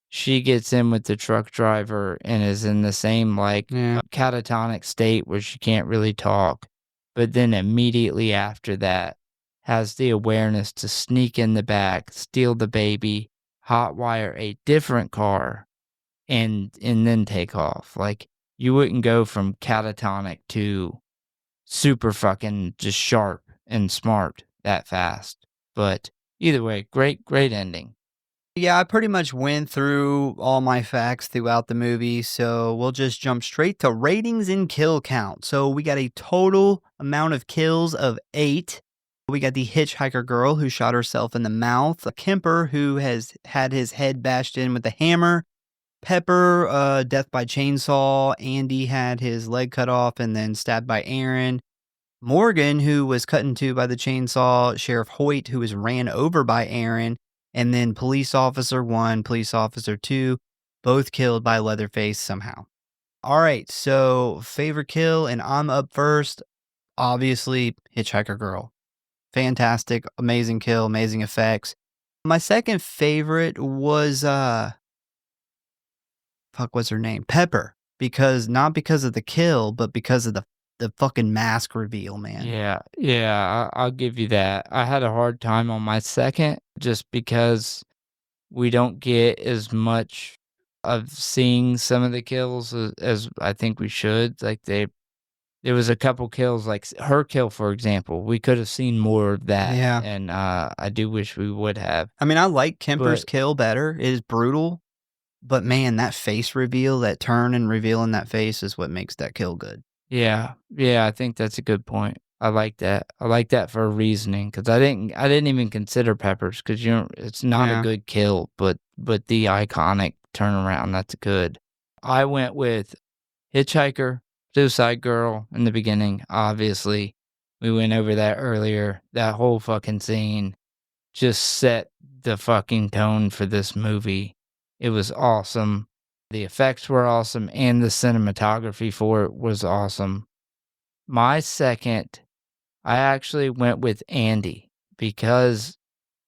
she gets in with the truck driver and is in the same catatonic state where she can't really talk, but then immediately after that has the awareness to sneak in the back, steal the baby, hotwire a different car, and then take off. Like, you wouldn't go from catatonic to super fucking just sharp and smart that fast. But either way, great ending. Yeah, I pretty much went through all my facts throughout the movie, so we'll just jump straight to ratings and kill count. So we got a total amount of kills of 8. We got the hitchhiker girl who shot herself in the mouth, a Kemper who has had his head bashed in with a hammer, Pepper, death by chainsaw, Andy had his leg cut off and then stabbed by Aaron, Morgan, who was cut in two by the chainsaw, Sheriff Hoyt, who was ran over by Aaron, and then Police Officer 1, Police Officer 2, both killed by Leatherface somehow. All right, so favorite kill, and I'm up first. Obviously, Hitchhiker Girl. Fantastic, amazing kill, amazing effects. My second favorite was, what's her name? Pepper. Not because of the kill, but because of the fucking mask reveal, man. Yeah, I'll give you that. I had a hard time on my second just because we don't get as much of seeing some of the kills as I think we should. Like there was a couple kills, like her kill, for example. We could have seen more of that. Yeah. And I do wish we would have. I mean, I like Kemper's kill better. It is brutal. But man, that face reveal, that turn and revealing that face is what makes that kill good. Yeah, I think that's a good point. I like that. I like that for reasoning because I didn't even consider Peppers because it's not a Yeah. good kill, but the iconic turnaround, that's good. I went with Hitchhiker, Suicide Girl in the beginning, obviously. We went over that earlier. That whole fucking scene just set the fucking tone for this movie. It was awesome. The effects were awesome, and the cinematography for it was awesome. My second, I actually went with Andy because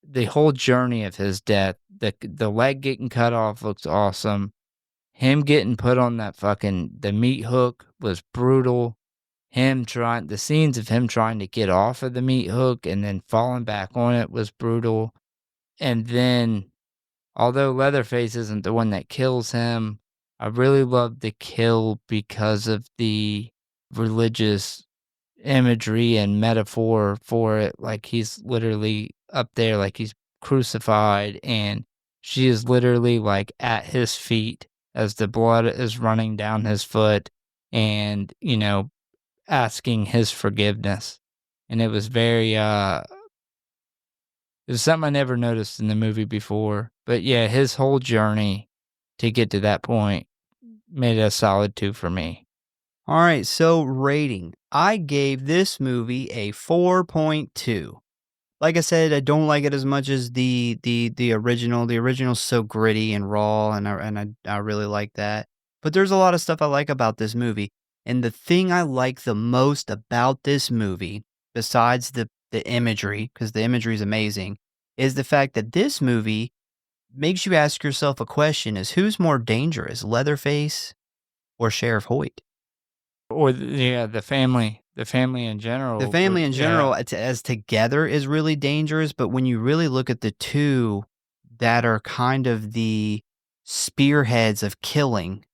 the whole journey of his death, the leg getting cut off looks awesome. Him getting put on that the meat hook was brutal. The scenes of him trying to get off of the meat hook and then falling back on it was brutal. And then, although Leatherface isn't the one that kills him, I really love the kill because of the religious imagery and metaphor for it. Like he's literally up there, like he's crucified, and she is literally like at his feet as the blood is running down his foot and, asking his forgiveness. And it was it was something I never noticed in the movie before. But yeah, his whole journey to get to that point made it a solid 2 for me. All right, so rating. I gave this movie a 4.2. Like I said, I don't like it as much as the original. The original's so gritty and raw, and I really like that. But there's a lot of stuff I like about this movie. And the thing I like the most about this movie, besides the imagery, because the imagery is amazing, is the fact that this movie makes you ask yourself a question: is who's more dangerous, Leatherface or Sheriff Hoyt? Or the family in general. The family in general, Yeah. as together, is really dangerous, but when you really look at the two that are kind of the spearheads of killing,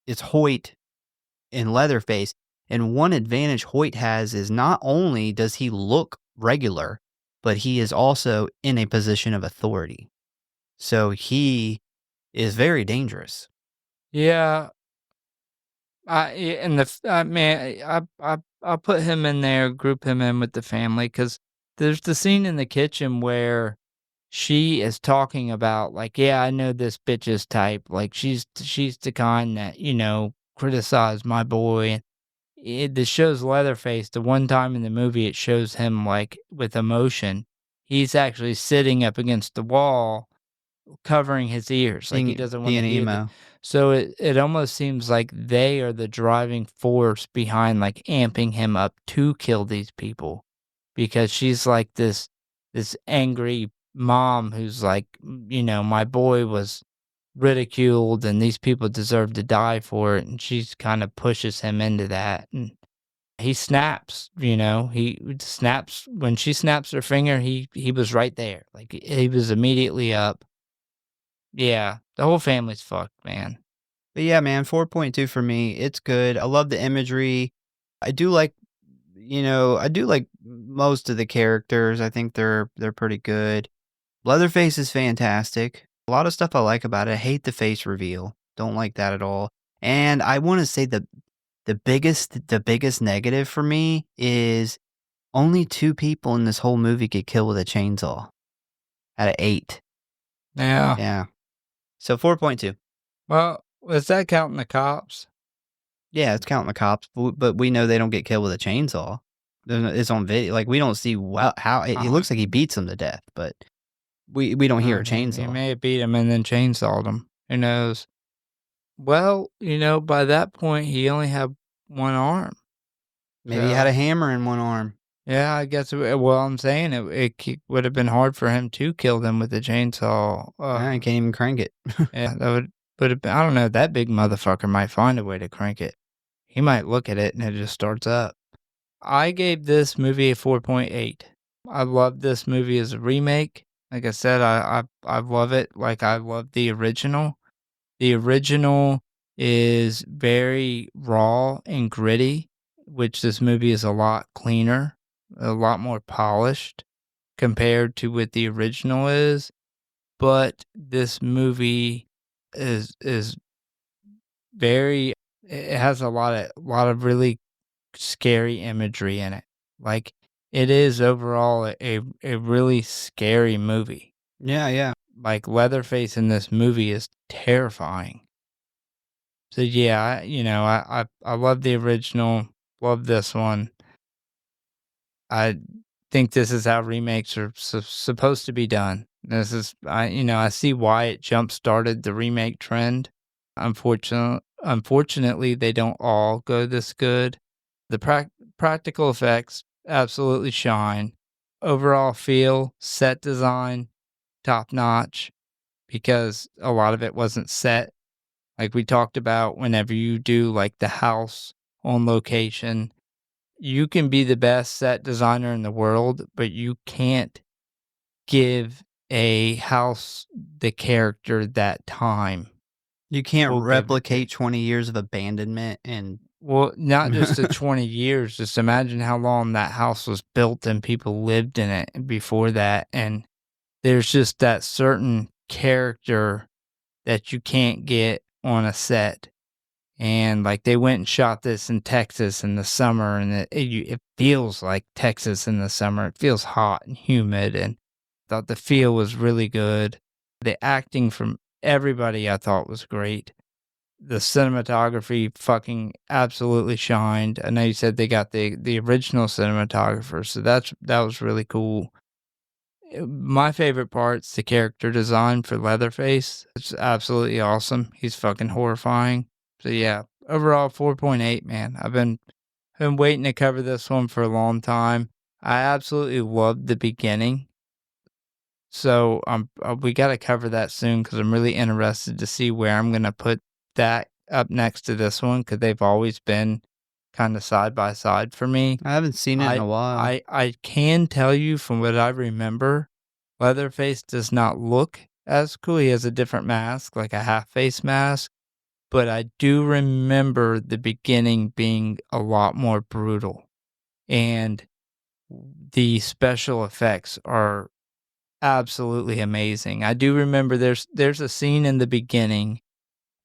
it's Hoyt and Leatherface. And one advantage Hoyt has is not only does he look regular, but he is also in a position of authority. So he is very dangerous. Yeah. Man, I'll put him in there, group him in with the family, because there's the scene in the kitchen where she is talking about, like, yeah, I know this bitch's type. Like, she's the kind that, criticized my boy. This shows Leatherface. The one time in the movie it shows him, like, with emotion. He's actually sitting up against the wall, covering his ears, like he doesn't wanna Being hear the emo. so it almost seems like they are the driving force behind, like, amping him up to kill these people, because she's like this angry mom who's like, "My boy was ridiculed, and these people deserve to die for it," and she's kinda pushes him into that, and he snaps, he snaps when she snaps her finger, he was right there, like, he was immediately up. Yeah, the whole family's fucked, man. But yeah, man, 4.2 for me. It's good. I love the imagery. I do like, I do like most of the characters. I think they're pretty good. Leatherface is fantastic. A lot of stuff I like about it. I hate the face reveal. Don't like that at all. And I want to say the biggest negative for me is only 2 people in this whole movie get killed with a chainsaw out of 8. Yeah. Yeah. So 4.2. Well, is that counting the cops? Yeah, it's counting the cops, but we know they don't get killed with a chainsaw. It's on video. Like, we don't see how it Uh-huh. looks like he beats them to death, but we don't hear a He chainsaw. may have beat him and then chainsawed him. Who knows? Well, by that point, he only had one arm. Maybe he had a hammer in one arm. Yeah, I guess. Well, I'm saying it would have been hard for him to kill them with a chainsaw. I can't even crank it. Yeah, that would have been. I don't know. That big motherfucker might find a way to crank it. He might look at it and it just starts up. I gave this movie a 4.8. I love this movie as a remake. Like I said, I love it like I love the original. The original is very raw and gritty, which this movie is a lot cleaner, a lot more polished compared to what the original is. But this movie is very. It has a lot of really scary imagery in it. Like, it is overall a really scary movie. Yeah. Like, Leatherface in this movie is terrifying. So yeah, I love the original, love this one. I think this is how remakes are supposed to be done. This is I see why it jump started the remake trend. Unfortunately, they don't all go this good. The practical effects absolutely shine. Overall feel, set design, top notch, because a lot of it wasn't set. Like we talked about, whenever you do like the house on location, you can be the best set designer in the world, but you can't give a house the character that time. You can't Will give it to- replicate 20 years of abandonment and Well, not just the 20 years, just imagine how long that house was built and people lived in it before that. And there's just that certain character that you can't get on a set. And like they went and shot this in Texas in the summer, and it feels like Texas in the summer. It feels hot and humid, and thought the feel was really good. The acting from everybody I thought was great. The cinematography fucking absolutely shined. I know you said they got the original cinematographer, so that was really cool. My favorite part's the character design for Leatherface. It's absolutely awesome. He's fucking horrifying. So yeah, overall 4.8, man. I've been waiting to cover this one for a long time. I absolutely loved the beginning. So we got to cover that soon because I'm really interested to see where I'm going to put that up next to this one, because they've always been kind of side by side for me. I haven't seen it in a while. I can tell you from what I remember, Leatherface does not look as cool. He has a different mask, like a half-face mask. But I do remember the beginning being a lot more brutal. And the special effects are absolutely amazing. I do remember there's a scene in the beginning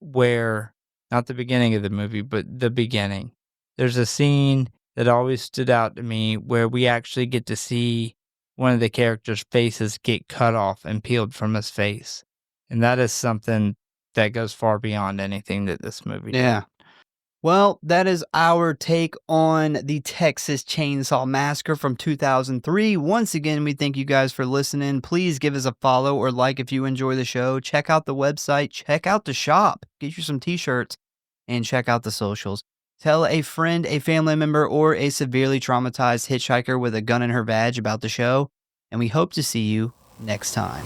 where, not the beginning of the movie, but the beginning. There's a scene that always stood out to me where we actually get to see one of the characters' faces get cut off and peeled from his face. And that is something that goes far beyond anything that this movie did. Yeah. Well, that is our take on the Texas Chainsaw Massacre from 2003. Once again, we thank you guys for listening. Please give us a follow or like if you enjoy the show. Check out the website. Check out the shop. Get you some t-shirts and check out the socials. Tell a friend, a family member, or a severely traumatized hitchhiker with a gun in her vag about the show. And we hope to see you next time.